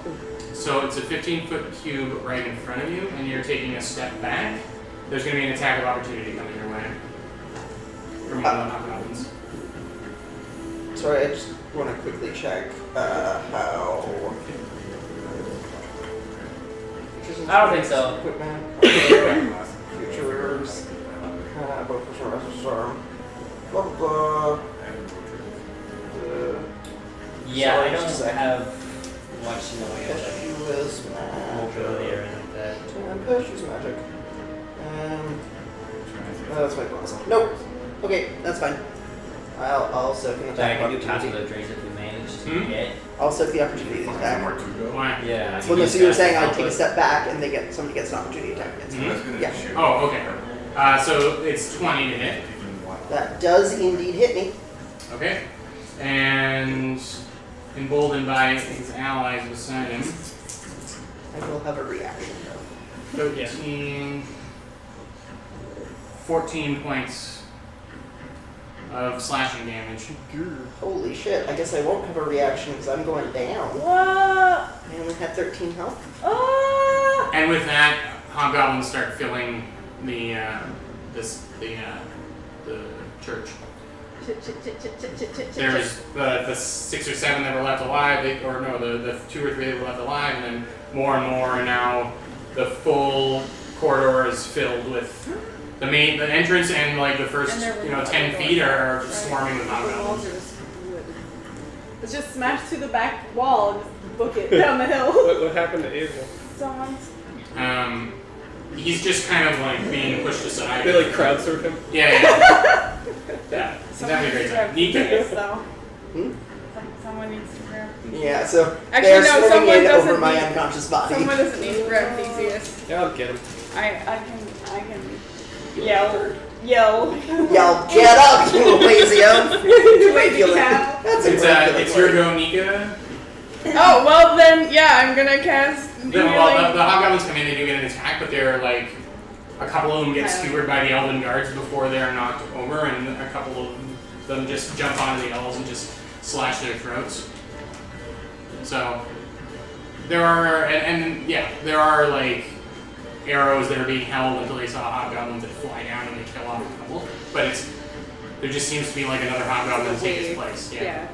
So it's a 15-foot cube right in front of you, and you're taking a step back. There's going to be an attack of opportunity coming your way from one of the hobgoblins. Sorry, I just want to quickly check how. I don't think so. Equipment. Futures. Both for sure, storm. Blah blah blah. Yeah, I don't have much in the way of Push was mobility or magic. anything like that. And push was magic. That's my bonus. Nope. Okay, that's fine. I'll soak in the So I attack can do pass opportunity. without trace if we manage to Hmm? get. I'll soak the opportunity to attack. Somewhere to go. Why? Yeah. I Well, can no, use so you were that saying to I'd help take a us. step back and somebody gets an opportunity to attack against me. I was gonna Yeah. shoot. Oh, okay. So it's 20 to hit. That does indeed hit me. Okay. And emboldened by his allies beside him. I will have a reaction though. 13, 14 points of slashing damage. Holy shit, I guess I won't have a reaction because I'm going down. What? I only had 13 health. Ah! And with that, hobgoblins start filling the church. There's the 6 or 7 that were left alive, the 2 or 3 that were left alive, and then more and more, and now the full corridor is filled with the entrance and like the first And there were 10 other feet doors, are right? swarming with The walls hobgoblins. are just wood. Let's just smash through the back wall and just book it down the hill. What happened to Azel? Someone's. He's just kind of like being pushed aside. They like crowd surf him. Yeah. Yeah. He's having a great time. Nika. Hmm? Someone needs to grab. Yeah, so Actually, they're no, swimming someone in over doesn't my need- unconscious body. Someone doesn't need to grab Theseus. Yeah, I'll get him. I can yell. Y'all get up, you lazy elf! Lazy cow. That's a It's regular your word. go, Nika. Oh well, then yeah, I'm gonna cast The hobgoblins come in, they do get an attack, but they're like a couple of them get skewered by the elven guards before they're knocked over, and a couple of them just jump onto the elves and just slash their throats. So there are, there are like arrows that are being held until they saw hobgoblins that fly down and they kill off a couple. But there just seems to be like another hobgoblin take its place. Yeah.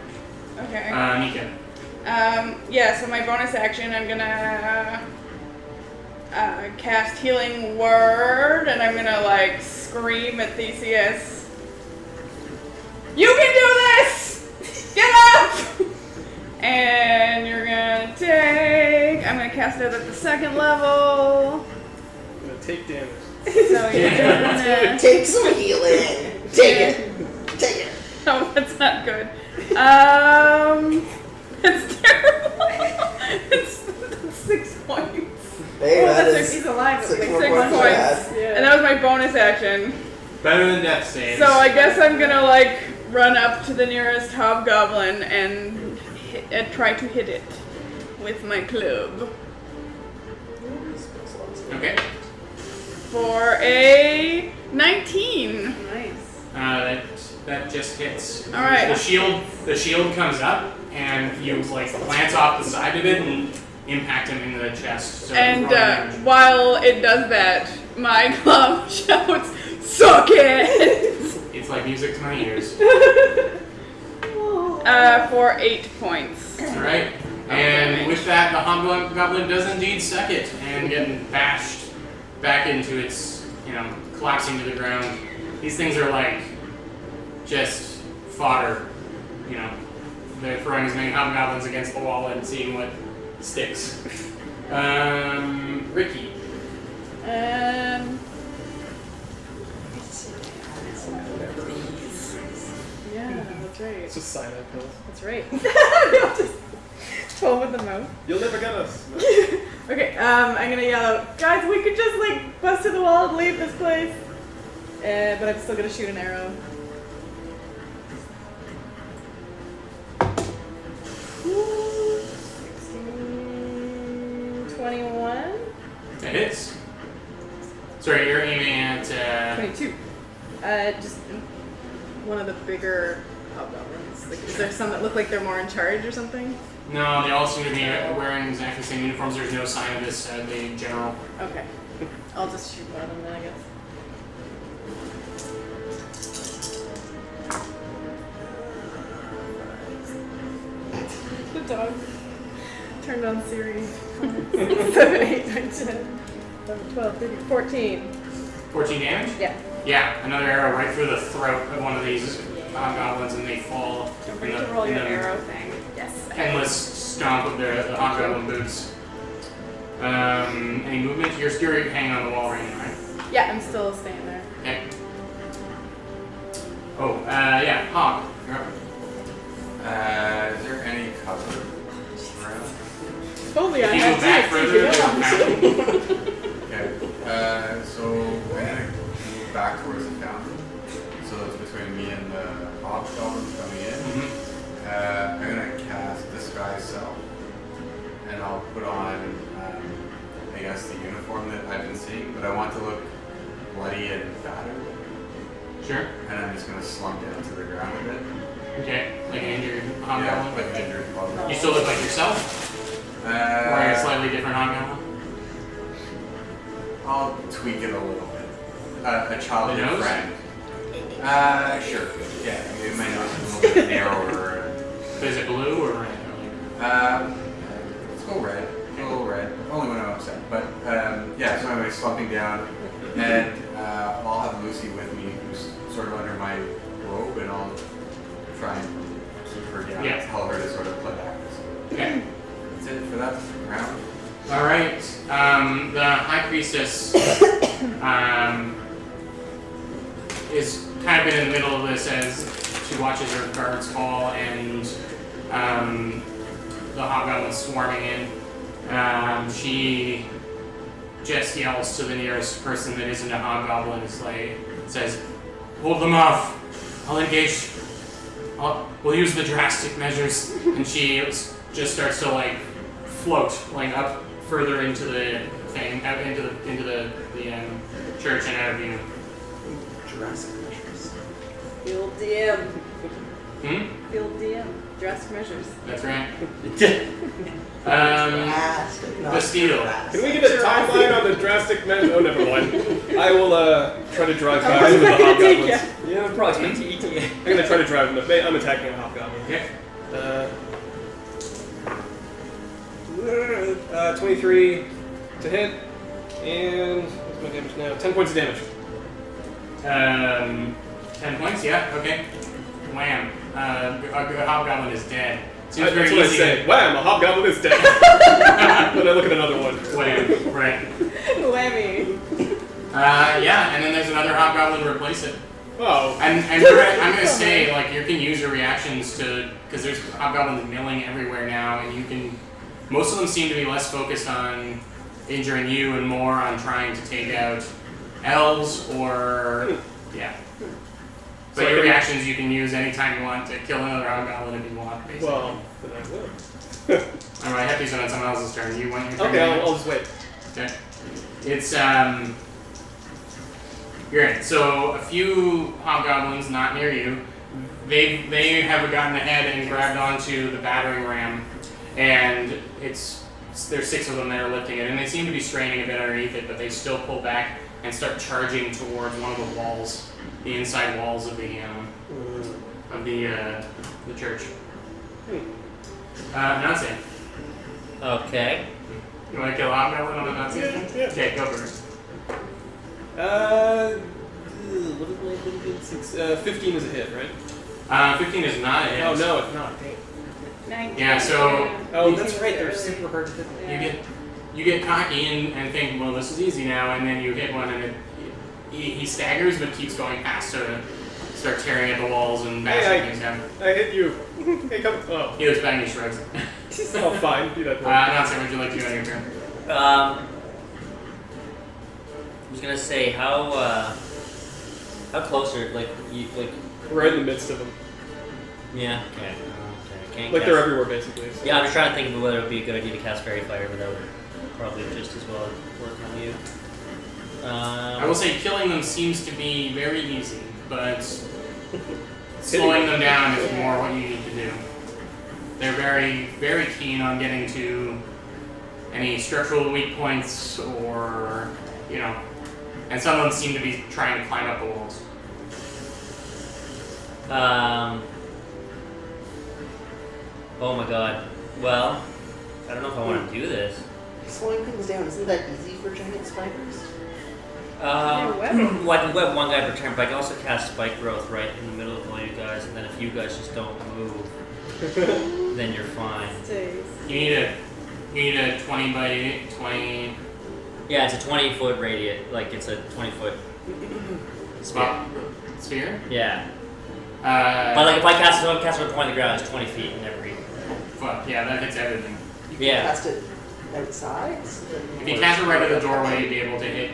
Okay. Nika. Yeah. So my bonus action, I'm gonna cast Healing Word, and I'm gonna like scream at Theseus. You can do this! Get up! And you're gonna take. I'm gonna cast it at the 2nd level. I'm gonna take damage. So you're gonna. Take some healing! Take it! Take it! No, that's not good. That's terrible. It's 6 points. Hey, that That's is he's alive. It's 6 like more 6 points. points. bad. Yeah. And that was my bonus action. Better than death saves. So I guess I'm gonna like run up to the nearest hobgoblin and try to hit it with my club Okay. for a 19. Nice. That just hits. All right. The shield comes up and you like glance off the side of it and impact him in the chest. So And roll damage. while it does that, my club shouts, "Suck it!" It's like music to my ears. For 8 points. All right. And with that, the hobgoblin does indeed suck it and get bashed back into its, collapsing to the ground. These things are like just fodder. They're throwing as many hobgoblins against the wall and seeing what sticks. Ricky. Yeah, that's right. It's just cyanide pills. That's right. Just 12 with the mouth. You'll never get us. Okay, I'm gonna yell out, guys, we could just like bust through the wall and leave this place. But I'm still gonna shoot an arrow. Ooh, 16, 21? That hits. Sorry, you're aiming at. 22. Just one of the bigger hobgoblins. Like, is there some that look like they're more in charge or something? No, they all seem to be wearing exactly the same uniforms. There's no sign of this the general. Okay. I'll just shoot one of them then, I guess. Dog. Turned on Siri. 7, 8, 9, 10, 11, 12, 13, 14. 14 damage? Yeah. Yeah, another arrow right through the throat of one of these hobgoblins, and they fall Don't in forget the, to roll in your the arrow thing. Yes. endless stomp of the hobgoblin boots. Any movement? You're still hanging on the wall right now, right? Yeah, I'm still staying there. Okay. Oh, yeah, Hog. You're up. Is there any cover around? If only I If you had move back further, there's a fountain. Okay. So I'm gonna move back towards the fountain. So it's between me and the hobgoblins coming in. Mhm. I'm gonna cast Disguise Self, and I'll put on, I guess, the uniform that I've been seeing, but I want to look bloody and battered, Sure. and I'm just gonna slump down to the ground a bit. Okay, like an injured Yeah, hobgoblin. like an injured hobgoblin. You still look like yourself? Or a slightly different hobgoblin? I'll tweak it a little bit. A childhood The nose? friend. Sure. Yeah, it might not be a little bit narrower. Is it blue or red? Let's go red. A little red. Only when I'm upset. But yeah, so anyway, slumping down, and I'll have Lucy with me, who's sort of under my robe, and I'll try and keep her down. Yeah. Tell her to sort of play back. Okay. That's it for that round. All right. The High Priestess is kind of been in the middle of this as she watches her guards fall and the hobgoblins swarming in. She just yells to the nearest person that isn't a hobgoblin. It's like, says, "Hold them off. I'll engage. We'll use the drastic measures." And she just starts to like float like up further into the thing, out into the church and out of view. Jurassic measures. Field DM. Hmm? Field DM. Drastic measures. That's right. Drastic, not Bastille. drastic. Can we get a timeline on the drastic measure? Oh, never mind. I will try to drive past the hobgoblins. Yeah, approximate ETA. I'm gonna try to drive them. I'm attacking a hobgoblin. Okay. 23 to hit, and what's my damage now? 10 points of damage. 10 points. Yeah. Okay. Wham. A hobgoblin is dead. Seems That's very what I easy. say. Wham! A hobgoblin is dead. Then I look at another one. Wham. Right. Whammy. Yeah, and then there's another hobgoblin to replace it. Oh. And I'm gonna say, like, you can use your reactions to, because there's hobgoblins milling everywhere now, and you can. Most of them seem to be less focused on injuring you and more on trying to take out elves or yeah. So But I your can- reactions you can use anytime you want to kill another hobgoblin if you want, basically. Well, then I will. Alright, I have to use it on someone else's turn. You want your turn? Okay, now? I'll just wait. Okay. It's you're right. So a few hobgoblins not near you, they have gotten ahead and grabbed onto the battering ram, and there's 6 of them that are lifting it, and they seem to be straining a bit underneath it, but they still pull back and start charging towards one of the walls, the inside walls of the church. Nazi. Okay. You want to kill a hobgoblin on a Nazi? Yeah. Okay, go for it. What is my 15 is a hit, right? 15 is not a hit. Oh no, it's not. Dang. 19. Yeah, so Oh, that's right. They're super hard to hit. you get cocky and think, well, this is easy now, and then you hit one, and he staggers but keeps going past to start tearing at the walls and bashing things down. I hit you. Hey, come. Oh. He looks back and he shrugs. Oh, fine. Do that. Not saying, would you like to do on your turn? I was gonna say how close are like We're in the midst of them. yeah. Okay. Can't Like cast- they're everywhere, basically. So. Yeah, I'm just trying to think of whether it would be a good idea to cast Fairy Fire, but that would probably just as well work on you. I will say killing them seems to be very easy, but slowing them down is more what you need to do. They're very, very keen on getting to any structural weak points or, and some of them seem to be trying to climb up the walls. Oh my god. Well, I don't know if I want to do this. Slowing things down, isn't that easy for giant spiders? Well, I can web one guy per turn, but I can also cast Spike Growth right in the middle of all you guys, and then if you guys just don't move, then you're fine. You need a 20 by 20. Yeah, it's a 20-foot radius. Like, it's a 20-foot Sphere? Yeah. But like if I cast it on the point of the ground, it's 20 feet in every. Fuck, yeah, that hits everything. You can Yeah. cast it outside? If you cast it right at the doorway, you'd be able to hit.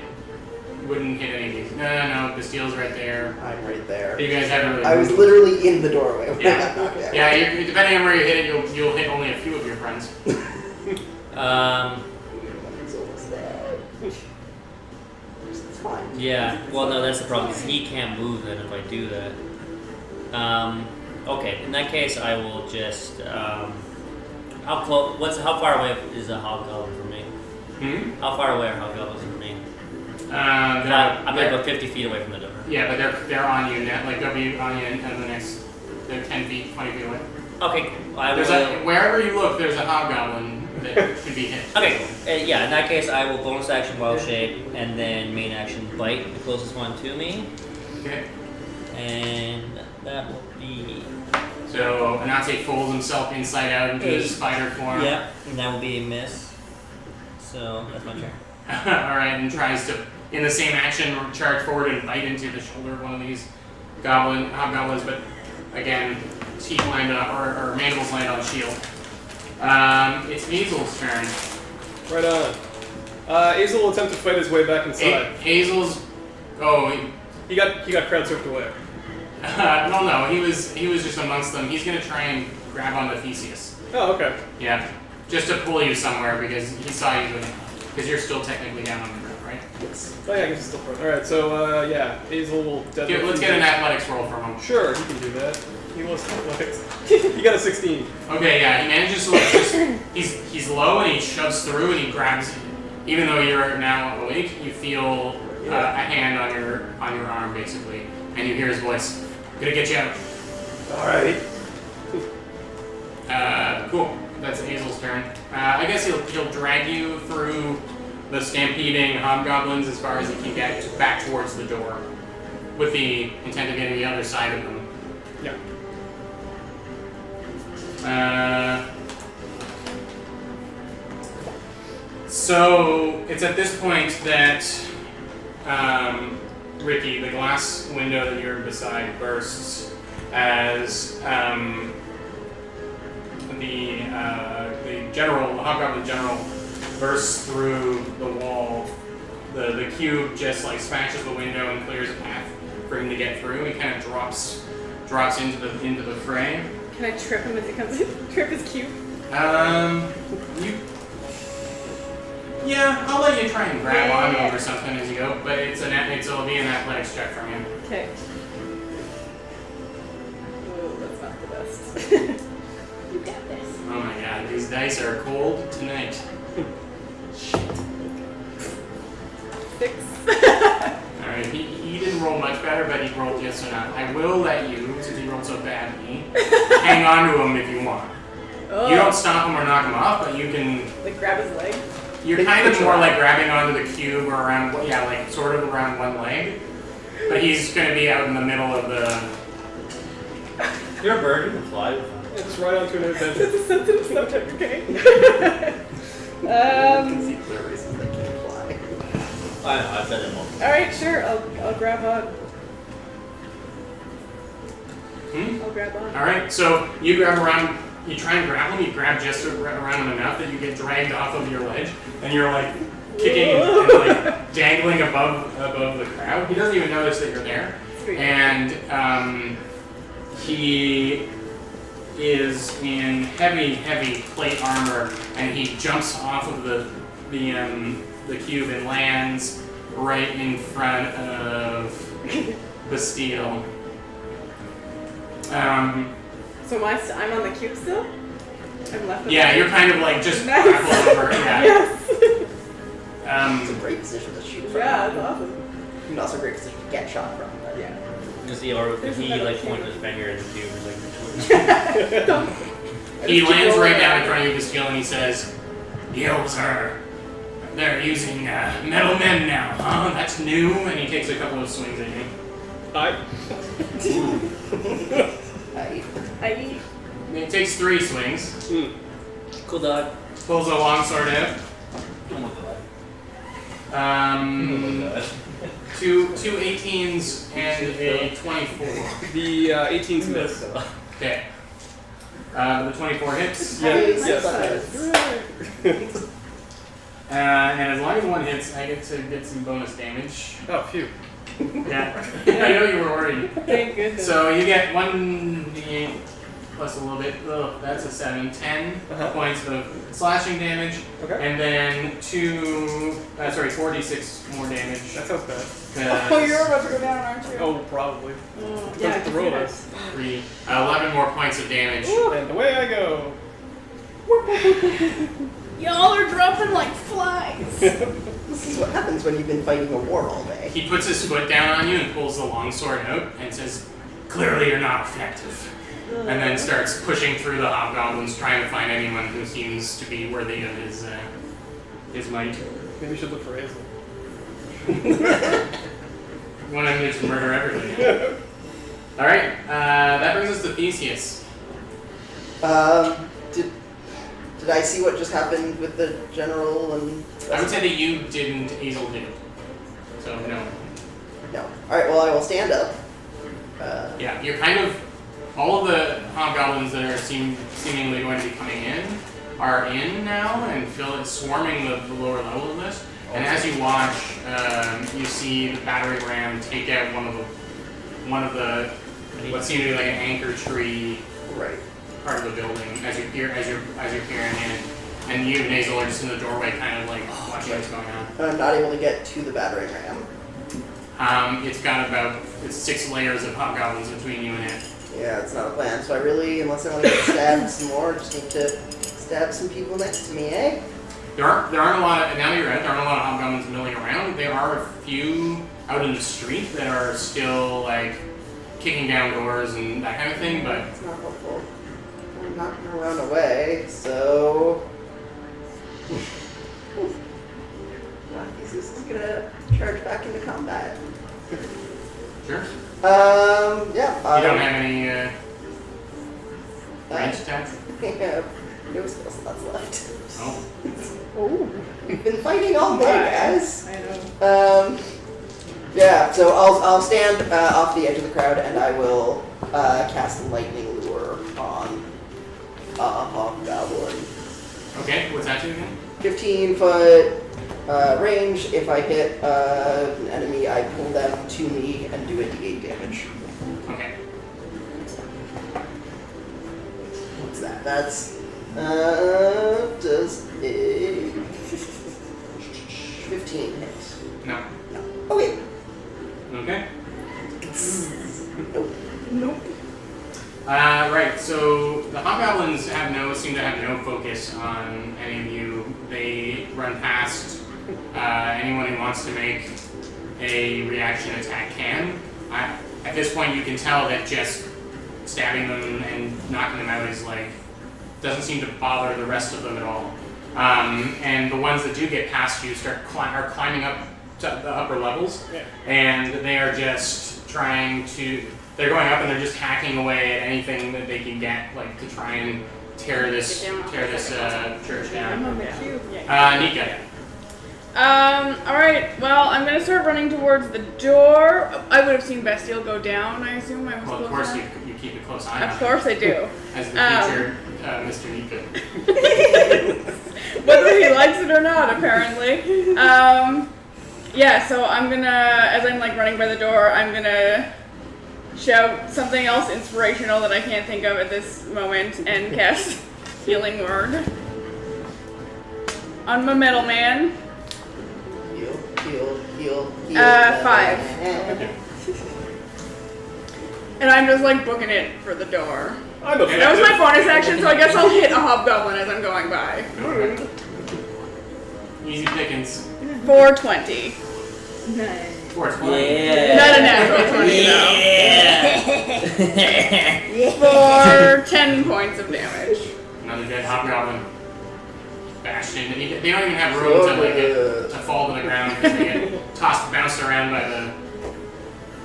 Wouldn't hit any of these. No, the steel's right there. I'm right there. You guys haven't really. I was literally in the doorway. Yeah. Okay. Yeah, depending on where you hit it, you'll hit only a few of your friends. He's almost there. It's fine. Yeah. Well, no, that's the problem. Because he can't move then if I do that. Okay. In that case, I will just. How close? How far away is a hobgoblin from me? How far away are hobgoblins from me? I'm like about 50 feet away from the door. Yeah, but they're on you now. Like they'll be on you in the next. They're 10 feet, 20 feet away. Okay. Wherever you look, there's a hobgoblin that can be hit. Okay, cool. Yeah, in that case, I will bonus action wild shape and then main action bite, the closest one to me. Okay. And that will be. So Anate folds himself inside out into his spider form. Yeah, and that will be a miss. So that's my turn. Alright, and tries to, in the same action, charge forward and bite into the shoulder of one of these hobgoblins, but again, teeth land on, or mandibles land on the shield. It's Hazel's turn. Right on. Hazel will attempt to fight his way back inside. Hazel's. He got crowd surfed away. No, he was just amongst them. He's gonna try and grab onto Theseus. Oh, okay. Yeah, just to pull you somewhere because he saw you doing it. Because you're still technically down on the ground, right? Yes. Oh yeah, I guess it's still front. Alright, so yeah, Hazel will definitely. Let's get an athletics roll from him. Sure, he can do that. He was athletics. He got a 16. Okay, yeah, he manages to he's low and he shoves through and he grabs. Even though you're now awake, you feel a hand on your arm basically, and you hear his voice. Gonna get you out. Alright. Cool. That's Hazel's turn. I guess he'll drag you through the stampeding hobgoblins as far as he can get back towards the door, with the intent of getting the other side of them. Yeah. So it's at this point that Ricky, the glass window that you're beside, bursts as the hobgoblin general bursts through the wall. The cube just like smashes the window and clears a path for him to get through. He kind of drops into the fray. Can I trip him as he comes in? Trip his cube? Yeah, I'll let you try and grab onto him or something as you go, but it'll be an athletics check from you. Okay. Oh, that's not the best. You got this. Oh my god, these dice are cold tonight. 6. Alright, he didn't roll much better, but he rolled just enough. I will let you, since he rolled so badly, hang on to him if you want. Oh. You don't stop him or knock him off, but you can. Like grab his leg? You're kind of more like grabbing onto the cube or around, like sort of around one leg. But he's going to be out in the middle of the. You're a bird, you can fly with them. It's right onto an adventure. It's a sensitive subject, okay? You can see clear reasons they can't fly. I know, I've said it multiple. Alright, sure. I'll grab on. I'll grab on. Alright, so you grab around. You try and grab him, you grab just around him enough that you get dragged off of your ledge, and you're like kicking and like dangling above the crowd. He doesn't even notice that you're there. Sweet. And he is in heavy plate armor, and he jumps off of the cube and lands right in front of the steel. So I'm on the cube still? I'm left with Yeah, the you're kind of like just Nice. grappled over. Yeah. Yes! It's a great position to shoot from. Yeah, it's awesome. And also a great position to get shot from. But Because he There's like another pointed cube. his finger in the cube and like. He lands right down in front of you with his shield and he says, "The elves they're using metal men now, huh? That's new." And he takes a couple of swings at you. It takes 3 swings. Cool dog. Pulls a longsword out. Two 18s and a 24. The 18's miss. Okay. The 24 hits. Yes. And as long as one hits, I get to get some bonus damage. Oh, phew. Yeah. I know you were worried. Thank goodness. So you get 1d8 plus a little bit. Oh, that's a 7. 10 points of slashing damage. Okay. And then 4d6 more damage. That sounds bad. Oh, you're about to go down, aren't you? Oh, probably. Yeah, That's the roll is. 11 more points of damage. And away I go. Y'all are dropping like flies. This is what happens when you've been fighting a war all day. He puts his foot down on you and pulls the longsword out and says, "Clearly you're not effective." And then starts pushing through the hobgoblins, trying to find anyone who seems to be worthy of his might. Maybe we should look for Hazel. One of them to murder everybody. Alright, that brings us to Theseus. Did I see what just happened with the general and? I would say that you didn't, Hazel did. So, no. No. All right. Well, I will stand up. Yeah, you're kind of. All of the hobgoblins that are seemingly going to be coming in are in now and swarming the lower level of this. And as you watch, you see the battering ram take out one of the what seemed to be like an anchor tree Right. part of the building as you're peering in, and you and Hazel are just in the doorway, kind of like watching what's going on. And I'm not able to get to the battering ram. It's got about 6 layers of hobgoblins between you and it. Yeah, it's not a plan. So I really, unless I want to get stabbed some more, just need to stab some people next to me, eh? There aren't a lot of, now that you're out, there aren't a lot of hobgoblins milling around. There are a few out in the street that are still like kicking down doors and that kind of thing, but It's not helpful. I'm not going to run away, so. Theseus is going to charge back into combat. sure. Yeah. You don't have any range attacks? I have no skill slots left. Oh. Oh, We've been fighting all day, guys. I know. Yeah, so I'll stand off the edge of the crowd and I will cast lightning lure on a hobgoblin. Okay, what's that do again? 15-foot range. If I hit an enemy, I pull them to me and do a d8 damage. Okay. What's that? That's does a 15 hits. No. No. Okay. Okay. Nope. Nope. Right, so the hobgoblins seem to have no focus on any of you. They run past anyone who wants to make a reaction attack can. At this point you can tell that just stabbing them and knocking them out is like, doesn't seem to bother the rest of them at all. And the ones that do get past you are climbing up to the upper levels, and they are just they're going up and they're just hacking away at anything that they can get, like to try and tear this church down. Nika. Alright, well, I'm gonna start running towards the door. I would have seen Bestial go down, I assume. I was Well, of close course enough. you keep a close eye on Of course I do. as the future Mr. Nika. Whether he likes it or not, apparently. Yeah, so I'm gonna, as I'm like running by the door, I'm gonna shout something else inspirational that I can't think of at this moment and cast Healing Word on my metal man. Heal. 5. And I'm just like booking it for the door. I'm Okay. That was my bonus action, so I guess I'll hit a hobgoblin as I'm going by. Easy pickings. 420. Nice. 420. Not a natural 20 though. For 10 points of damage. Another dead hobgoblin bashed into. They don't even have room to fall to the ground because they get bounced around by the.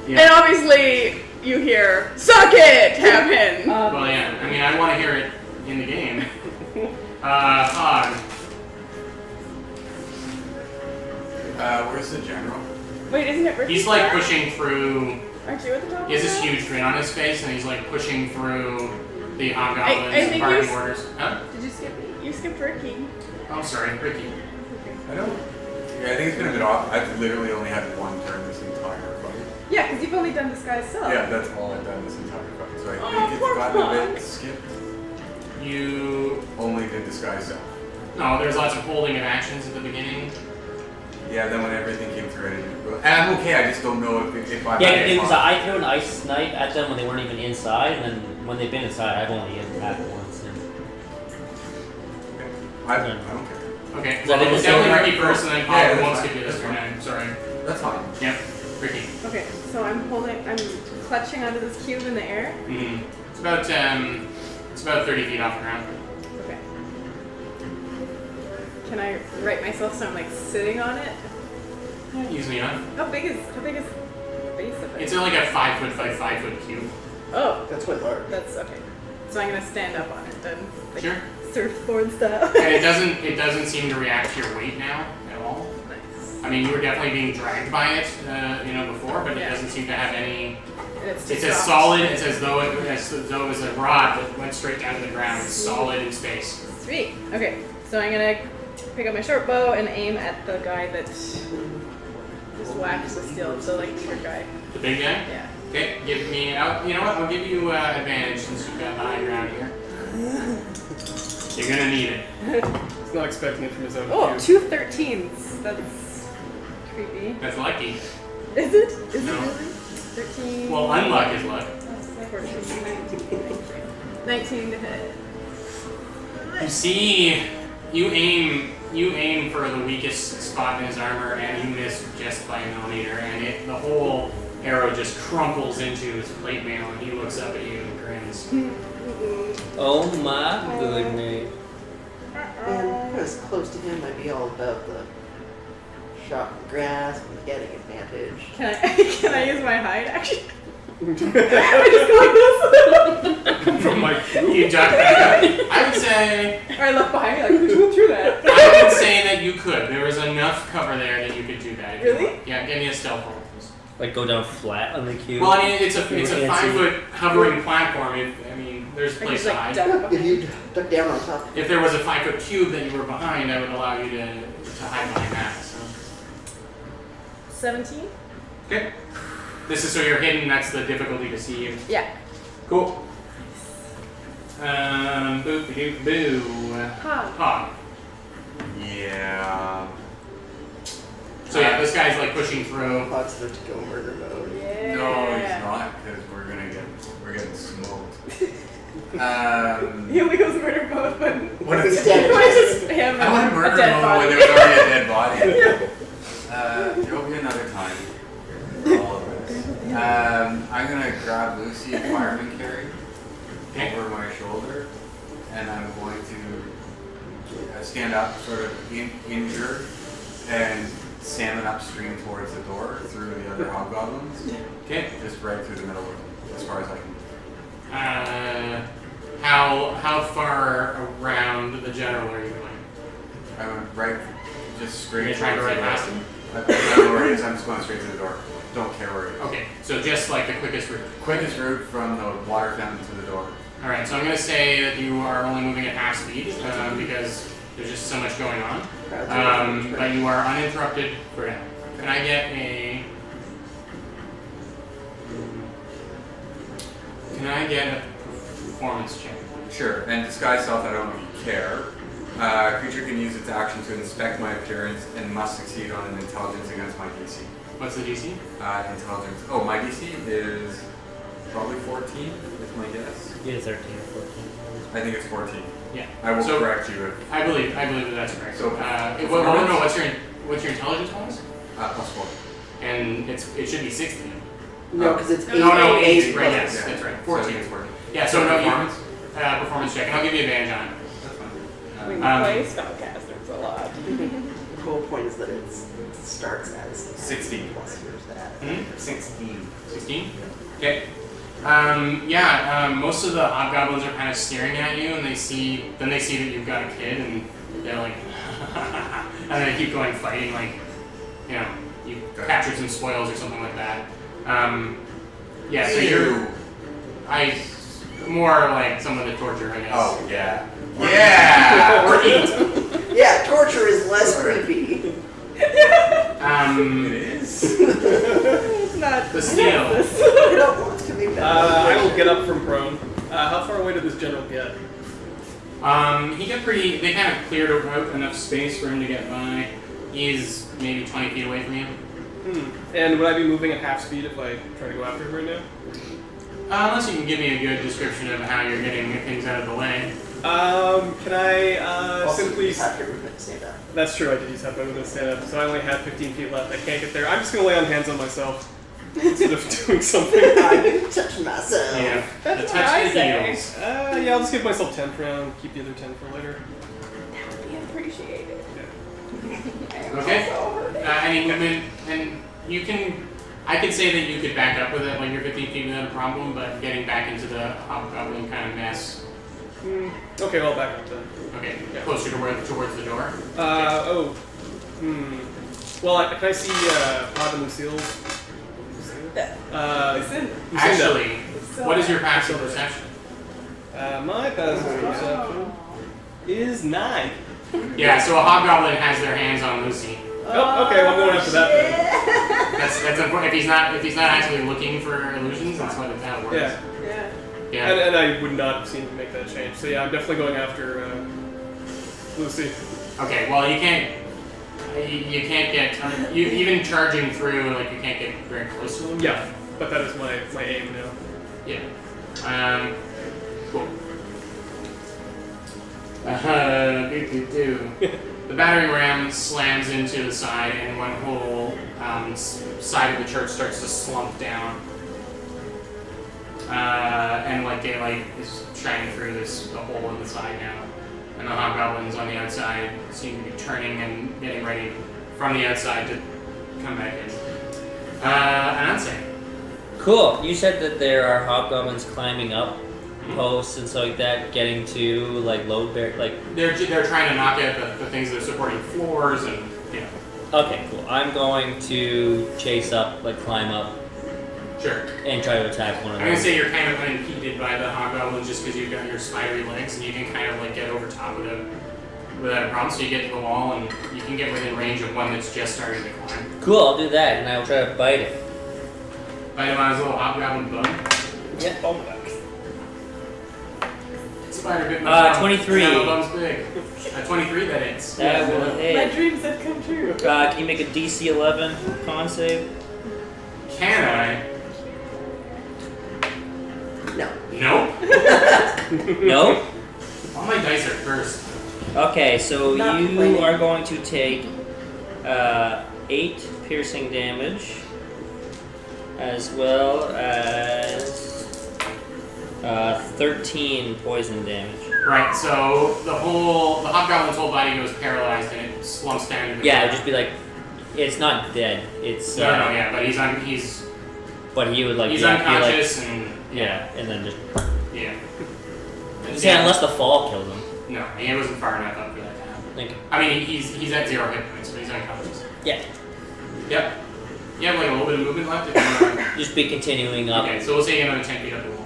Yeah. And obviously, you hear "Suck it" happen. Well, yeah. I mean, I want to hear it in the game. Hog. Where's the general? Wait, isn't it Ricky? He's like pushing through. Aren't you at the top? He has of this that? huge grin on his face, and he's like pushing through the I hobgoblins think barking you s- orders. Huh? Did you skip me? You skipped Ricky. Oh, sorry, Ricky. I don't. Yeah, I think it's been a bit off. I've literally only had one turn this entire fight. Yeah, because you've only done disguise self. Yeah, that's all I've done this entire fight. So I Oh, think poor it's gotten a bit Fox. skipped. You. Only did disguise self. No, there's lots of holding of actions at the beginning. Yeah, then when everything came through, I didn't. And I'm okay. I just don't know if I. Yeah, because I threw an ice knife at them when they weren't even inside, and then when they've been inside, I've only attacked once. And I don't care. Okay, So I well, think it's it's definitely over. Ricky first, and then Yeah, Pablo that's won't fine. skip you this one. I'm sorry. That's fine. Yep, Ricky. Okay, so I'm clutching onto this cube in the air. Mm-hmm. It's about 30 feet off the ground. Okay. Can I right myself so I'm like sitting on it? Yeah, easily enough. How big is the base of it? It's like a 5 foot by 5 foot cube. Oh, That's quite large. that's okay. So I'm gonna stand up on it then, like Sure. surfboard style. And it doesn't seem to react to your weight now at all. Nice. I mean, you were definitely being dragged by it, before, but it Yeah. doesn't seem to have any. And it's It's just as dropped. solid. It's as though it was a rod that went straight down to the ground. It's solid in space. Sweet. Okay, so I'm gonna pick up my short bow and aim at the guy that just whacked the steel. So like leader guy. The big guy. Yeah. Okay, give me. You know what? I'll give you advantage since you've got the high ground here. You're gonna need it. He's not expecting it from his own Oh, cube. 2 13s. That's creepy. That's lucky. Is it? Is No. it really? 13. Well, unluck is luck. 14, 19 to hit. You see, you aim for the weakest spot in his armor, and you miss just by a millimeter, and the whole arrow just crumples into his plate mail, and he looks up at you and grins. oh my goodness! And because close to him, I'd be all about the shot from grass and getting advantage. Can I use my hide action? I just go like this. From my cube. You duck back up. I would say, Or I left behind me like, who'd you go through that? I would say that you could. There was enough cover there that you could do that. if you Really? want. Yeah, give me a stealth roll, please. Like go down flat on the cube. Well, I mean, it's a Can't 5 see. foot hovering platform. There's a I place just to like hide. duck If behind. you duck down on top. If there was a 5 foot cube that you were behind, that would allow you to hide behind that. So. 17? Okay. This is so you're hidden. That's the difficulty to see you. Yeah. Cool. Boop doop boo. Hog. Hog. Yeah. So yeah, this guy's like pushing through. Hog's about to go murder mode. Yeah. No, he's not, because we're getting smoked. He only goes murder mode when What He's is dead. when it's just him I want and murder a dead mode body. when there's already a dead body. There'll be another time for all of this. I'm gonna grab Lucy and fireman carry Okay. over my shoulder, and I'm going to stand up, sort of injured, and salmon upstream towards the door through the other hobgoblins, Okay. just right through the middle of them, as far as I can. How far around the general are you going? I went right, just You're straight. gonna try to towards ride the past door. him? I don't know where he is. I'm just going straight to the door. Don't care where he is. Okay. So just like the quickest route. Quickest route from the water fountain to the door. All right. So I'm gonna say that you are only moving at half speed because there's just so much going on. But you are uninterrupted for now. Can I get a? Can I get a performance check? Sure. And disguise self, I don't know if you care. Creature can use its action to inspect my appearance and must succeed on an intelligence against my DC. What's the DC? Intelligence. Oh, my DC is probably 14, is my guess. Yeah, 13 or 14. I think it's 14. Yeah. I will So- correct you if I believe that that's correct. So, No, what's your intelligence bonus? plus 4. And it should be 16. No, because it's 8. No, 8. plus- Right, yes, that's right. 14. So I think it's 14. Yeah, so no, performance. performance check, and I'll give you advantage on it. We Um, play spellcasters a lot. The whole point is that it starts as 16. plus yours that. Hmm? 16. 16? Okay. Most of the hobgoblins are kind of staring at you, and they see that you've got a kid, and they're like, and then they keep going fighting, like, you captured some spoils or something like that. So you're, more like someone to torture, I guess. Oh, yeah. Yeah! Or eat. Yeah, torture is less creepy. It is. It's not The steel. I don't want to be bad. I will get up from prone. How far away did this general get? They kind of cleared out enough space for him to get by. He's maybe 20 feet away from you. And would I be moving at half speed if I try to go after him right now? Unless you can give me a good description of how you're getting things out of the way. Can I Also, simply... you have your movement stand up. That's true, I did use half my movement stand up, so I only have 15 feet left. I can't get there. I'm just going to lay on hands on myself instead of doing something. I can touch myself. Yeah. That's the what touch I the say. heels. Yeah, I'll just give myself 10 for now and keep the other 10 for later. That would be appreciated. I am Okay. also hurting. Any movement, and you can. I could say that you could back up with it, like you're 15 feet without a problem, but getting back into the hobgoblin kind of mess. Okay, well, I'll back up then. Okay, Yeah. closer towards the door. Well, can I see Pod and Lucille's? Listen. Actually, So what is your passive Silver. perception? My passive perception is 9. Yeah, so a hobgoblin has their hands on Lucy. Oh, okay, well, I'm going after that then. That's important. If he's not actually looking for illusions, that's what that works. Yeah. Yeah. Yeah. And I would not have seen to make that change. So yeah, I'm definitely going after Lucy. Okay. Well, you can't. You can't get. You even charging through, like you can't get very close to them. Yeah, but that is my aim now. Yeah. Cool. The battering ram slams into the side, and one whole side of the church starts to slump down. And daylight is shining through the hole in the side now, and the hobgoblins on the outside seem to be turning and getting ready from the outside to come back in. Ananse. Cool. You said that there are hobgoblins climbing up posts and stuff like that, getting to like load bear They're trying to knock out the things that are supporting floors and Okay, cool. I'm going to chase up, climb up, Sure. and try to attack one of I'm them. gonna say you're kind of unimpeded by the hobgoblins just because you've got your spidery legs and you can kind of get over top without a problem. So you get to the wall and you can get within range of one that's just starting to climb. Cool, I'll do that, and I will try to bite it. Bite him on his little hobgoblin bum. Yeah. Oh my god. Spider bit my bum. 23. Now my bum's big. 23, that hits. That will My hit. dreams have come true. Can you make a DC 11 con save? Can I? No. Nope. No? All my dice are cursed. Okay, so Not you complaining. are going to take 8 piercing damage, as well as 13 poison damage. Right, so the hobgoblin's whole body goes paralyzed and it slumps down to the Yeah, ground. it'd just be like, it's not dead. It's No, yeah, but he's but he would he's be unconscious and yeah, and then just yeah. yeah, unless the fall killed him. No, he wasn't far enough up for that to happen. Think. I mean, he's at 0 hit points, but he's unconscious. Yeah, Yep. You have a little bit of movement left if you want to. just be continuing up. Okay, so we'll say another 10 feet up the wall.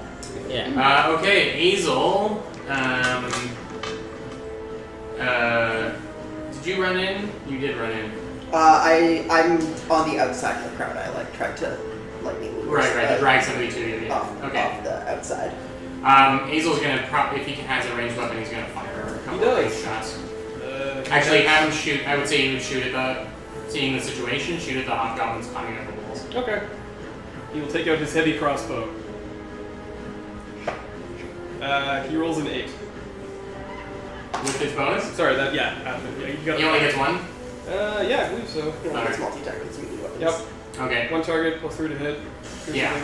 Yeah. Okay, Hazel. Did you run in? You did run in. I'm on the outside of the crowd. I tried to lightning Right, to drag somebody to you. Yeah. off, Okay. off the outside. Hazel's gonna if he has a ranged weapon, he's gonna fire a couple He of does. range shots. Actually, have him shoot. I would say you would shoot at seeing the situation, shoot at the hobgoblins climbing up the walls. Okay. He will take out his heavy crossbow. He rolls an 8. With his bonus, Sorry, yeah, you got he only gets one. Yeah, I believe so. You know, Alright. it's multi-attack with melee weapons. Yep. Okay. 1 target, +3 to hit. Yeah.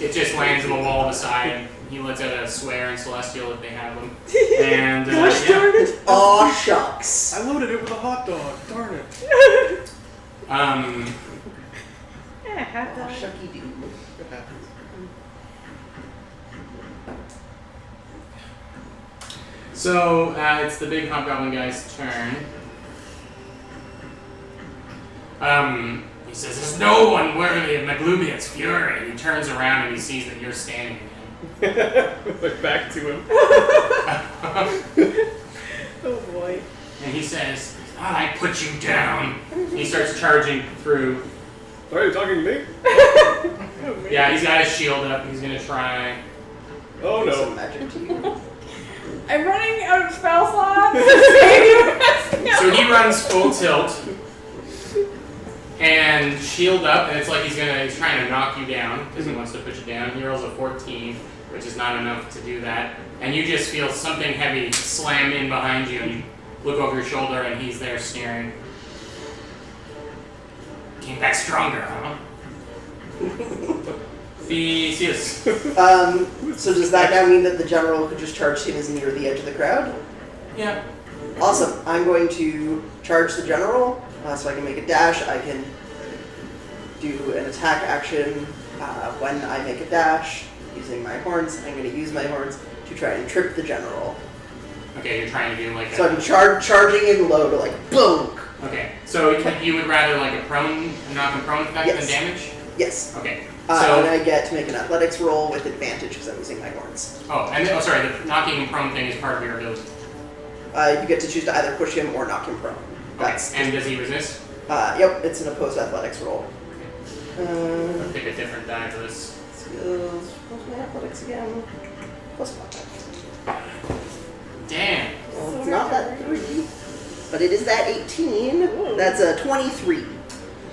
It just lands on the wall beside. He lets out a swear in Celestial if they have them. And Gosh yeah. darn it! Aw, shucks. I loaded it with a hot dog. Darn it. Yeah, hot dog. Shucky doo. It happens. So it's the big hobgoblin guy's turn. He says, "There's no one worthy of Maglubian's fury." And he turns around and he sees that you're standing again. Like back to him. Oh boy. And he says, "I put you down." He starts charging through. Are you talking to me? Yeah, he's got his shield up. He's gonna try. Oh Some no. magic to you. I'm running out of spell slots. So he runs full tilt and shield up, and it's like he's trying to knock you down because he wants to put you down. He rolls a 14, which is not enough to do that. And you just feel something heavy slam in behind you, and you look over your shoulder, and he's there staring. Came back stronger, huh? Theseus. So does that now mean that the general could just charge him as near the edge of the crowd? Yeah. Awesome. I'm going to charge the general, so I can make a dash. I can do an attack action when I make a dash using my horns. I'm going to use my horns to try and trip the general. Okay, you're trying to do like So I'm charging in low to like boom. Okay, so you would rather like a knock and prone effect Yes. than damage? Yes. Okay. And So, I get to make an athletics roll with advantage because I'm using my horns. sorry, the knocking and prone thing is part of your ability. You get to choose to either push him or knock him prone. That's Okay, and does he resist? yep. It's an opposed athletics roll. Pick a different die for this. Skills plus my athletics again. Plus 5. Damn. Well, it's not that 3, but it is that 18. Ooh. That's a 23.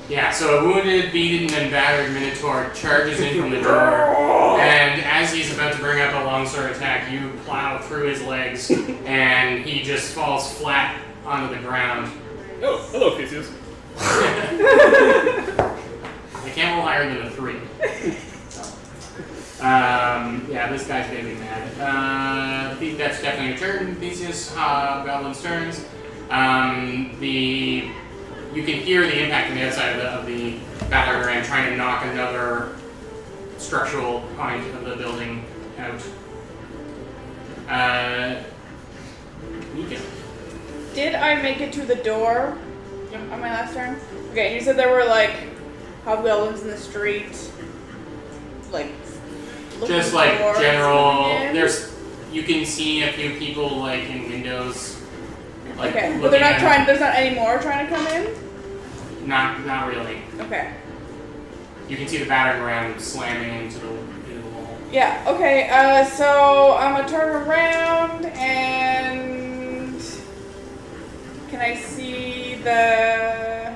Yeah, so a wounded, beaten, and battered Minotaur charges in from the door, and as he's about to bring up a longsword attack, you plow through his legs, and he just falls flat onto the ground. Oh, hello, Theseus. I can't roll higher than a 3. Yeah, this guy's gonna be mad. I think that's definitely your turn, Theseus. Goblin's turns. You can hear the impact on the outside of the battering ram trying to knock another structural point of the building out. Nico. Did I make it to the door Yep. on my last turn? Okay, and you said there were like hobgoblins in the street, like looking Just like for doors general, coming in? you can see a few people like in windows. Like Okay, but looking they're not at- trying. There's not any more trying to come in. Not really. Okay. You can see the battering ram slamming into the wall. Yeah. Okay. So I'm gonna turn around and can I see the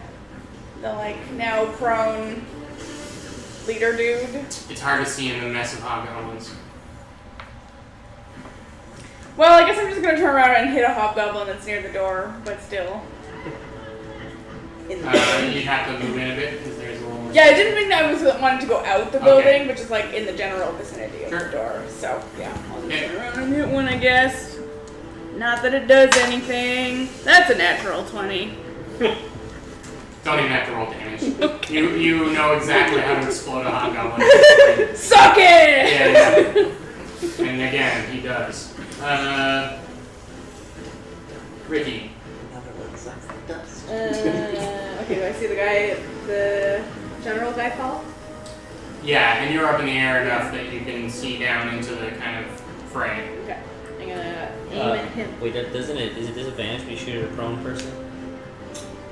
like now prone leader dude? It's hard to see in the mess of hobgoblins. Well, I guess I'm just gonna turn around and hit a hobgoblin that's near the door, but still. In the You'd have to move in a bit because there's a little more. Yeah, I didn't mean I was wanting to go out the Okay. building, but just like in the general vicinity of Sure. the door. So yeah, I'll just Okay. turn around and hit one, I guess. Not that it does anything. That's a natural 20. Don't even have to roll damage. You know exactly how to explode a hobgoblin. Suck it! Yeah. And again, he does. Ricky. Another one sucks like dust. okay, do I see the general guy fall? Yeah, and you're up in the air enough that you can see down into the kind of fray. Okay. I'm gonna aim at him. Wait, is it disadvantage when you shoot at a prone person?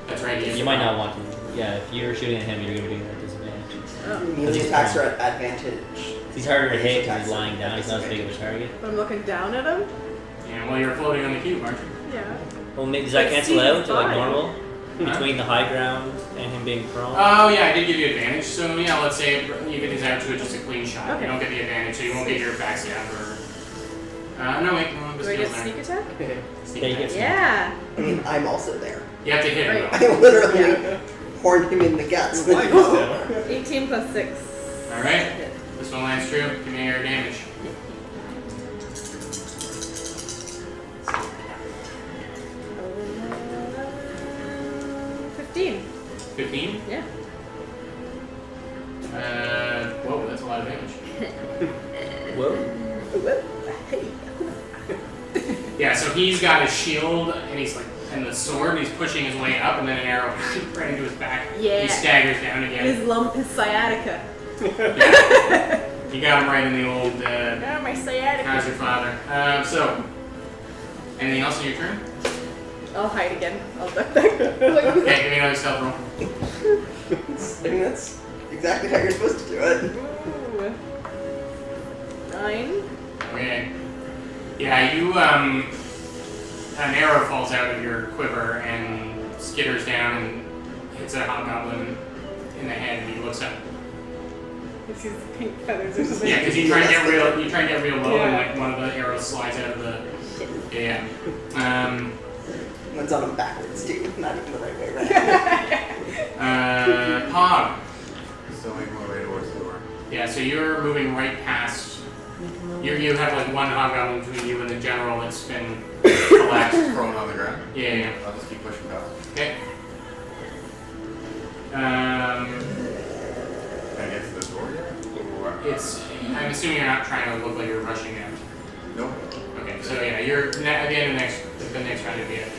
That's right. You might not want to. Yeah, if you're shooting at him, you're going to be doing that disadvantage. Oh. Melee attacks are at advantage. He's harder to hit because Attacks he's lying at down. He's not as big of a target. But I'm looking down at him? Yeah, well, you're floating on the cube, aren't you? Yeah. Well, does that But cancel see, out he's to like fine. normal? Huh? Between the high ground and him being prone? Oh, yeah, I did give you advantage. So, yeah, let's say even is out to just a clean shot. Okay. You don't get the advantage, so you won't get your backstab or. No, wait, no, Do just I get skills sneak there. attack? Sneak Yeah, you attack. get Yeah. I mean, I'm also there. You have to hit him, Right. though. I literally Yeah. horn him in the guts. Life is down. 18 plus 6. Alright. This one lands true. Give me your damage. Uh, 15. 15? Yeah. Whoa, that's a lot of damage. Whoa. Hey. Yeah, so he's got his shield and he's like, and the sword, and he's pushing his way up, and then an arrow right into his back. Yeah. He staggers down again. His sciatica. Yeah. You got him right in the old, Ah, my sciatica. how's your father? So, anything else in your turn? I'll hide again. I'll duck back. Okay, give me another stealth roll. I mean, that's exactly how you're supposed to do it. Ooh. 9. Okay. Yeah, you, an arrow falls out of your quiver and skitters down and hits a hobgoblin in the head, and he looks up. He sees the pink feathers or something. Yeah, because you try and get real low, and Yeah. like one of the arrows slides out of the. Yeah. One's on him backwards too, not even the right way around. Pog. Still making my way towards the door. Yeah, so you're moving right past. You have like one hobgoblin between you and the general that's been collapsed. Prone on the ground. Yeah. I'll just keep pushing past. Okay. Can I get to the door yet? Or I'm assuming you're not trying to look like you're rushing out. Nope. Okay, so yeah, you're at the end of the next round of the end.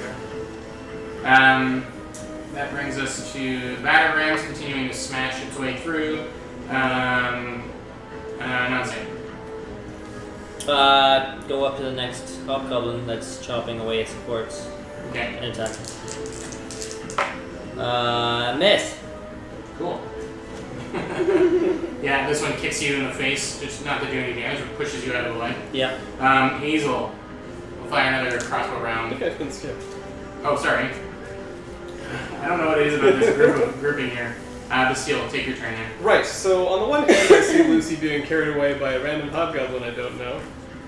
That brings us to the batter rams continuing to smash its way through. Nonsense. Go up to the next hobgoblin that's chopping away its supports Okay, and attack. Miss. cool. Yeah, this one kicks you in the face, just not to do any damage, but pushes you out of the way. Yeah. Hazel, we'll fire another crossbow I round. think I've been skipped. Oh, sorry. I don't know what it is about this grouping here. Bastille, take your turn here. Right, so on the one hand, I see Lucy being carried away by a random hobgoblin I don't know.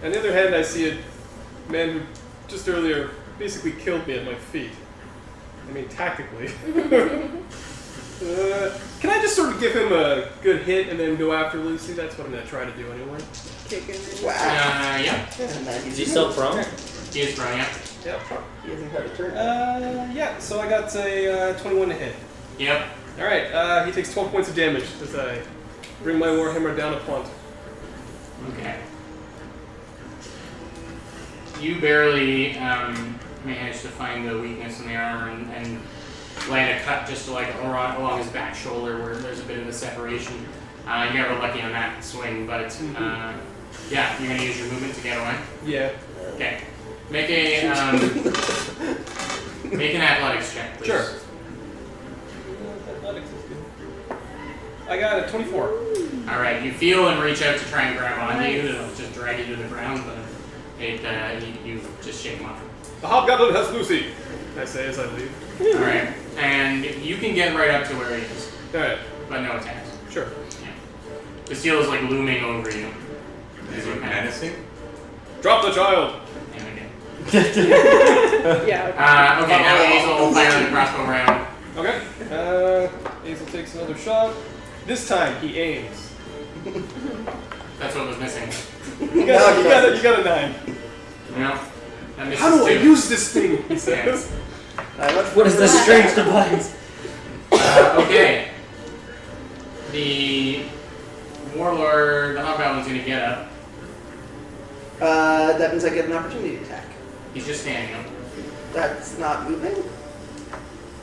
On the other hand, I see a man who just earlier basically killed me at my feet. I mean, tactically. Can I just sort of give him a good hit and then go after Lucy? That's what I'm going to try to do anyway. Kicking it. Wow. Yeah. And then Is he still prone? He is throwing up. Yep. He hasn't had a turn. Yeah, so I got a 21 to hit. Yep. Alright, he takes 12 points of damage as I bring my warhammer down upon him. Okay. You barely manage to find the weakness in the armor and land a cut just like along his back shoulder where there's a bit of a separation. You're never lucky on that swing, but yeah, you're gonna use your movement to get away. Yeah. Okay. Make a make an athletics check, please. Sure. Athletics is good. I got a 24. All right. You feel and reach out to try and grab onto you. It'll just drag you to the ground, but you just shake him off. The hobgoblin has Lucy, I say as I leave. All right. And you can get right up to where he is, Alright, but no attacks. sure. Yeah. The steel is like looming over you. Is it menacing? Drop the child! And again. Yeah. Okay. Now Hazel will fire the crossbow round. Okay. Hazel takes another shot. This time he aims. That's what was missing. You got a 9. No. That misses How do I too. use this thing? He says. What is this strange device? Okay. The warlord, the hobgoblin's gonna get up. That means I get an opportunity attack. He's just standing up. That's not moving?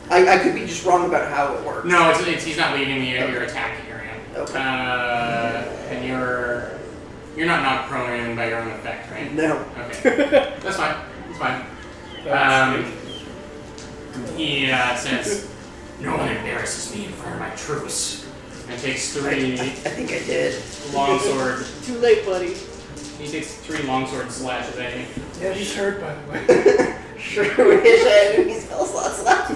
I could be just wrong about how it works. No, it's he's not leaving your attack area. Okay. And you're not knocked prone or anything by your own effect, right? No. Okay. That's fine. It's fine. He says, "No one embarrasses me in front of my troops," and takes I 3 think I did. longsword. Too late, buddy. He takes 3 longsword slashes at you. Yeah, he's hurt, by the way. Sure wish I had any spell slots left.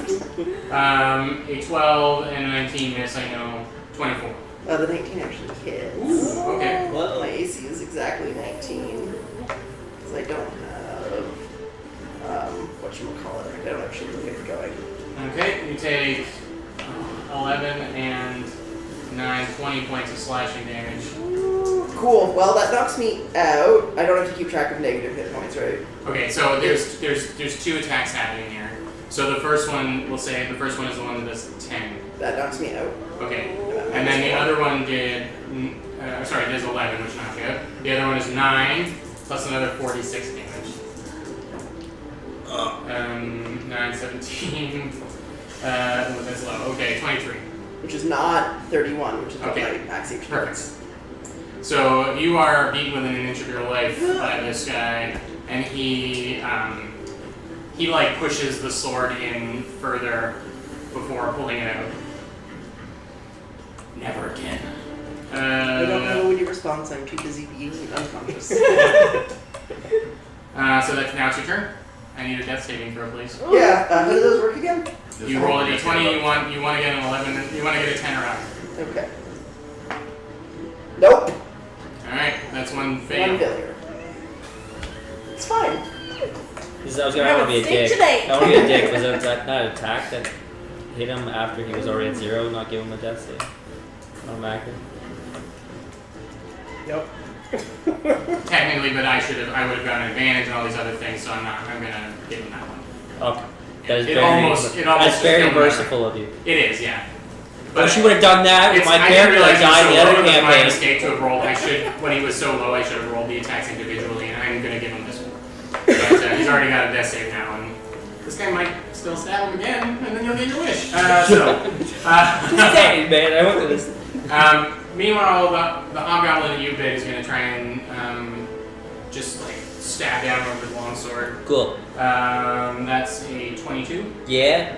A 12 and a 19 miss, I know. 24. The 19 actually hits. Ooh, okay. Well, my AC is exactly 19. Because I don't have, whatchamacallit, I don't actually have the 5th going. Okay, you take 11 and 9, 20 points of slashing damage. Cool. Well, that knocks me out. I don't have to keep track of negative hit points, right? Okay, so there's 2 attacks happening here. So the first one, we'll say the first one is the one that does 10. That knocks me out. Okay. And then the other one did, does 11, which knocks you out. The other one is 9 plus another 46 damage. 9, 17. That's low. Okay, 23. Which is not 31, which is what Okay. my max HP Perfect. is. So you are beaten within an inch of your life by this guy, and he like pushes the sword in further before pulling it out. Never again. I don't know when you respond, so I'm too busy being unconscious. So that's now it's your turn. I need a death saving throw, please. Yeah, how do those work again? You roll a d20. You want to get an 11. You want to get a 10 or up. Okay. Nope. All right, that's one fail. One failure. It's fine. I was gonna be a dick. I want to be a dick. Was that not an attack that hit him after he was already at 0, not give him a death save? Automatically. Yep. Technically, but I would have gotten an advantage and all these other things, so I'm gonna give him that one. Okay. That is It very, almost that's very killed him. merciful of you. It is, yeah. But she would have done that with my I character didn't realize that died in the it was so other low. It was my campaign. mistake to have rolled. When he was so low, I should have rolled the attacks individually, and I'm gonna give him this one. But he's already got a death save now, and this guy might still stab him again, and then you'll get your wish. Just saying, man. I went to this. Meanwhile, the hobgoblin that you bit is gonna try and just like stab down with his longsword. Cool. That's a 22. Yeah.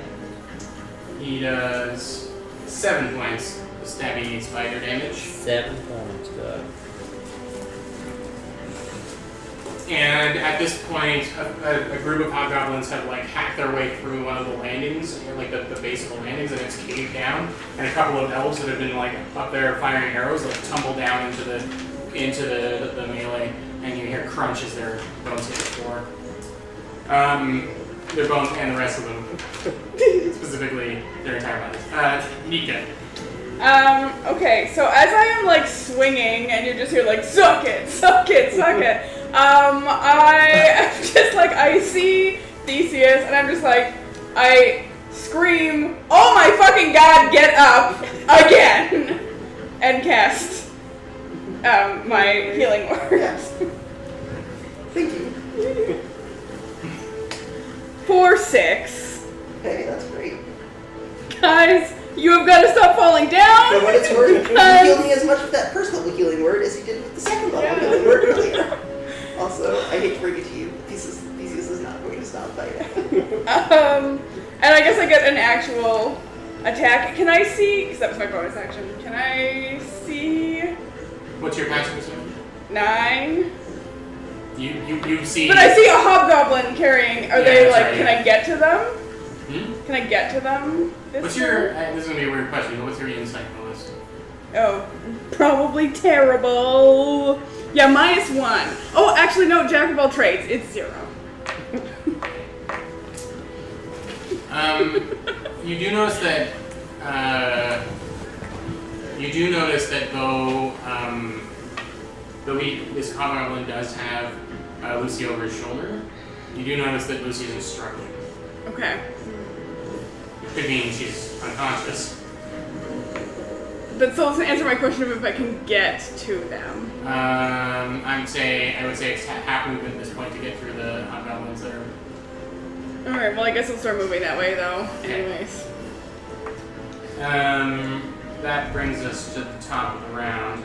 He does 7 points of stabby spider damage. 7 points. Good. And at this point, a group of hobgoblins have like hacked their way through one of the landings, like the base of the landings, and it's caved down. And a couple of elves that have been like up there firing arrows like tumble down into the melee, and you hear crunch as their bones hit the floor. Their bones and the rest of them, specifically their entire bodies. Nika. Okay, so as I am like swinging and you just hear like, suck it, suck it, suck it, I just like, I see Theseus and I'm just like, I scream, oh my fucking god, get up, again, and cast, my healing word. Yes. Thank you. 4, 6. Hey, that's great. Guys, you have got to stop falling down. For what it's worth, you because- healed me as much with that first level healing word as you did with the second level healing word earlier. Also, I hate to bring it to you, Theseus is not going to stop fighting. And I guess I get an actual attack. Can I see? Because that was my bonus action. Can I see? What's your passive percentage? 9. You see. But I see a hobgoblin carrying. Are Yeah, they that's like? right, Can yeah. I get to them? Hmm? Can I get to them? What's your? This is gonna be a weird question. But what's your insight bonus? Oh, probably terrible. Yeah, -1. Oh, actually no. Jack of all trades. It's 0. You do notice that. Though this hobgoblin does have Lucy over his shoulder, you do notice that Lucy isn't struggling. Okay. Could mean she's unconscious. But so to answer my question of if I can get to them. I would say it's half movement at this point to get through the hobgoblins that are. Alright, well I guess I'll start moving that way though. Okay. Anyways. That brings us to the top of the round.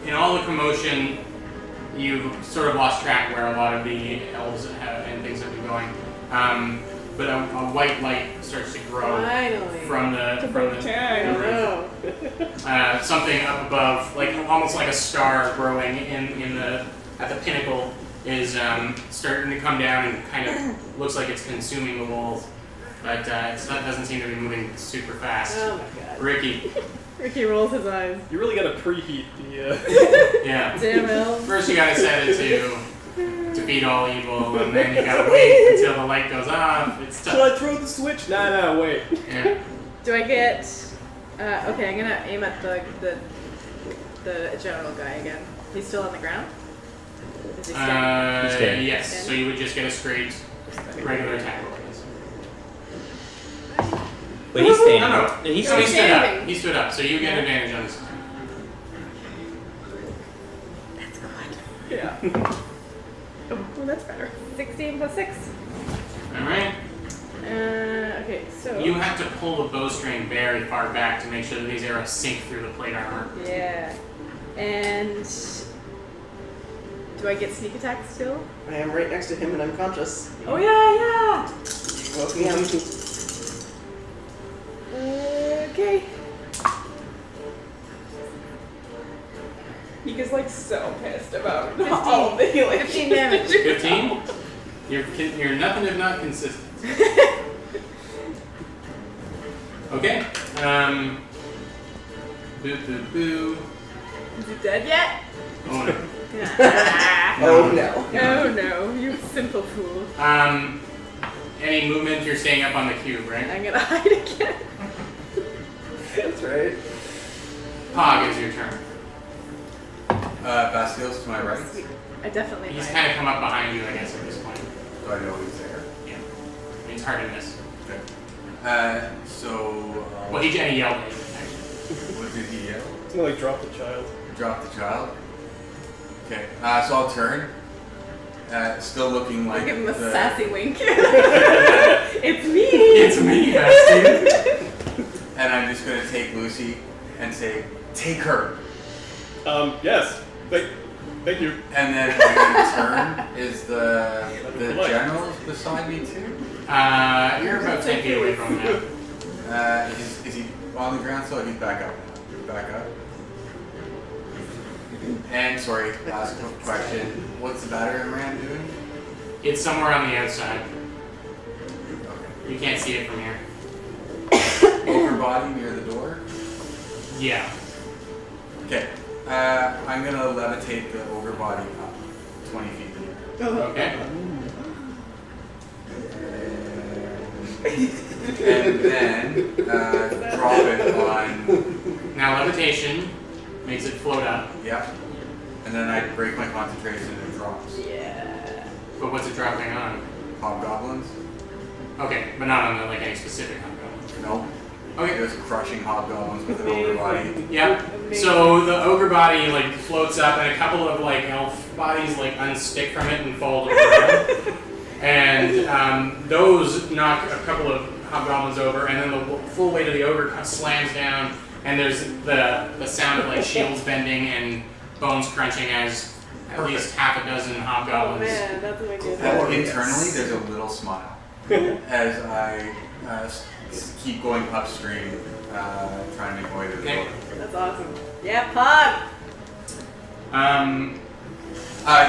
In all the commotion, you've sort of lost track where a lot of the elves and things have been going. But a white light starts to grow Finally. from the I roof. know. Something up above, like almost like a star growing at the pinnacle, is starting to come down and kind of looks like it's consuming the walls, but doesn't seem to be moving super fast. Oh my god. Ricky, Ricky rolls his eyes. You really gotta preheat the. yeah. Damn elves. First, you gotta set it to defeat all evil, and then you gotta wait until the light goes off. It's Should tough. I throw the switch? Nah, wait. Yeah. Do I get? Okay, I'm gonna aim at the general guy again. He's still on the ground. Is he standing? He's standing. Yes. So you would just get a straight regular attack roll. But he's standing. No. He's So he standing. stood up. standing. He stood up. So you get advantage on this. Yeah. Oh, that's better. 16 plus 6. All right. Okay, so. You have to pull the bowstring very far back to make sure that these arrows sink through the plate armor. Yeah. And. Do I get sneak attack still? I am right next to him and unconscious. Oh, yeah! You woke me up. Okay. Nika's like so pissed about 15. all the healing. 15 damage. 15. You're nothing if not consistent. Okay. Boo. Is he dead yet? Oh no. Oh no. Oh no, you simple fool. Any movement? You're staying up on the cube, right? I'm gonna hide again. That's right. Pog, it's your turn. Bastille's to my right. Sweet. I definitely He's hide. kind of come up behind you, I guess, at this point. Do I know he's there? Yeah. I mean, it's hard to miss. Okay. So. Well, he yelled at you, actually. What did he yell? It's gonna like drop the child. Drop the child. Okay. So I'll turn. Still looking like. I'll give him a the- sassy wink. It's me! It's me, Bastille. And I'm just gonna take Lucy and say, "Take her." Yes. Thank you. And then I'm gonna turn. Is the general beside me too? You're about 10 feet away from him now. Is he on the ground? So he's back up now. Back up. And sorry, last question. What's the battering ram doing? It's somewhere on the outside. Okay. You can't see it from here. Over body near the door. Yeah. Okay. I'm gonna levitate the ogre body up 20 feet in the air. Okay. And then drop it on. Now levitation makes it float up. Yep. And then I break my concentration and it drops. Yeah. But what's it dropping on? Hobgoblins? Okay, but not on the, like any specific hobgoblin. Nope. Okay. Just crushing hobgoblins with an ogre body. Yeah. So the ogre body like floats up, and a couple of like elf bodies like unstick from it and fall to the ground. And those knock a couple of hobgoblins over, and then the full weight of the ogre slams down, and there's the sound of like shields bending and bones crunching as at least half a dozen Oh hobgoblins. man, that's wicked. Internally, there's a little smile as I keep going upstream, trying to make my way to the Okay. door. That's awesome. Yeah, Pog!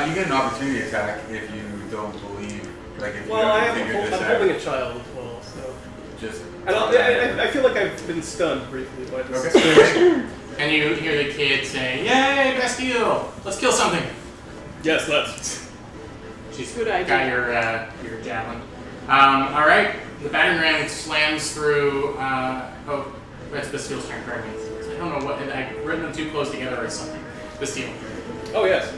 You get an opportunity attack if you don't believe, like if you Well, haven't figured this I'm out. holding a child as well, so. Just. I feel like I've been stunned briefly by this. Okay. And you hear the kid say, "Yay, Bastille! Let's kill something." Yes, let's. She's Good idea. got your javelin. All right, the battering ram slams through. Oh, that's Bastille's turn. Pardon me. I don't know what I've written them too close together or something. Bastille. Oh yes.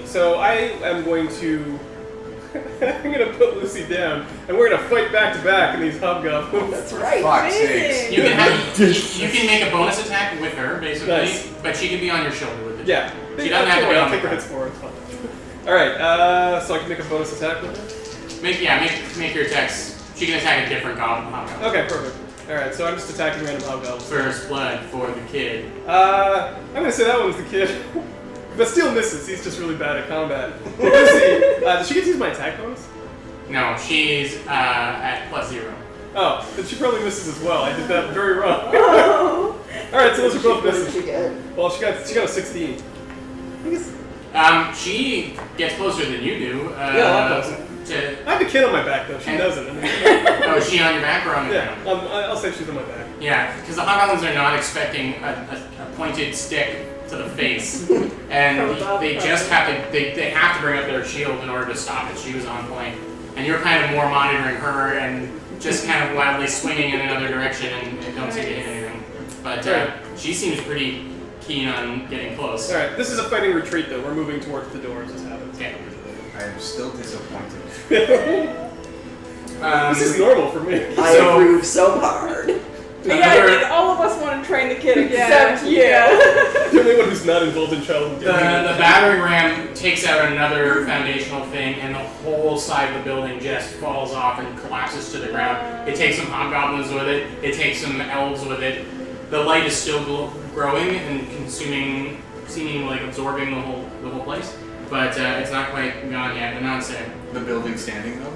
So I am going to. I'm gonna put Lucy down, and we're gonna fight back to back in these hobgoblins. That's right. Fuck's sakes. You can you can make a bonus attack with her basically, Nice. but she can be on your shoulder with it. Yeah. She doesn't have to be I'll on the take her ground. hits for it. It's fine. All right. So I can make a bonus attack with her. Make your attacks. She can attack a different hobgoblin. Okay, perfect. All right. So I'm just attacking random hobgoblins. First blood for the kid. I'm gonna say that one's the kid. Bastille misses. He's just really bad at combat. Lucy, does she get to use my attack bonus? No, she's at +0. Oh, then she probably misses as well. I did that very wrong. Oh! All right, so those are both What did misses. she get? Well, she got a 16. She gets closer than you do. Yeah, a lot closer. To, I have a kid on my back though. She doesn't. oh, is she on your back or on the Yeah, ground? I'll say she's on my back. Yeah, because the hobgoblins are not expecting a pointed stick to the face, and they just have to they have to bring up their shield in order to stop it. She was on point, and you're kind of more monitoring her and just kind of wildly swinging in another direction and don't seem to hit anything. But she seems pretty keen on getting close. All right, this is a fighting retreat though. We're moving towards the door as this happens. Okay. I am still disappointed. This is normal for me. I approve so hard. Yeah, I think all of us want to train the kid except you. The only one who's not involved in child The battering ram takes out another foundational thing, and the whole side of the building just falls off and collapses to the ground. It takes some hobgoblins with it. It takes some elves with it. The light is still growing and consuming, seeming like absorbing the whole place, but it's not quite gone yet. And that's it. The building standing though?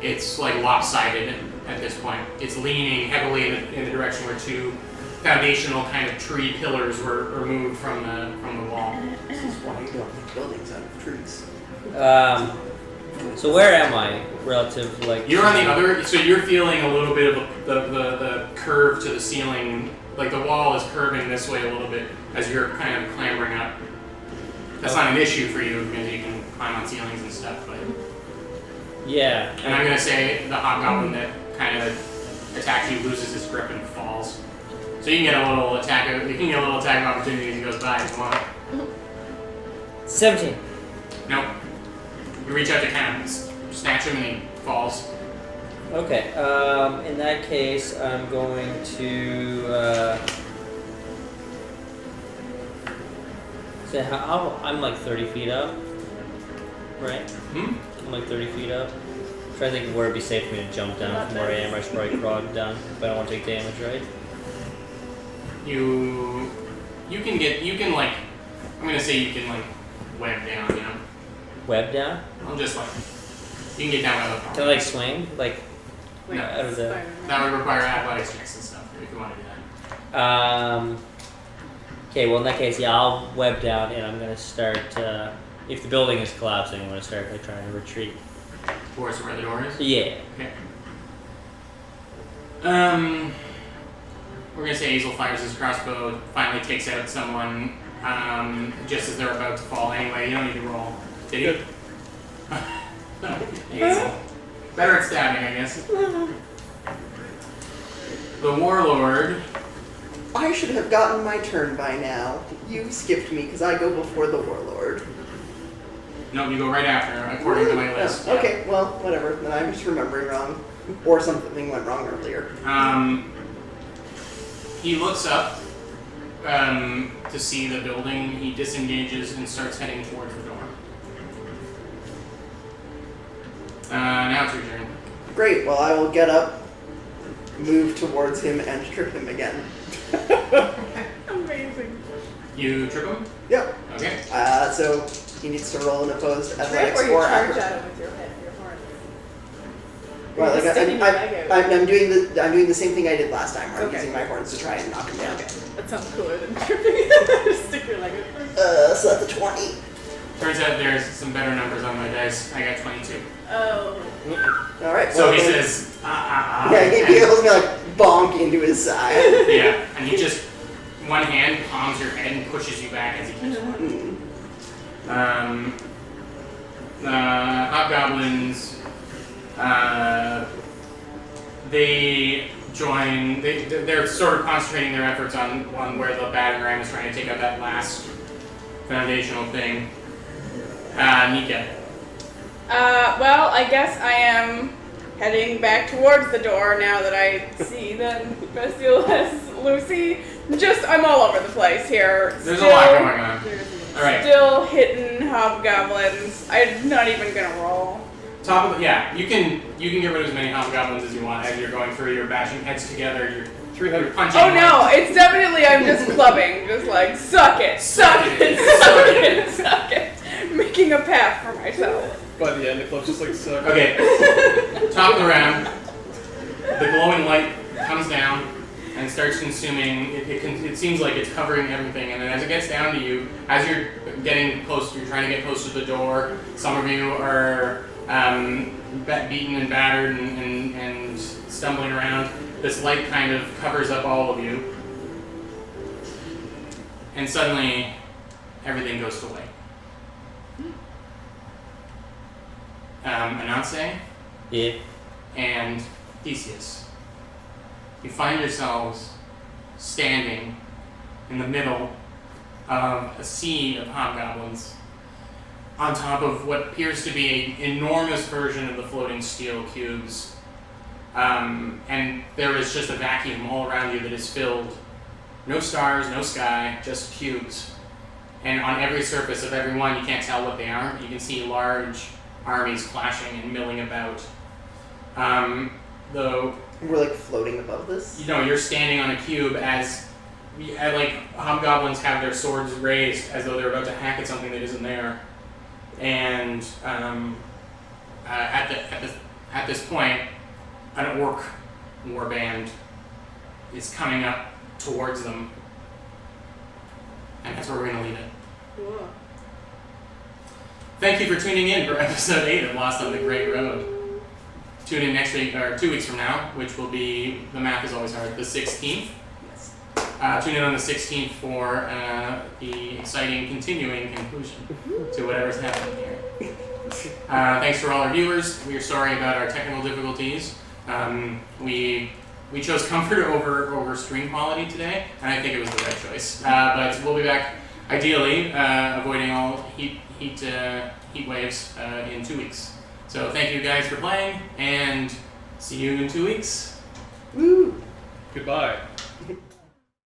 It's like lopsided at this point. It's leaning heavily in the direction where two foundational kind of tree pillars were removed from the wall. This is why you don't make buildings out of trees. So where am I relative, like? You're on the other, so you're feeling a little bit of the curve to the ceiling, like the wall is curving this way a little bit as you're kind of clambering up. That's not an issue for you because you can climb on ceilings and stuff, but. Yeah. And I'm gonna say the hobgoblin that kind of attacks you loses his grip and falls. So you can get a little attack. You can get a little attack of opportunity as he goes by if you want. 17. Nope. You reach out to kind of snatch him and he falls. Okay. In that case, I'm going to. Say I'm like 30 feet up, right? I'm like 30 feet up. I'm trying to think of where it'd be safe for me to jump down from where I am. I should probably crawl down if I don't want to take damage, right? You can like, I'm gonna say you can like web down, you know? Web down? I'm just like, you can get down by the Can I like swing? Like No. out of the. That would require athletics checks and stuff if you want to do that. Okay, well in that case, yeah, I'll web down and I'm gonna start. If the building is collapsing, I'm gonna start like trying to retreat. Towards where the door is? Yeah. Okay. We're gonna say Hazel fires his crossbow, finally takes out someone just as they're about to fall. Anyway, you don't need to roll. Did you? No, Hazel. Better at stabbing, I guess. The warlord. I should have gotten my turn by now. You skipped me because I go before the warlord. No, you go right after, according to my list. Oh, okay, well, whatever. Then I'm just remembering wrong. Or something went wrong earlier. He looks up to see the building. He disengages and starts heading towards the door. Now it's your turn. Great, well, I will get up, move towards him, and trip him again. Amazing. You trip him? Yep. Okay. So he needs to roll an opposed Trip athletics or you or charge acrobatics. at it with your head, your horn. Well, You're like, sticking your leg out. I'm doing the same thing I did last time, where I'm Okay. using my horns to try and knock him down. Okay, that sounds cooler than tripping. Just stick your leg out. So that's a 20. Turns out there's some better numbers on my dice. I got 22. Oh. All right. So well, he then- says, Yeah, he feels me like bonk into his side. yeah, and he just, one hand palms your head and pushes you back as he keeps walking. Hobgoblins, they join, they're sort of concentrating their efforts on where the battering ram is trying to take out that last foundational thing. Nika. Well, I guess I am heading back towards the door now that I see that Bestial has Lucy. I'm all over the place here. There's a lot going on. Alright. Still hitting hobgoblins. I'm not even gonna roll. Top of the, yeah, you can get rid of as many hobgoblins as you want as you're going through. You're bashing heads together. You're 300 punching. Oh no, it's definitely I'm just clubbing, just like suck it, suck it, suck it, suck it, making a path for myself. By the end, the club's just like suck. Okay. Top of the round. The glowing light comes down and starts consuming. It seems like it's covering everything, and then as it gets down to you, as you're getting close, you're trying to get close to the door. Some of you are beaten and battered and stumbling around. this light kind of covers up all of you, and suddenly everything goes to white. Ananse Yeah. and Theseus, you find yourselves standing in the middle of a sea of hobgoblins on top of what appears to be an enormous version of the floating steel cubes. And there is just a vacuum all around you that is filled. No stars, no sky, just cubes. And on every surface of every one, you can't tell what they are, but you can see large armies clashing and milling about. Though, We're like floating above this. you know, you're standing on a cube as like hobgoblins have their swords raised as though they're about to hack at something that isn't there. And at this point, an orc warband is coming up towards them, and that's where we're going to leave it. Cool. Thank you for tuning in for episode 8 of Lost on the Great Road. Tune in next week, or 2 weeks from now, which will be, the math is always hard, the 16th. Yes. Tune in on the 16th for the exciting continuing conclusion to whatever's happening here. Thanks for all our viewers. We are sorry about our technical difficulties. We chose comfort over stream quality today, and I think it was the right choice. But we'll be back, ideally, avoiding all heat waves in 2 weeks. So thank you guys for playing, and see you in 2 weeks. Woo! Goodbye.